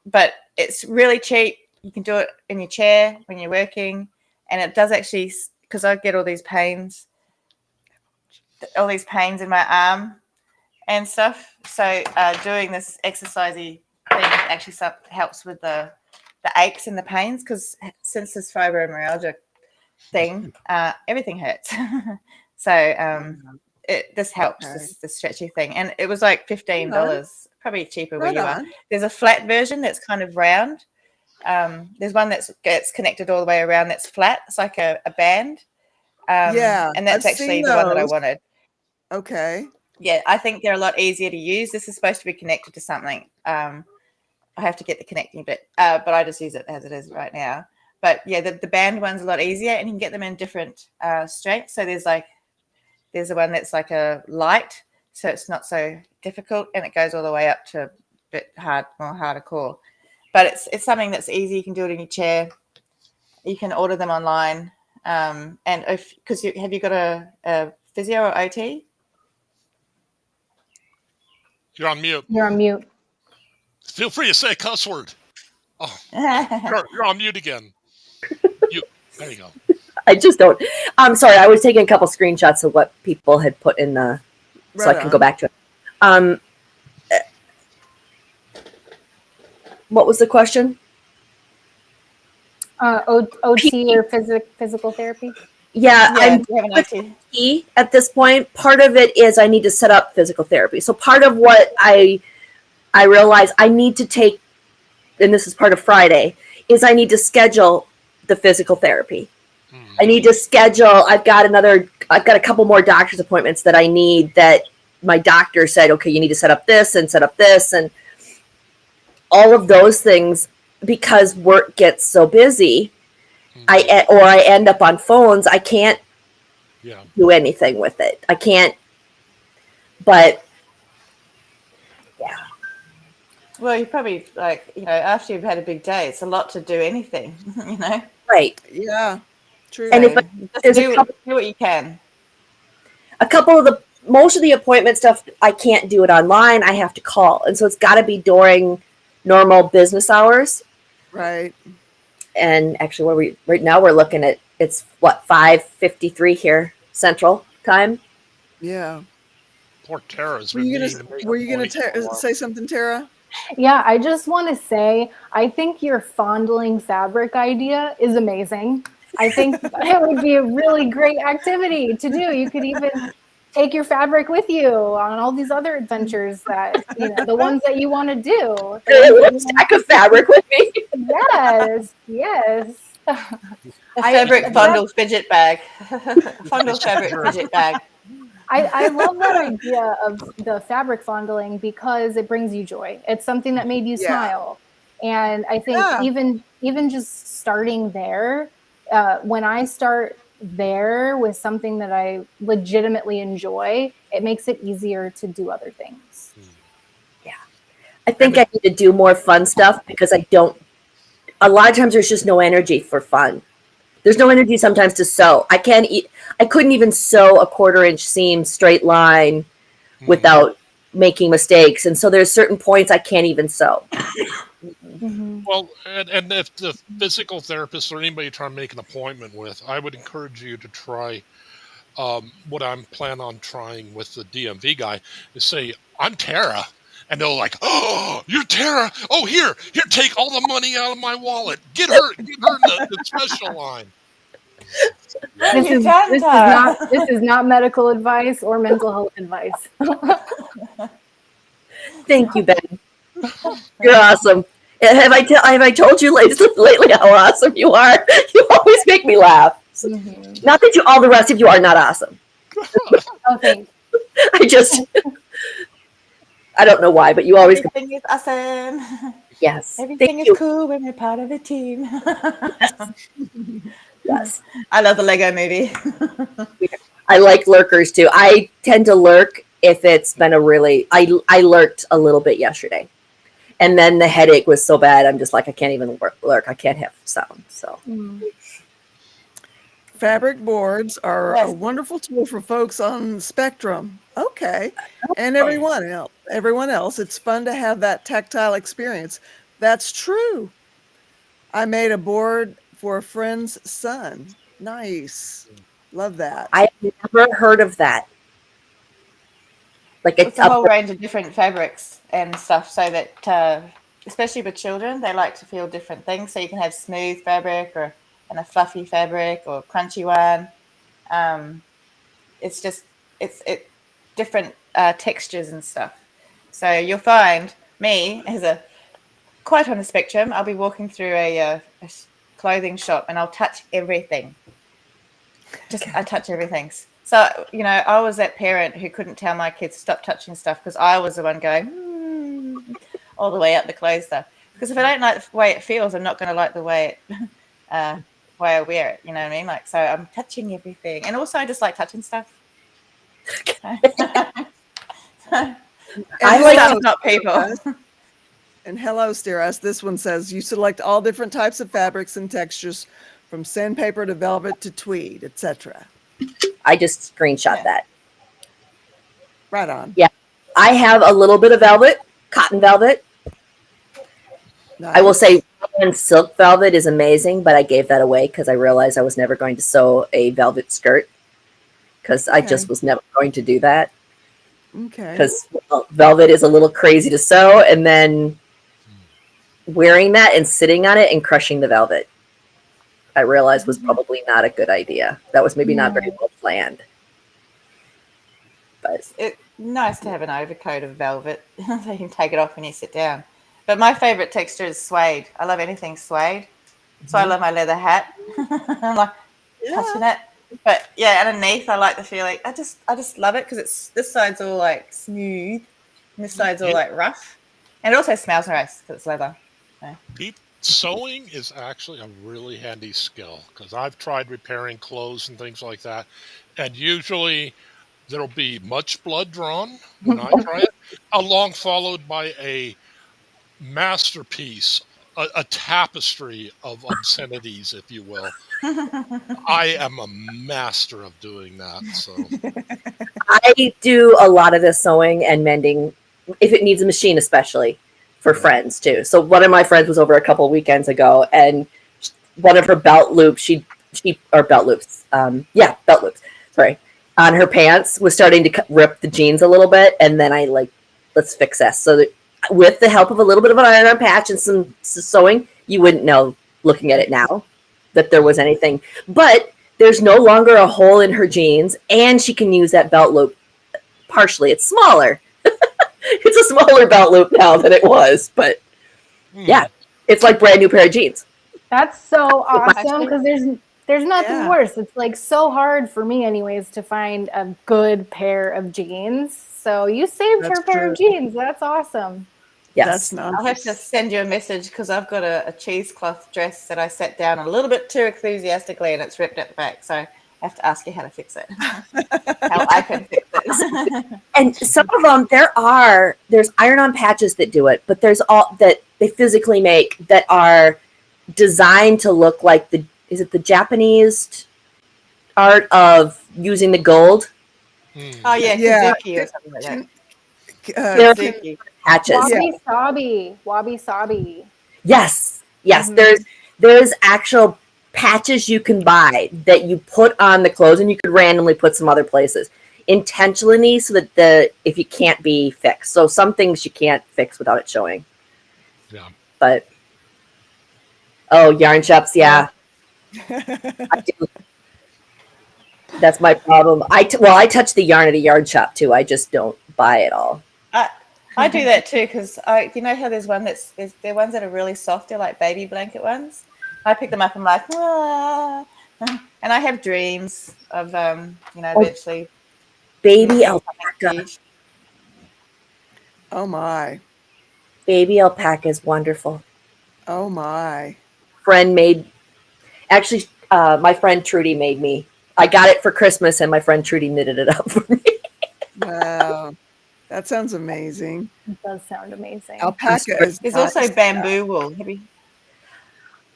but it's really cheap. You can do it in your chair when you're working, and it does actually, because I get all these pains in my arm and stuff. So doing this exercisey thing actually helps with the aches and the pains, because since this fibromyalgia thing, everything hurts. So this helps, the stretchy thing. And it was like $15, probably cheaper where you are. There's a flat version that's kind of round. There's one that gets connected all the way around that's flat. It's like a band. And that's actually the one that I wanted. Okay. Yeah, I think they're a lot easier to use. This is supposed to be connected to something. I have to get the connecting bit, but I just use it as it is right now. But yeah, the band one's a lot easier, and you can get them in different strengths. So there's the one that's like a light, so it's not so difficult, and it goes all the way up to a bit more hardcore. But it's something that's easy. You can do it in your chair. You can order them online, and have you got a physio or OT? You're on mute. You're on mute. Feel free to say a cuss word. Oh, you're on mute again. There you go. I just don't. I'm sorry. I was taking a couple screenshots of what people had put in the, so I can go back to it. What was the question? OT or physical therapy? Yeah, I'm with PT at this point. Part of it is I need to set up physical therapy. So part of what I realize I need to take, and this is part of Friday, is I need to schedule the physical therapy. I need to schedule. I've got a couple more doctor's appointments that I need, that my doctor said, okay, you need to set up this and all of those things, because work gets so busy. I end up on phones. I can't do anything with it. I can't, but yeah. Well, you probably after you've had a big day, it's a lot to do anything, Right. Yeah. True. And if do what you can. Most of the appointment stuff, I can't do it online. I have to call. And so it's got to be during normal business hours. Right. And actually, right now we're looking at, it's 5:53 here Central Time. Yeah. Poor Tara's. Were you gonna say something, Tara? Yeah, I just want to say, I think your fondling fabric idea is amazing. I think it would be a really great activity to do. You could even take your fabric with you on all these other adventures that, the ones that you want to do. A stack of fabric with me. Yes. A fabric fondle fidget bag. Fondle fabric fidget bag. I love that idea of the fabric fondling because it brings you joy. It's something that made you smile. And I think even just starting there, when I start there with something that I legitimately enjoy, it makes it easier to do other things. Yeah. I think I need to do more fun stuff because a lot of times there's just no energy for fun. There's no energy sometimes to sew. I couldn't even sew a 1/4-inch seam straight line without making mistakes. And so there's certain points I can't even sew. Well, and if the physical therapist or anybody you're trying to make an appointment with, I would encourage you to try what I'm planning on trying with the DMV guy, is say, I'm Tara. And they'll like, oh, you're Tara. Oh, here, take all the money out of my wallet. Get her in the special line. This is not medical advice or mental health advice. Thank you, Ben. You're awesome. Have I told you lately how awesome you are? You always make me laugh. Mm-hmm. Not that all the rest of you are not awesome. Oh, thanks. I don't know why, but you always. Everything is awesome. Yes. Everything is cool when we're part of a team. Yes. I love the Lego movie. I like lurkers too. I tend to lurk if it's been I lurked a little bit yesterday. And then the headache was so bad, I'm just like, I can't even work. I can't have sound. So fabric boards are a wonderful tool for folks on the spectrum. Okay. And everyone else, it's fun to have that tactile experience. That's true. I made a board for a friend's son. Nice. Love that. I've never heard of that. Like it's a whole range of different fabrics and stuff, so that especially with children, they like to feel different things. So you can have smooth fabric and a fluffy fabric or crunchy one. It's just it's different textures and stuff. So you'll find me as quite on the spectrum. I'll be walking through a clothing shop and I'll touch everything. I touch everything. So, I was that parent who couldn't tell my kids to stop touching stuff because I was the one going all the way up the clothes stuff. Because if I don't like the way it feels, I'm not going to like the way I wear it. You know what I mean? Like, so I'm touching everything. And also I just like touching stuff. I like to not people. And hello, Steeras. This one says, you select all different types of fabrics and textures from sandpaper to velvet to tweed, etc. I just screenshot that. Right on. Yeah. I have a little bit of velvet, cotton velvet. Nice. I will say silk velvet is amazing, but I gave that away because I realized I was never going to sew a velvet skirt because I just was never going to do that. Okay. Because velvet is a little crazy to sew, and then wearing that and sitting on it and crushing the velvet, I realized was probably not a good idea. That was maybe not very well planned. But it's nice to have an overcoat of velvet so you can take it off when you sit down. But my favorite texture is suede. I love anything suede. So I love my leather hat. I'm like touching it. But yeah, underneath I like the feeling. I just love it because this side's all like smooth and this side's all like rough. And it also smells nice because it's leather. So. Sewing is actually a really handy skill because I've tried repairing clothes and things like that, and usually there'll be much blood drawn when I try it, followed by a masterpiece, a tapestry of obscenities, if you will. I am a master of doing that. So I do a lot of the sewing and mending, if it needs a machine, especially. For friends too. So one of my friends was over a couple weekends ago, and one of her belt loops, belt loops. Sorry, on her pants was starting to rip the jeans a little bit, and then I let's fix this. So that with the help of a little bit of an iron patch and some sewing, you wouldn't know looking at it now that there was anything. But there's no longer a hole in her jeans, and she can use that belt loop partially. It's smaller. It's a smaller belt loop now than it was, but yeah, it's like brand new pair of jeans. That's so awesome because there's nothing worse. It's like so hard for me anyways to find a good pair of jeans. So you saved her pair of jeans. That's awesome. Yes. I'll have to send you a message because I've got a cheesecloth dress that I set down a little bit too enthusiastically and it's ripped at the back. So I have to ask you how to fix it. How I can fix it. And some of them, there's iron-on patches that do it, but there's all that they physically make that are designed to look like the Japanese art of using the gold? Oh yeah, Kazuki or something like that. Patches. Wabi sabi. Yes. There's actual patches you can buy that you put on the clothes, and you could randomly put some other places intentionally so that if you can't be fixed. So some things you can't fix without it showing. Yeah. But yarn shops, yeah. I do. That's my problem. I touch the yarn at a yarn shop too. I just don't buy it all. I do that too because you know how there's ones that are really soft, they're like baby blanket ones. I pick them up and I'm like, and I have dreams of eventually baby alpaca. Oh my. Baby alpaca is wonderful. Oh my. My friend Trudy made me. I got it for Christmas and my friend Trudy knitted it up for me. Wow. That sounds amazing. It does sound amazing. Alpaca is There's nice. also bamboo wool.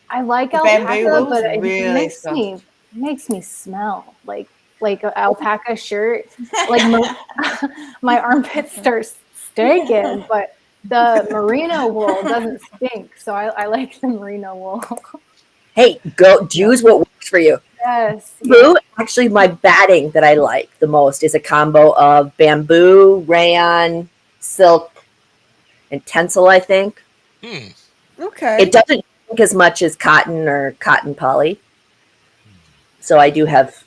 I like The bamboo alpaca, wool's but it really makes me smell like an alpaca shirt. Like my armpits start stinking, but the merino wool doesn't stink. So I like the merino wool. Hey, go use what works for you. Yes. Bamboo, actually, my batting that I like the most is a combo of bamboo, rayon, silk, and tencel, I think. Okay. It doesn't stink as much as cotton or cotton poly. So I do have,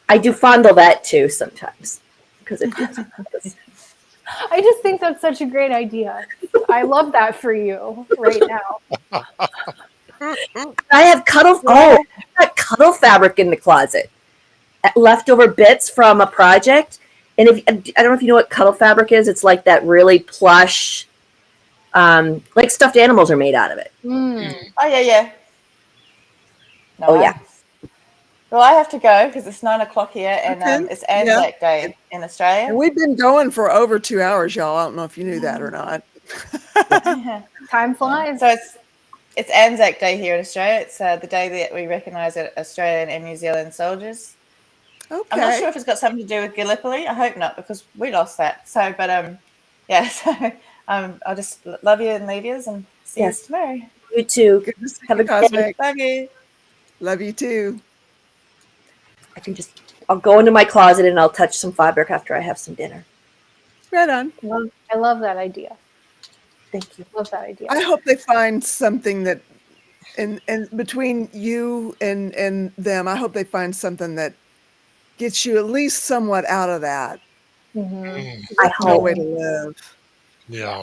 I do fondle that too sometimes because it feels I just think that's such a great idea. I love that for you right now. I have cuddle fabric in the closet. Leftover bits from a project. And I don't know if you know what cuddle fabric is. It's like that really plush, like stuffed animals are made out of it. Mm. Oh, yeah. Oh, yeah. Well, I have to go because it's 9 o'clock here and it's Anzac Day in Australia. And we've been going for over 2 hours, y'all. I don't know if you knew that or not. Time flies. So it's Anzac Day here in Australia. It's the day that we recognise Australian and New Zealand soldiers. Okay. I'm not sure if it's got something to do with Gallipoli. I hope not because we lost that. So, but yeah. So I'll just love you and leave you and see you tomorrow. You too. Good to see Have you, a good day. Love you. Love you too. I'll go into my closet and I'll touch some fabric after I have some dinner. Right on. I love that idea. Thank you. Love that idea. I hope they find something that, in between you and them, I hope they find something that gets you at least somewhat out of that. Mm-hmm. I hope. No way to live. Yeah.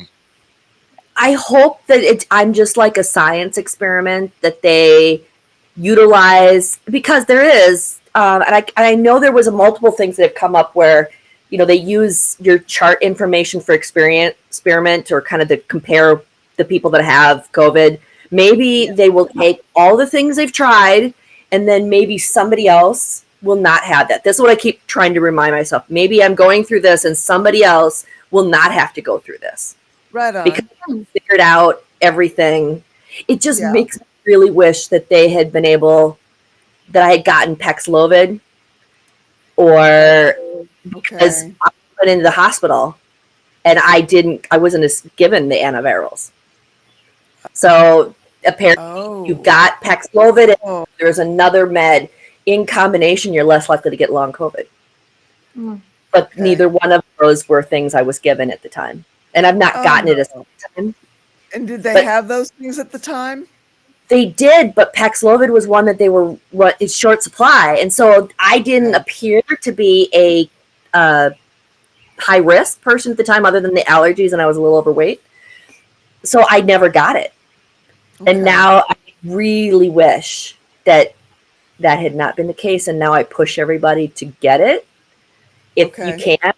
I hope that I'm just like a science experiment that they utilize because there is, and I know there was multiple things that have come up where, they use your chart information for experiment or kind of to compare the people that have COVID. Maybe they will take all the things they've tried and then maybe somebody else will not have that. This is what I keep trying to remind myself. Maybe I'm going through this and somebody else will not have to go through this. Right on. Because I figured out everything. It just makes me really wish that they had been able, that I had gotten Paxlovid or because I went into the hospital and I wasn't given the antivirals. So apparently you got Paxlovid and there's another med in combination, you're less likely to get long COVID. But neither one of those were things I was given at the time. And I've not gotten it at the time. And did they have those things at the time? They did, but Paxlovid was one that they were in short supply. And so I didn't appear to be a high risk person at the time other than the allergies and I was a little overweight. So I never got it. And now I really wish that had not been the case. And now I push everybody to get it. If you can,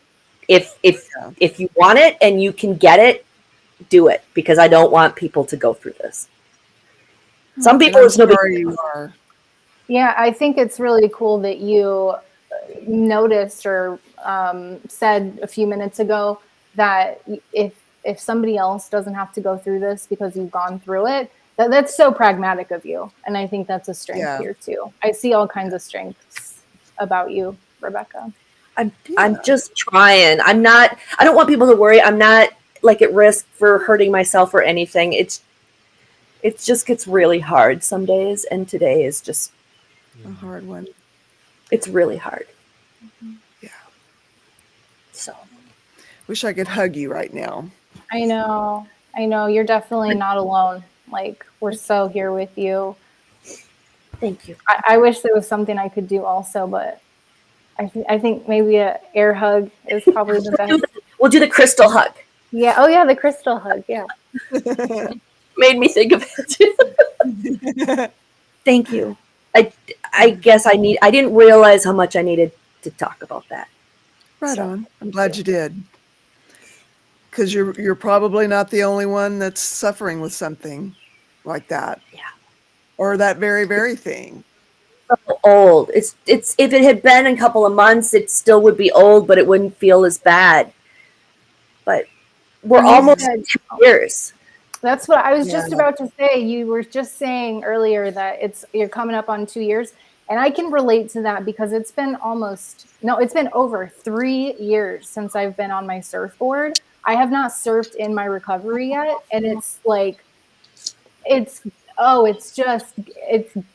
if you want it and you can get it, do it because I don't want people to go through this. Some people, it's no big deal. Yeah, I think it's really cool that you noticed or said a few minutes ago that if somebody else doesn't have to go through this because you've gone through it, that's so pragmatic of you. And I think that's a strength here too. I see all kinds of strengths about you, Rebecca. I'm just trying. I don't want people to worry. I'm not like at risk for hurting myself or anything. It just gets really hard some days. And today is just a hard one. It's really hard. Yeah. So wish I could hug you right now. I know. You're definitely not alone. Like we're so here with you. Thank you. I wish there was something I could do also, but I think maybe a air hug is probably the best. We'll do the crystal hug. Yeah. Oh yeah, the crystal hug. Yeah. Made me think of it. Thank you. I guess I didn't realize how much I needed to talk about that. Right on. I'm glad you did. Because you're probably not the only one that's suffering with something like that. Yeah. Or that very, very thing. So old. It's if it had been a couple of months, it still would be old, but it wouldn't feel as bad. we're almost 2 years. That's what I was just about to say. You were just saying earlier that you're coming up on 2 years. And I can relate to that because it's been over 3 years since I've been on my surfboard. I have not surfed in my recovery yet. And it's like, it's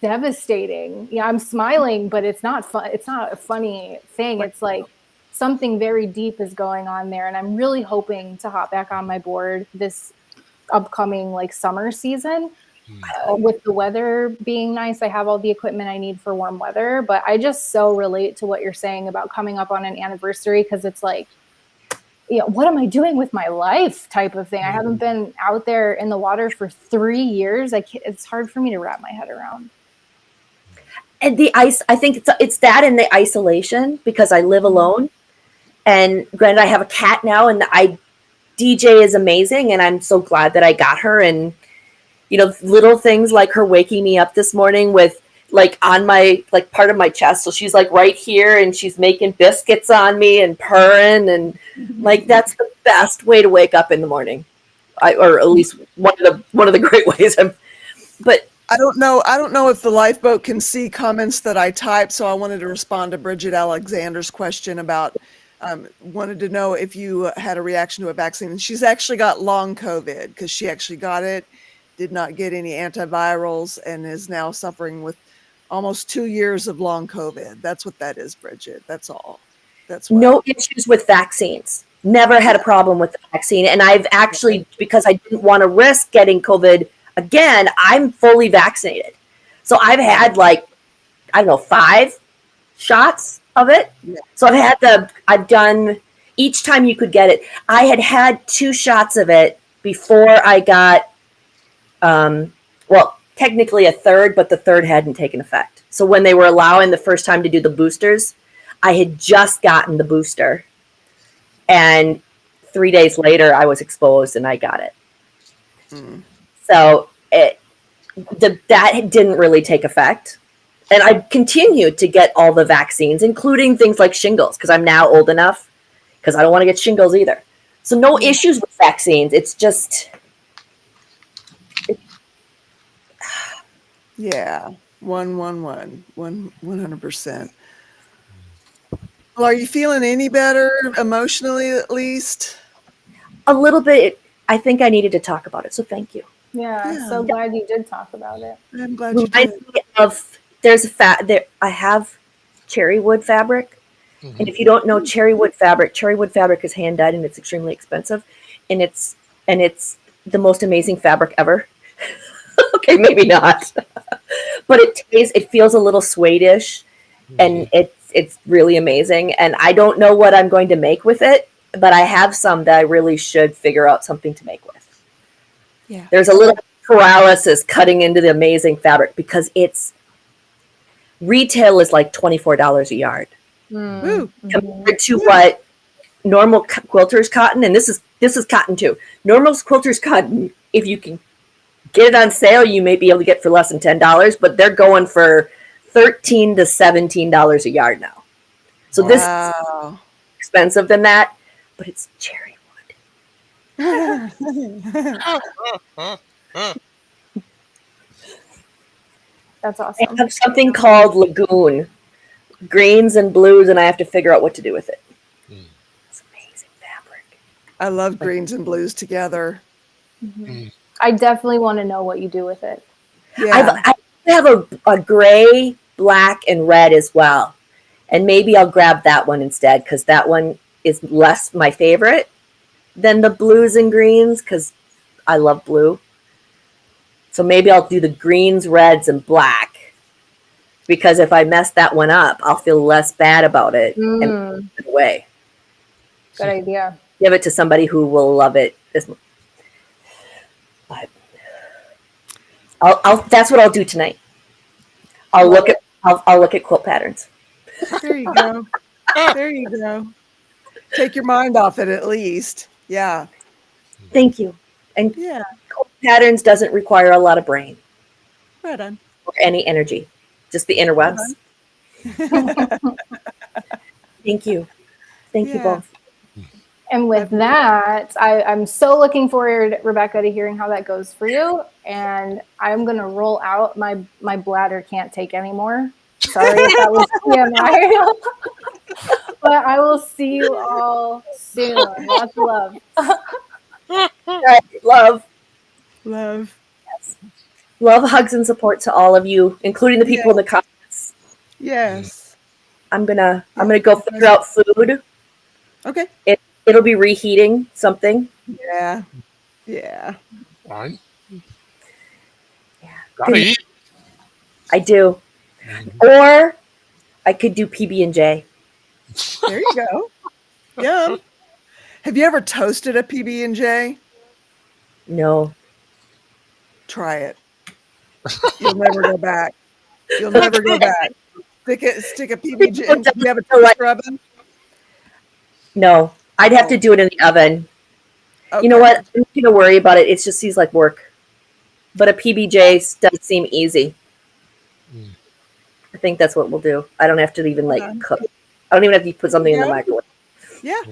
devastating. Yeah, I'm smiling, but it's not fun. It's not a funny thing. It's like something very deep is going on there. And I'm really hoping to hop back on my board this upcoming like summer season. With the weather being nice, I have all the equipment I need for warm weather, but I just so relate to what you're saying about coming up on an anniversary, because it's like, what am I doing with my life type of thing. I haven't been out there in the water for 3 years. It's hard for me to wrap my head around. And the ice, I think it's that and the isolation, because I live alone. And granted, I have a cat now, and DJ is amazing, and I'm so glad that I got her. And little things like her waking me up this morning with like on my like part of my chest, so she's like right here and she's making biscuits on me and purring, and like that's the best way to wake up in the morning, or at least one of the great ways. But I don't know if the lifeboat can see comments that I typed, so I wanted to respond to Bridget Alexander's question about wanted to know if you had a reaction to a vaccine. And she's actually got long COVID because she actually got it, did not get any antivirals, and is now suffering with almost 2 years of long COVID. That's what that is, Bridget. That's all. That's what. No issues with vaccines. Never had a problem with the vaccine. And I've actually, because I didn't want to risk getting COVID again, I'm fully vaccinated. So I've had 5 shots of it. Yeah. So I've done, each time you could get it. I had 2 shots of it before I got, technically a third, but the third hadn't taken effect. So when they were allowing the first time to do the boosters, I had just gotten the booster. And 3 days later, I was exposed and I got it. So that didn't really take effect. And I continued to get all the vaccines, including things like shingles, because I'm now old enough, because I don't want to get shingles either. So no issues with vaccines. It's just... Yeah, 100%. Well, are you feeling any better emotionally, at least? A little bit. I think I needed to talk about it, so thank you. Yeah, I'm so glad you did talk about it. I'm glad you did. I have cherry wood fabric, and if you don't know cherry wood fabric is hand dyed and it's extremely expensive, and it's the most amazing fabric ever. Okay, maybe not, but it feels a little suede-ish, and it's really amazing. And I don't know what I'm going to make with it, but I have some that I really should figure out something to make with. Yeah, there's a little paralysis cutting into the amazing fabric, because retail is like $24 a yard compared to what normal quilters cotton, and this is cotton too. Normal quilters cotton, if you can get it on sale, you may be able to get for less than $10, but they're going for $13 to $17 a yard now. So this is expensive than that, but it's cherry wood. That's awesome. I have something called Lagoon, greens and blues, and I have to figure out what to do with it. It's amazing fabric. I love greens and blues together. I definitely want to know what you do with it. Yeah. I have a gray, black, and red as well. And maybe I'll grab that one instead, because that one is less my favorite than the blues and greens, because I love blue. So maybe I'll do the greens, reds, and black, because if I mess that one up, I'll feel less bad about it and put it away. Good idea. Give it to somebody who will love it. But that's what I'll do tonight. I'll look at quilt patterns. There you go. There you go. Take your mind off it at least. Yeah. Thank you. And quilt patterns doesn't require a lot of brain. Right on. Or any energy. Just the interwebs. Uh-huh. Thank you. Thank you both. And with that, I'm so looking forward, Rebecca, to hearing how that goes for you. And I'm going to roll out. My bladder can't take anymore. Sorry if that was TMI. But I will see you all soon. Lots of love. Love. Love. Yes. Love, hugs, and support to all of you, including the people in the comments. Yes. I'm gonna go figure out food. Okay. It'll be reheating something. Yeah. Yeah. Fine. Yeah. Gotta eat. I do. Or I could do PB&J. There you go. Yum. Have you ever toasted a PB&J? No. Try it. You'll never go back. You'll never go back. Stick a PB&J. Do you have a toaster oven? No. I'd have to do it in the oven. Okay. You know what? I'm not going to worry about it. It just seems like work. But a PBJ does seem easy. I think that's what we'll do. I don't have to even cook. I don't even have to put something in the microwave. Yeah.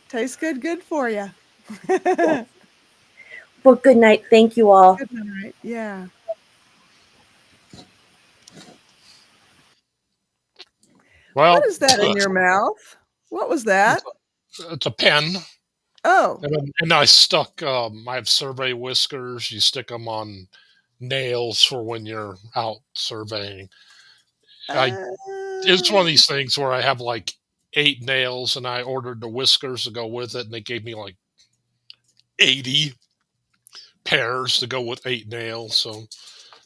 Tastes good for you. Well, good night. Thank you all. Good night. Yeah. Well, what is that in your mouth? What was that? It's a pen. Oh. And I stuck, I have survey whiskers. You stick them on nails for when you're out surveying. It's one of these things where I have like 8 nails and I ordered the whiskers to go with it. And they gave me like 80 pairs to go with 8 nails. So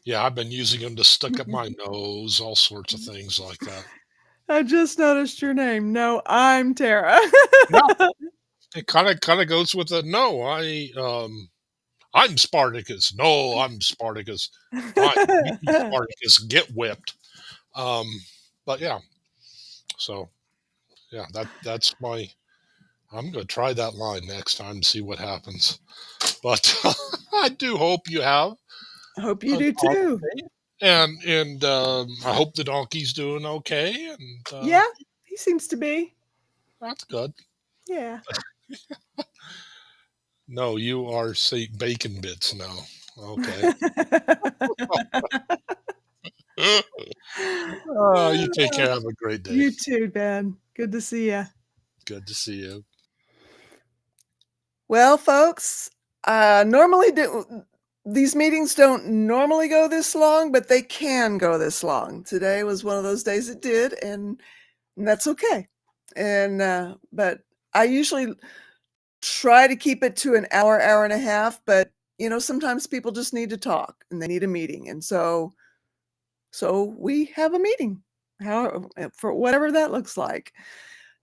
yeah, I've been using them to stick up my nose, all sorts of things like that. I just noticed your name. No, I'm Tara. Yeah. It kind of goes with the no. I'm Spartacus. No, I'm Spartacus. Fine, you Spartacus, get whipped. But yeah. So yeah, that's my. I'm gonna try that line next time, see what happens. But I do hope you have. I hope you do too. And I hope the donkey's doing okay. And yeah, he seems to be. That's good. Yeah. No, you are St. Bacon Bits now. Okay. You take care. Have a great day. You too, Ben. Good to see you. Good to see you. Well, folks, normally these meetings don't normally go this long, but they can go this long. Today was one of those days it did, and that's okay. And but I usually try to keep it to an hour, hour and a half, but sometimes people just need to talk and they need a meeting. And so we have a meeting, for whatever that looks like.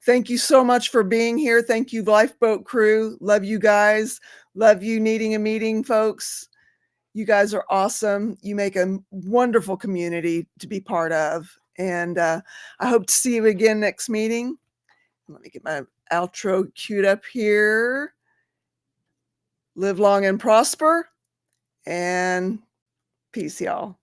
Thank you so much for being here. Thank you, Lifeboat crew. Love you guys. Love you needing a meeting, folks. You guys are awesome. You make a wonderful community to be part of. And I hope to see you again next meeting. Let me get my outro queued up here. Live long and prosper. And peace, y'all.